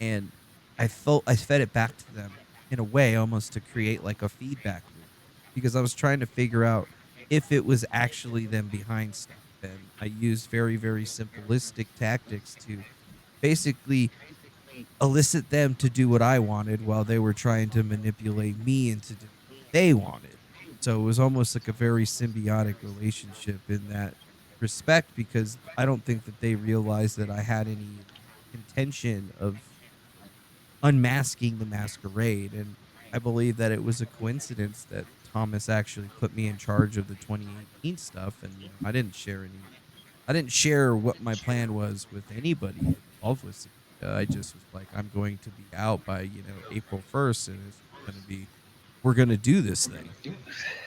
And I fed it back to them in a way almost to create like a feedback loop, because I was trying to figure out if it was actually them behind stuff. And I used very, very simplistic tactics to basically elicit them to do what I wanted while they were trying to manipulate me into doing what they wanted. So it was almost like a very symbiotic relationship in that respect, because I don't think that they realized that I had any intention of unmasking the masquerade. And I believe that it was a coincidence that Thomas actually put me in charge of the 2018 stuff. And, I didn't share what my plan was with anybody involved with Cicada. I just was like, I'm going to be out by, April 1st, and it's going to be, we're going to do this thing.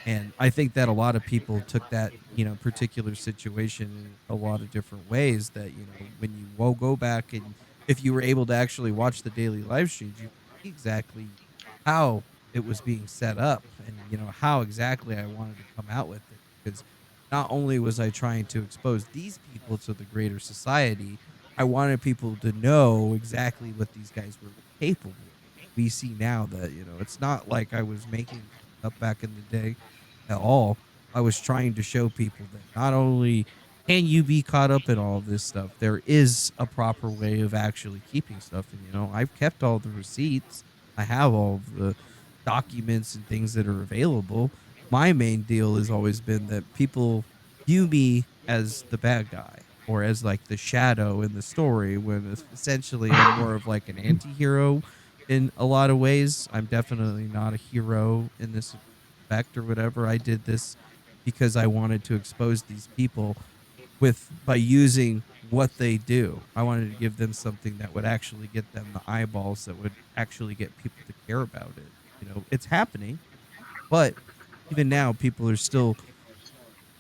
And I think that a lot of people took that, particular situation in a lot of different ways. That, when you will go back and if you were able to actually watch the daily live streams, you see exactly how it was being set up, and, how exactly I wanted to come out with it. Because not only was I trying to expose these people to the greater society, I wanted people to know exactly what these guys were capable of. We see now that, it's not like I was making things up back in the day at all. I was trying to show people that not only can you be caught up in all of this stuff, there is a proper way of actually keeping stuff. And, I've kept all the receipts, I have all of the documents and things that are available. My main deal has always been that people view me as the bad guy or as like the shadow in the story, when essentially I'm more of like an anti hero in a lot of ways. I'm definitely not a hero in this respect or whatever. I did this because I wanted to expose these people with by using what they do. I wanted to give them something that would actually get them the eyeballs that would actually get people to care about it. It's happening, but even now people are still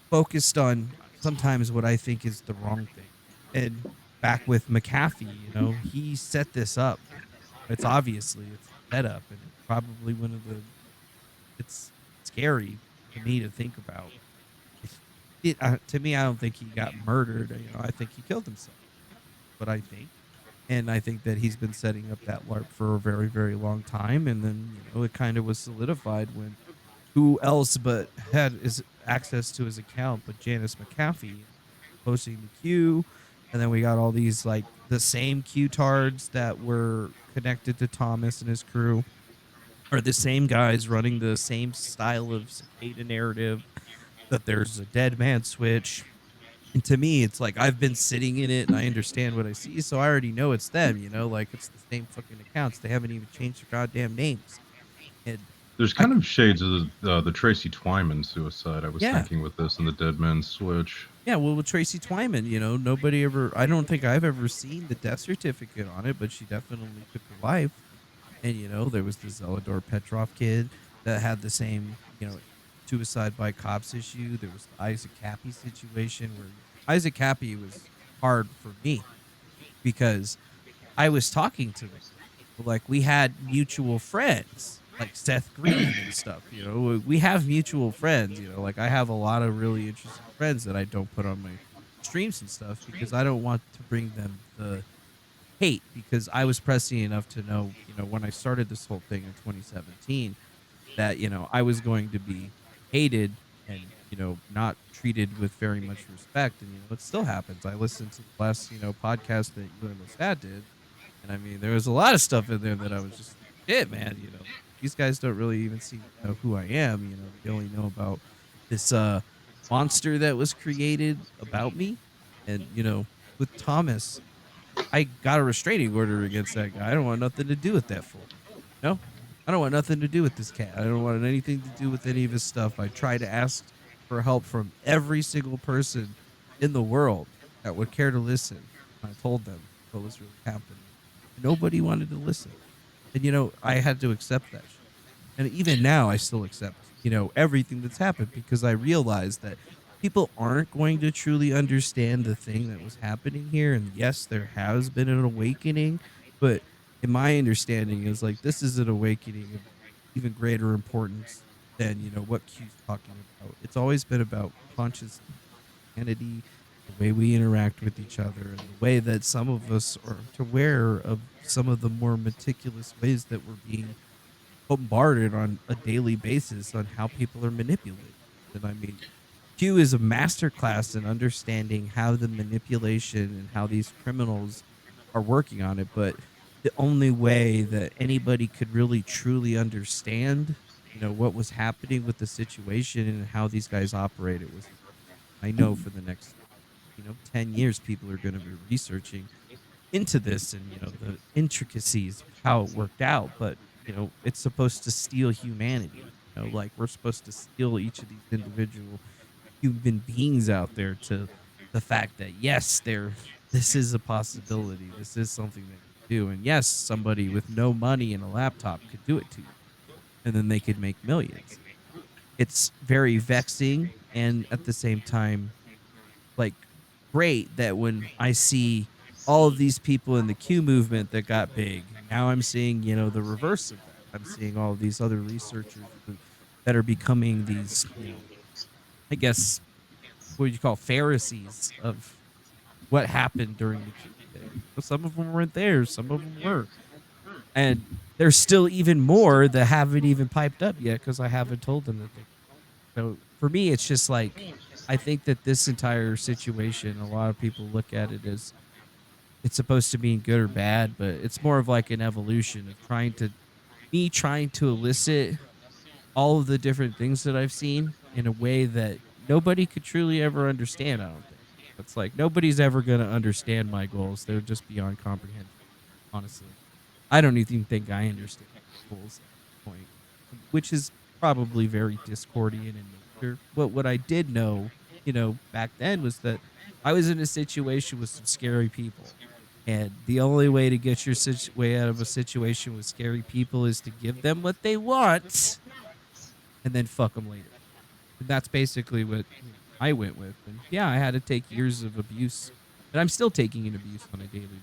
focused on sometimes what I think is the wrong thing. And back with McAfee, he set this up. It's obviously it's a setup, and it's probably one of the it's scary to me to think about. To me, I don't think he got murdered. I think he killed himself. But I think, and I think that he's been setting up that LARP for a very, very long time. And then it kind of was solidified when who else but had his access to his account but Janice McAfee posting the queue. And then we got all these like the same Q tards that were connected to Thomas and his crew are the same guys running the same style of cicada narrative, that there's a dead man switch. And to me, it's like I've been sitting in it and I understand what I see, so I already know it's them, like it's the same fucking accounts. They haven't even changed their goddamn names. And There's I kind of shades of the Tracy Twyman suicide. I was yeah. thinking with this and the Dead Man Switch. Yeah, well, with Tracy Twyman, nobody ever, I don't think I've ever seen the death certificate on it, but she definitely took her life. And, there was the Zelador Petrov kid that had the same, suicide by cops issue. There was the Isaac Cappy situation where Isaac Cappy was hard for me because I was talking to the guy. Like, we had mutual friends, like Seth Green and stuff. We have mutual friends. Like I have a lot of really interesting friends that I don't put on my streams and stuff because I don't want to bring them the hate, because I was pressing enough to know, when I started this whole thing in 2017, that, I was going to be hated and, not treated with very much respect. And, it still happens. I listened to the last, podcast that you and Lestat did. And I mean, there was a lot of stuff in there that I was just like, shit, man, these guys don't really even seem to know who I am. They only know about this monster that was created about me. And, with Thomas, I got a restraining order against that guy. I don't want nothing to do with that fool. No, I don't want nothing to do with this cat. I don't want anything to do with any of his stuff. I tried to ask for help from every single person in the world that would care to listen. I told them what was really happening. Nobody wanted to listen. And, I had to accept that shit. And even now, I still accept, everything that's happened, because I realize that people aren't going to truly understand the thing that was happening here. And yes, there has been an awakening, but in my understanding is like, this is an awakening of even greater importance than, what Q's talking about. It's always been about consciousness, humanity, the way we interact with each other, and the way that some of us are aware of some of the more meticulous ways that we're being bombarded on a daily basis on how people are manipulated. And I mean, Q is a masterclass in understanding how the manipulation and how these criminals are working on it. But the only way that anybody could really truly understand, what was happening with the situation and how these guys operated was, I know for the next, 10 years, people are going to be researching into this and, the intricacies of how it worked out. But, it's supposed to steal humanity. Like, we're supposed to steal each of these individual human beings out there to the fact that, yes, this is a possibility. This is something they can do. And yes, somebody with no money and a laptop could do it to you, and then they could make millions. It's very vexing, and at the same time, like, great that when I see all of these people in the Q movement that got big, now I'm seeing, the reverse of that. I'm seeing all of these other researchers that are becoming these, I guess, what you call Pharisees of what happened during the Q thing. Some of them weren't there, some of them were. And there's still even more that haven't even piped up yet because I haven't told them that they. So for me, it's just like, I think that this entire situation, a lot of people look at it as it's supposed to mean good or bad, but it's more of like an evolution of trying to elicit all of the different things that I've seen in a way that nobody could truly ever understand, I don't think. It's like nobody's ever going to understand my goals. They're just beyond comprehension, honestly. I don't even think I understand my goals at this point, which is probably very discordian in nature. But what I did know, back then was that I was in a situation with some scary people. And the only way to get your way out of a situation with scary people is to give them what they want and then fuck them later. And that's basically what I went with. And yeah, I had to take years of abuse, and I'm still taking an abuse on a daily basis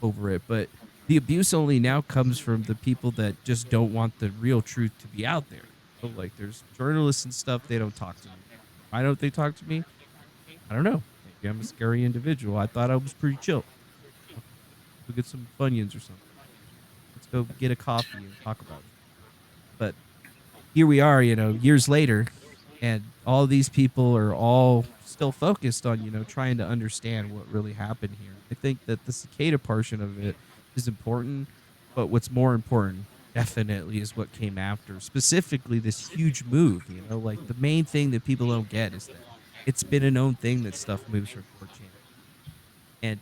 over it. But the abuse only now comes from the people that just don't want the real truth to be out there. So, like, there's journalists and stuff, they don't talk to me. Why don't they talk to me? I don't know. Maybe I'm a scary individual. I thought I was pretty chill. We'll get some Funyuns or something. Let's go get a coffee and talk about it. But here we are, years later, and all these people are all still focused on, trying to understand what really happened here. I think that the cicada portion of it is important, but what's more important definitely is what came after, specifically this huge move. Like, the main thing that people don't get is that it's been a known thing that stuff moves from 4chan. And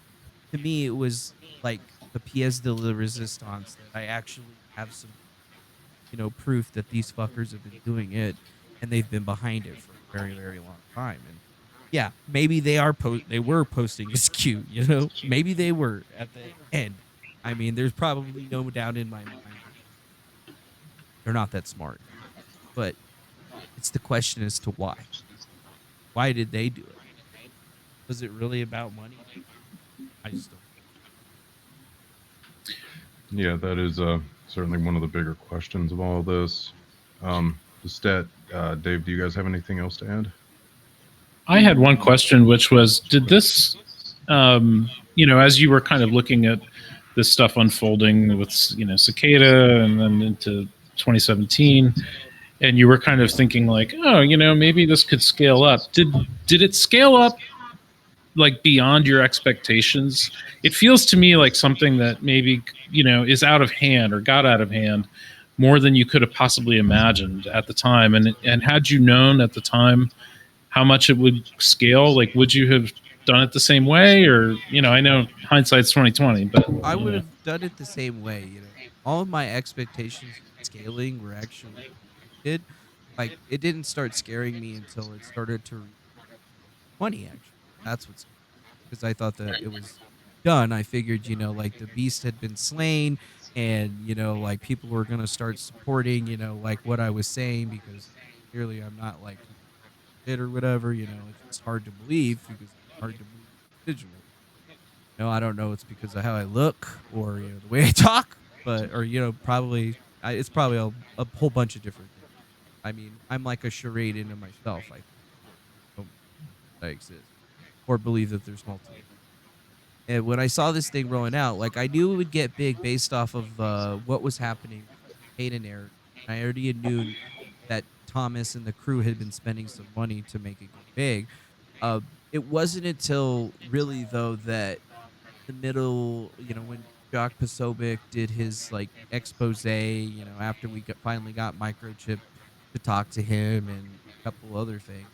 to me, it was like the pièce de la resistance that I actually have some, proof that these fuckers have been doing it, and they've been behind it for a very, very long time. And yeah, maybe they were posting as cute, maybe they were at the end. I mean, there's probably no doubt in my mind that they're not that smart, but it's the question as to why. Why did they do it? Was it really about money? I just don't. Yeah, that is certainly one of the bigger questions of all of this. Dave, do you guys have anything else to add? I had one question, which was, did this, as you were kind of looking at this stuff unfolding with, Cicada and then into 2017, and you were kind of thinking like, oh, maybe this could scale up. Did it scale up like beyond your expectations? It feels to me like something that maybe, is out of hand or got out of hand more than you could have possibly imagined at the time. And had you known at the time how much it would scale, like, would you have done it the same way? Or, I know hindsight's 2020, but I would have done it the same way. All of my expectations of scaling were actually did. Like, it didn't start scaring me until it started to reach 20. Actually, that's what's because I thought that it was done. I figured, like the beast had been slain, and like people were gonna start supporting, like what I was saying, because clearly I'm not like it or whatever. It's just hard to believe because it's hard to believe individual. I don't know. It's because of how I look or the way I talk, but or probably it's probably a whole bunch of different things. I mean, I'm like a charade into myself. I think I don't believe that I exist or believe that there's multiple. And when I saw this thing rolling out, like I knew it would get big based off of what was happening with Hayden Air. I already knew that Thomas and the crew had been spending some money to make it go big. Uh, it wasn't until really though that the middle, when Jock Posobiec did his like expose, after we finally got Microchip to talk to him and a couple other things,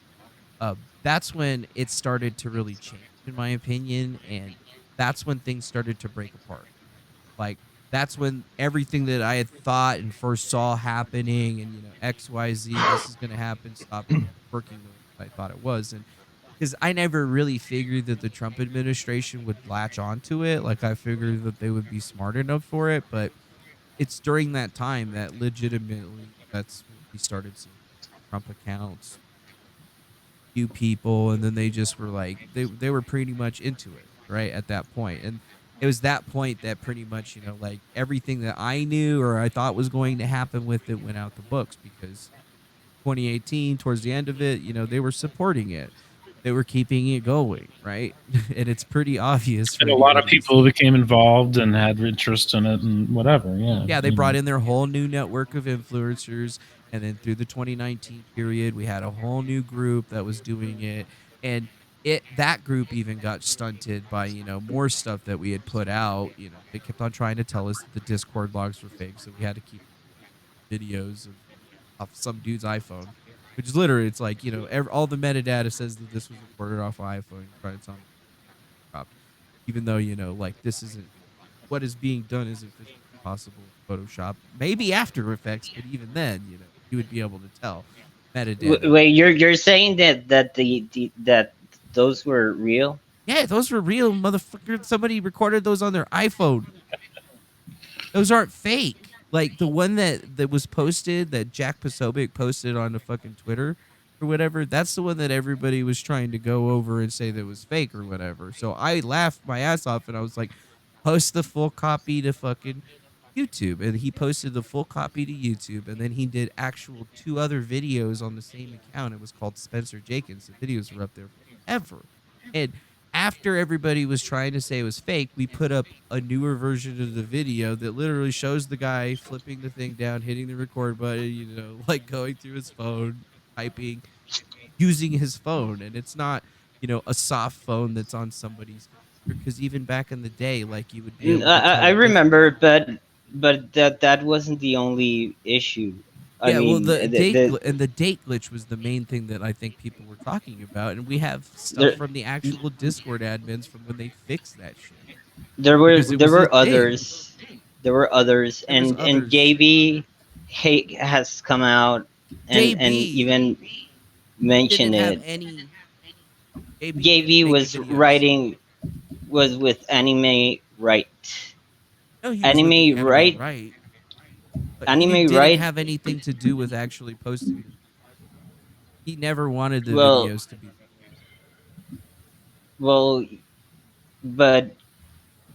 that's when it started to really change, in my opinion, and that's when things started to break apart. Like that's when everything that I had thought and first saw happening, and XYZ, this is going to happen, stopped working the way I thought it was, and because I never really figured that the Trump administration would latch onto it. Like I figured that they would be smart enough for it, but it's during that time that legitimately that's when we started seeing Trump accounts, few people, and then they just were like they were pretty much into it right at that point. And it was that point that pretty much like everything that I knew or I thought was going to happen with it went out the books, because 2018 towards the end of it, they were supporting it, they were keeping it going, right? And it's pretty obvious for and a lot of anybody to people see. became involved and had interest in it and whatever. Yeah, they brought in their whole new network of influencers, and then through the 2019 period we had a whole new group that was doing it, and that group even got stunted by more stuff that we had put out. They kept on trying to tell us that the Discord logs were fake, so we had to keep videos of off some dude's iPhone, which is literally, it's like all the metadata says that this was recorded off an iPhone. You're trying to tell me cropped, even though like this isn't what is being done, isn't physically possible in Photoshop. Maybe After Effects, but even then, you would be able to tell metadata. Wait, you're saying that those were real? Yeah, those were real, motherfucker. Somebody recorded those on their iPhone. Those aren't fake. Like the one that was posted, that Jack Posobiec posted on the fucking Twitter or whatever, that's the one that everybody was trying to go over and say that was fake or whatever. So I laughed my ass off and I was like, post the full copy to fucking YouTube. And he posted the full copy to YouTube, and then he did actual 2 other videos on the same account. It was called Spencer Jenkins. The videos were up there forever. And after everybody was trying to say it was fake, we put up a newer version of the video that literally shows the guy flipping the thing down, hitting the record button, like going through his phone, typing, using his phone. And it's not, a soft phone that's on somebody's computer. Because even back in the day, like you would be able to tell I the difference. remember, but that wasn't the only issue. I Yeah, well, mean, the date glitch was the main thing that I think people were talking about, and we have stuff there from the actual Discord admins from when they fixed that shit, there were because it there was a were thing. others. There were others, There was and others. has come out and JB even mentioned didn't have it. any. JB didn't JV make was videos. writing was with Anime Right. No, he was with the Anime anime, Right. right? But he Anime didn't Right. have anything to do with actually posting the. He never wanted the Well, videos to be. well, but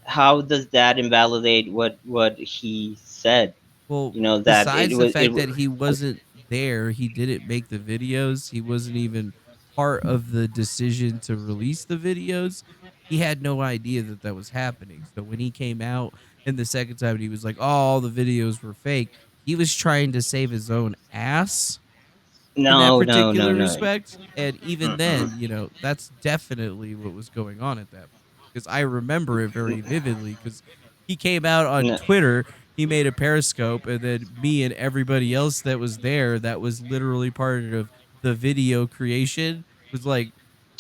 how does that invalidate what he said? Well, That it besides the was fact that he wasn't there, he didn't make the videos. He wasn't even part of the decision to release the videos, he had no idea that that was happening. So when he came out and the second time he was like, "Oh, all the videos were fake," he was trying to save his own ass in that No, no, no, particular no. respect. And even then, that's definitely what was going on at that point. Because I remember it very vividly because he came out on No. Twitter, he made a Periscope, and then me and everybody else that was there that was literally part of the video creation was like,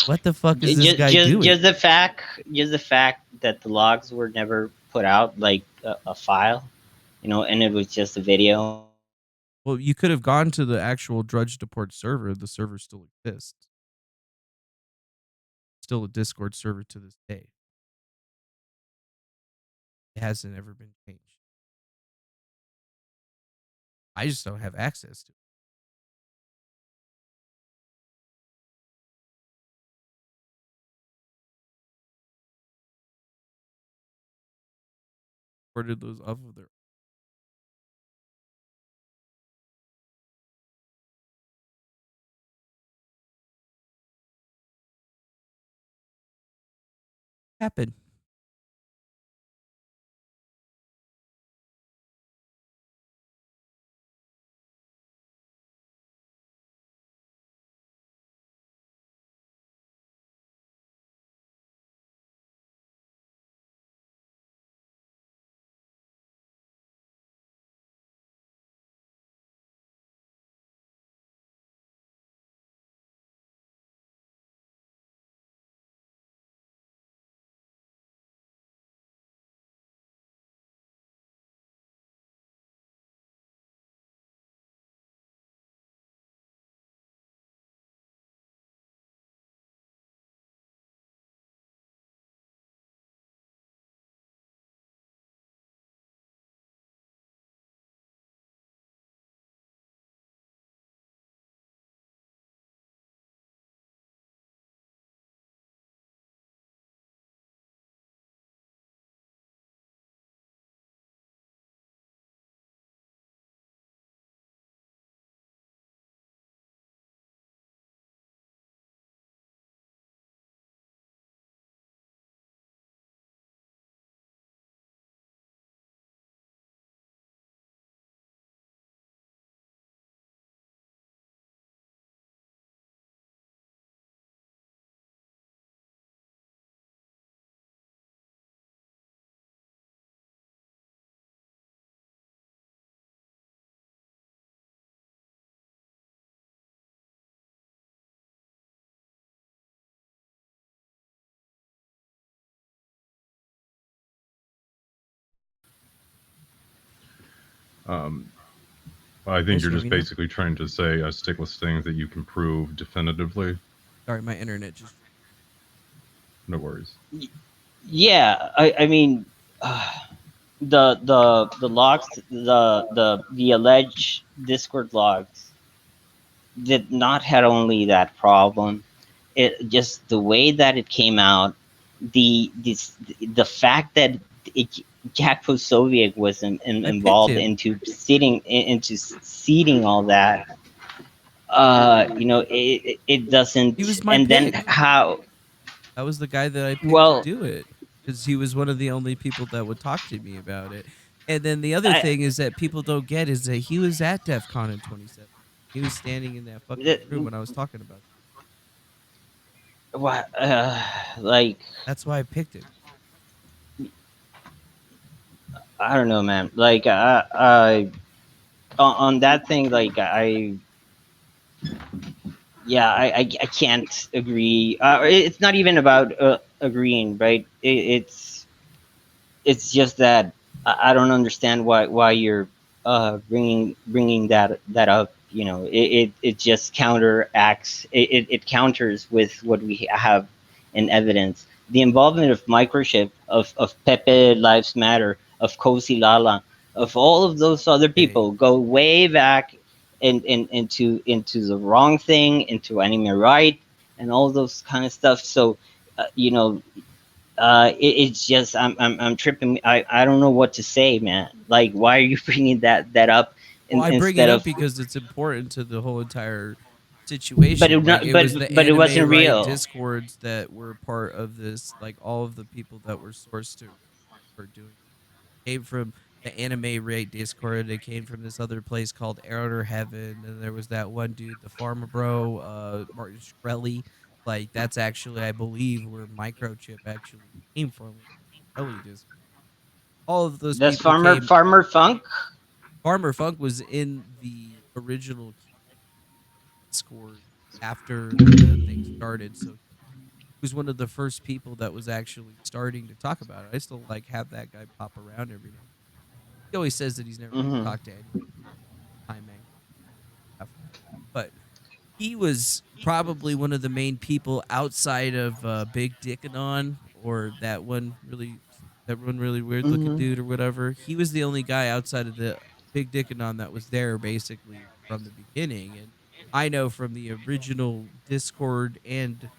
what the fuck is this guy doing? Just the fact that the logs were never put out like a file, and it was just a video. Well, you could have gone to the actual Drudge Deport server. The server still exists. Still a Discord server to this day. It hasn't ever been changed. I just don't have access to it. Recorded those off of their. Happen. I think Guys, you're hear just me now? basically trying to say stick with things that you can prove definitively. Sorry, my internet just. No worries. Yeah, I mean, the logs, the alleged Discord logs did not had only that problem. It just the way that it came out, the fact that Jack Posobiec was I picked involved him. into seeding all that. It He was doesn't. my And then pick. how? That was the guy that I picked to Well, do it because he was one of the only people that would talk to me about it. And then the other I thing is that people don't get is that he was at DEF CON in 27. He was standing in that fucking room when I was talking about it. what like That's why I picked him. I don't know, man. Like on that thing, like I can't agree. It's not even about agreeing, right? It's just that I don't understand why you're bringing that up. It just counteracts. It counters with what we have in evidence. The involvement of microchip, of Pepe Lives Matter, of Kosi Lala, of all of those other Okay. people go way back into the wrong thing, into anime right, and all those kind of stuff. So, you know, it's just I'm tripping. I don't know what to say, man. Like, why are you bringing that up Well, I bring it instead up of because it's important to the whole entire situation. Like it was the but it anime wasn't right real. discords that were part of this. Like all of the people that were sourced to were doing came from the anime rate Discord. They came from this other place called Outer Heaven, and there was that one dude, the Farmer Bro, Martin Shkreli. Like that's actually, I believe, where Microchip actually came from. Shkreli Discord. All of those That's people came. Farmer Funk. Farmer Funk was in the original Discord after the thing started, so he was one of the first people that was actually starting to talk about it. I still like have that guy pop around every now. He always says that he's never going to Hmm. talk to any time man stuff, but he was probably one of the main people outside of Big Dickanon or that one really weird looking Hmm. dude or whatever. He was the only guy outside of the Big Dickanon that was there basically from the beginning. And I know from the original Discord and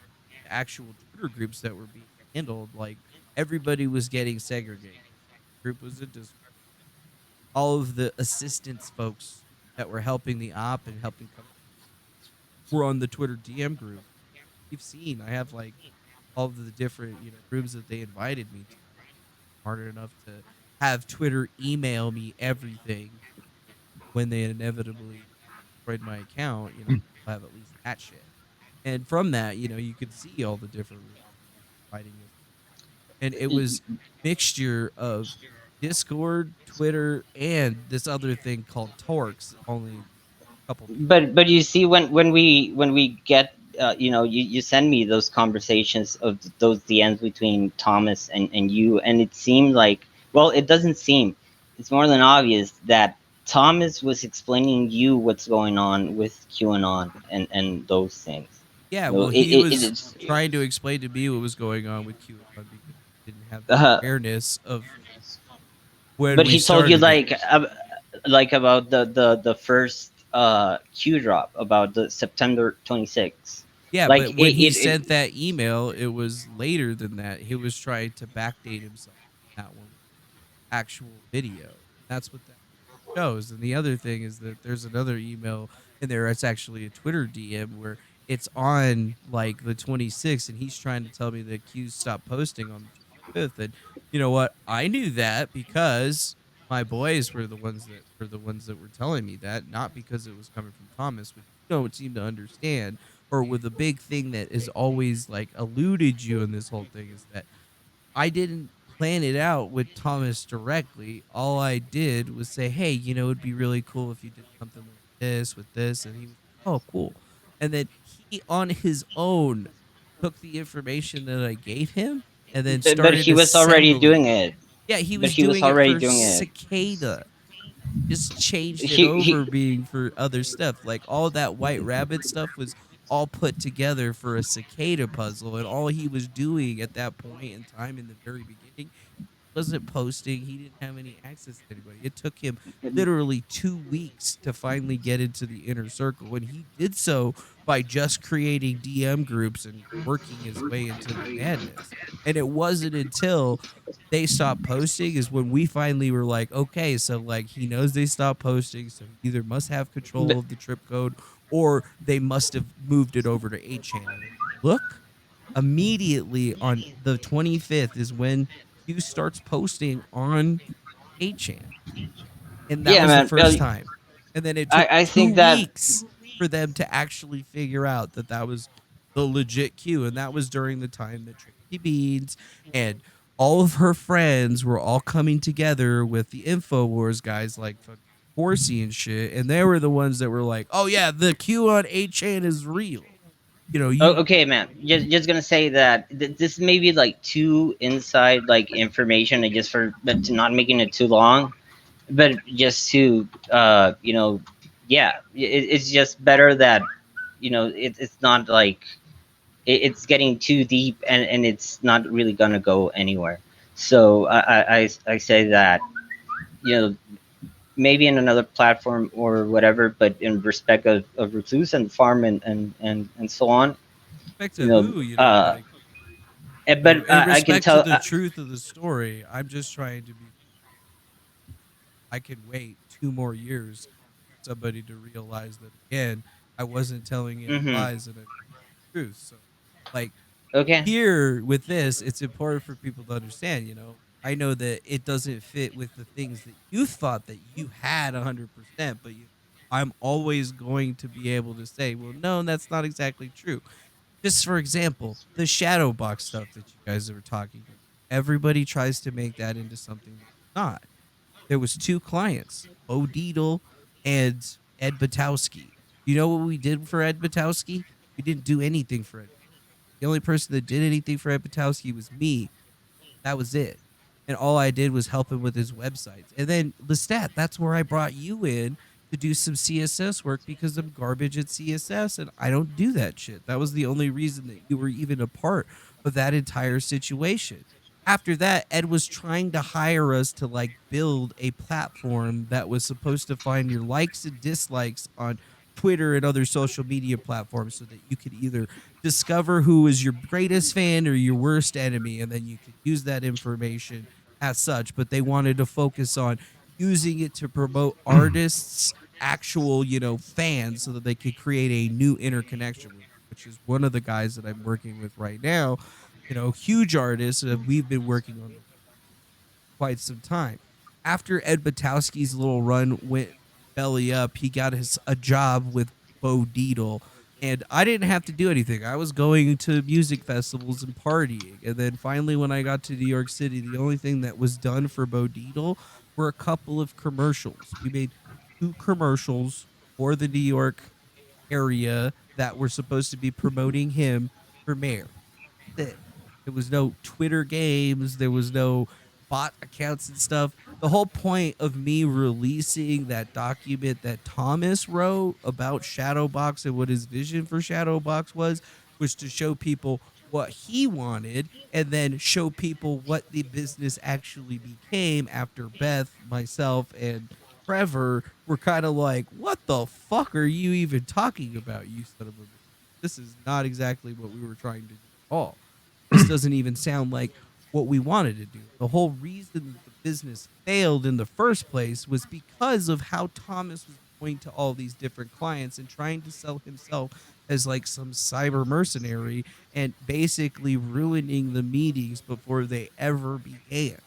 actual Twitter groups that were being handled, like everybody was getting segregated. Group was a Discord. All of the assistance folks that were helping the op and helping come were on the Twitter DM group. You've seen I have like all of the different rooms that they invited me to. Hard enough to have Twitter email me everything when they inevitably destroyed my account. I'll have at least that shit. And from that, you could see all the different rooms fighting us, and it was mixture of Discord, Twitter, and this other thing called Torx. Only a couple people. But you see, when we get you send me those conversations of those DMs between Thomas and you, and it seemed like, well, it doesn't seem, it's more than obvious that Thomas was explaining you what's going on with QAnon and those things. Yeah, You know, well, he was it's trying to explain to me what was going on with QAnon because he didn't have the uh, awareness of when but we he told you started it. like about the first Q drop about the September 26th. Yeah, Like but when he it sent that email, it was later than that. He was trying to backdate himself. That one actual video. That's what that shows. And the other thing is that there's another email in there. It's actually a Twitter DM where it's on like the 26th, and he's trying to tell me that Q stopped posting on the 25th. And you know what? I knew that because my boys were the ones that were telling me that, not because it was coming from Thomas, which you don't seem to understand. Or with the big thing that is always like eluded you in this whole thing is that I didn't plan it out with Thomas directly. All I did was say, "Hey, it'd be really cool if you did something like this with this," and he was like, "Oh, cool." And then he, on his own, took the information that I gave him and then but started he was already assembling doing it. it. Yeah, he But was he was doing it already for doing it. Cicada. Just changed it over He being for other stuff. Like all that White Rabbit stuff was all put together for a Cicada puzzle, and all he was doing at that point in time in the very beginning wasn't posting. He didn't have any access to anybody. It took him literally 2 weeks to finally get into the inner circle. And he did so by just creating DM groups and working his way into the madness. And it wasn't until they stopped posting is when we finally were like, okay, so like he knows they stopped posting, so he either must have control of the trip code or they must have moved it over to 8chan. And if you look immediately on the 25th is when Q starts posting on 8chan. And that yeah, was the man. first time. And then it took I two think that weeks for them to actually figure out that that was the legit Q. And that was during the time that Tracy Beans and all of her friends were all coming together with the InfoWars guys like fucking Horsey and shit. And they were the ones that were like, oh, yeah, the Q on 8chan is real. oh, You okay, man. Just gonna say that this may be like too inside like information, and just for but to not making it too long, but just to yeah, it's just better that it's not like it's getting too deep, and it's not really gonna go anywhere. So I say that you know maybe in another platform or whatever, but in respect of Recluse and farm and so on, respect you to know, who, uh, like but in I can respect to tell. the truth of the story, I'm just trying to be. I can wait 2 more years for somebody to realize that again. I wasn't telling any Mm-hmm. lies and I told the truth. So, like, Okay. here with this, it's important for people to understand, I know that it doesn't fit with the things that you thought that you had 100%, but I'm always going to be able to say, well, no, that's not exactly true. Just for example, the shadow box stuff that you guys were talking about. Everybody tries to make that into something that it's not. There was two clients, Bo Deedle and Ed Batowski. You know what we did for Ed Batowski? We didn't do anything for Ed. The only person that did anything for Ed Batowski was me. That was it. And all I did was help him with his websites. And then Lestat, that's where I brought you in to do some CSS work because I'm garbage at CSS and I don't do that shit. That was the only reason that you were even a part of that entire situation. After that, Ed was trying to hire us to like build a platform that was supposed to find your likes and dislikes on Twitter and other social media platforms so that you could either discover who is your greatest fan or your worst enemy, and then you could use that information as such. But they wanted to focus on using it to promote artists' actual, fans so that they could create a new interconnection with, which is one of the guys that I'm working with right now. Huge artists that we've been working on quite some time. After Ed Batowski's little run went belly up, he got a job with Bo Deedle. And I didn't have to do anything. I was going to music festivals and partying. And then finally, when I got to New York City, the only thing that was done for Bo Deedle were a couple of commercials. We made two commercials for the New York area that were supposed to be promoting him for mayor. It. There was no Twitter games. There was no bot accounts and stuff. The whole point of me releasing that document that Thomas wrote about Shadowbox and what his vision for Shadowbox was to show people what he wanted and then show people what the business actually became after Beth, myself, and Trevor were kind of like, what the fuck are you even talking about, you son of a bitch? This is not exactly what we were trying to do at all. This doesn't even sound like what we wanted to do. The whole reason that the business failed in the first place was because of how Thomas was going to all these different clients and trying to sell himself as like some cyber mercenary and basically ruining the meetings before they ever began.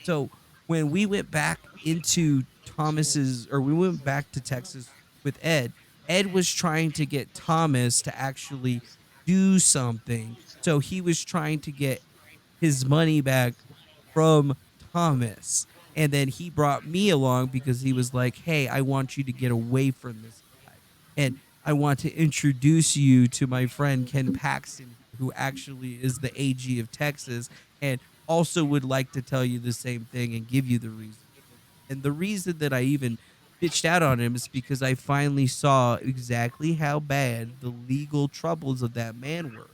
So when we went back into we went back to Texas with Ed, Ed was trying to get Thomas to actually do something. So he was trying to get his money back from Thomas. And then he brought me along because he was like, hey, I want you to get away from this guy. And I want to introduce you to my friend Ken Paxton, who actually is the AG of Texas, and also would like to tell you the same thing and give you the reason. And the reason that I even bitched out on him is because I finally saw exactly how bad the legal troubles of that man were.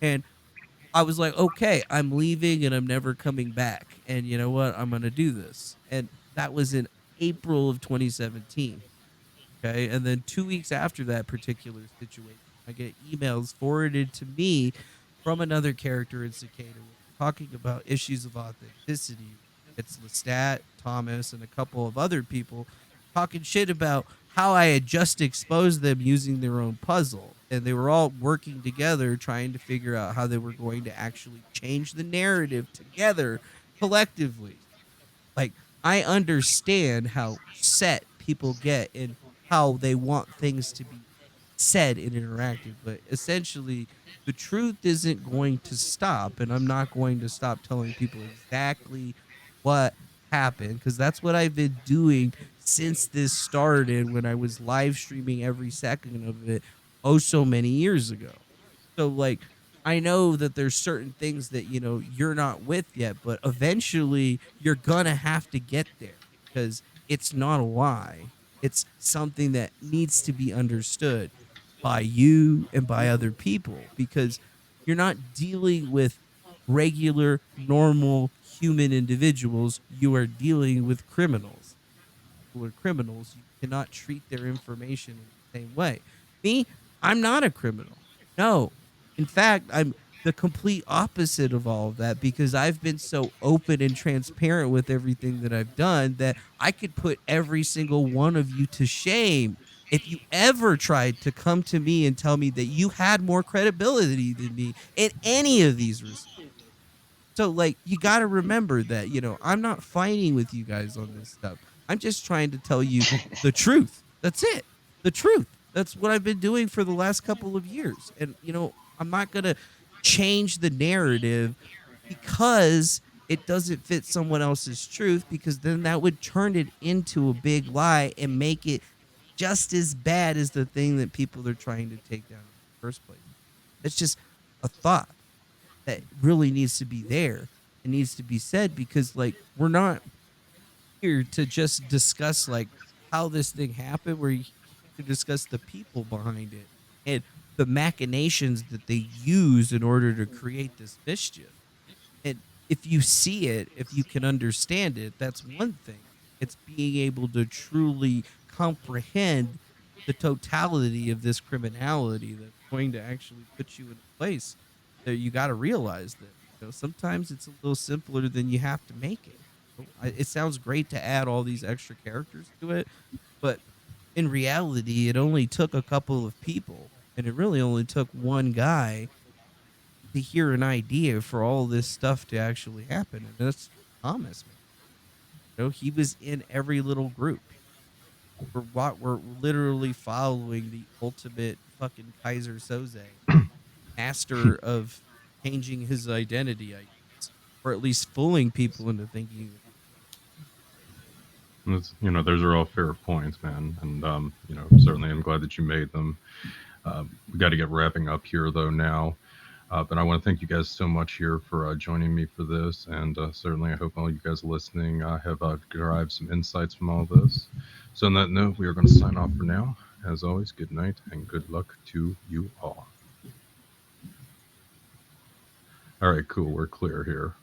And I was like, okay, I'm leaving and I'm never coming back. And you know what? I'm going to do this. And that was in April of 2017. Okay. And then 2 weeks after that particular situation, I get emails forwarded to me from another character in Cicada talking about issues of authenticity. It's Lestat, Thomas, and a couple of other people talking shit about how I had just exposed them using their own puzzle. And they were all working together trying to figure out how they were going to actually change the narrative together collectively. Like, I understand how set people get and how they want things to be said and interactive, but essentially the truth isn't going to stop, and I'm not going to stop telling people exactly what happened because that's what I've been doing since this started when I was live streaming every second of it oh so many years ago. So like I know that there's certain things that you're not with yet, but eventually you're gonna have to get there because it's not a lie. It's something that needs to be understood by you and by other people because you're not dealing with regular, normal human individuals. You are dealing with criminals who are criminals. You cannot treat their information in the same way. Me, I'm not a criminal. No. In fact, I'm the complete opposite of all of that because I've been so open and transparent with everything that I've done that I could put every single one of you to shame if you ever tried to come to me and tell me that you had more credibility than me in any of these respects. So, like, you got to remember that, I'm not fighting with you guys on this stuff. I'm just trying to tell you the truth. That's it. The truth. That's what I've been doing for the last couple of years. And, I'm not going to change the narrative because it doesn't fit someone else's truth, because then that would turn it into a big lie and make it just as bad as the thing that people are trying to take down in the first place. It's just a thought that really needs to be there. It needs to be said, because, like, we're not here to just discuss, like, how this thing happened. We're here to discuss the people behind it and the machinations that they use in order to create this mischief. And if you see it, if you can understand it, that's one thing. It's being able to truly comprehend the totality of this criminality that's going to actually put you in a place that you got to realize that, sometimes it's a little simpler than you have to make it. It sounds great to add all these extra characters to it, but in reality, it only took a couple of people, and it really only took one guy to hear an idea for all this stuff to actually happen. And that's Thomas, man. He was in every little group. We're literally following the ultimate fucking Kaiser Soze, master of changing his identity, I guess, or at least fooling people into thinking that. Those are all fair points, man. And, certainly I'm glad that you made them. We got to get wrapping up here, though, now. But I want to thank you guys so much here for joining me for this. And certainly I hope all you guys listening have derived some insights from all this. So on that note, we are going to sign off for now. As always, good night and good luck to you all. All right, cool. We're clear here.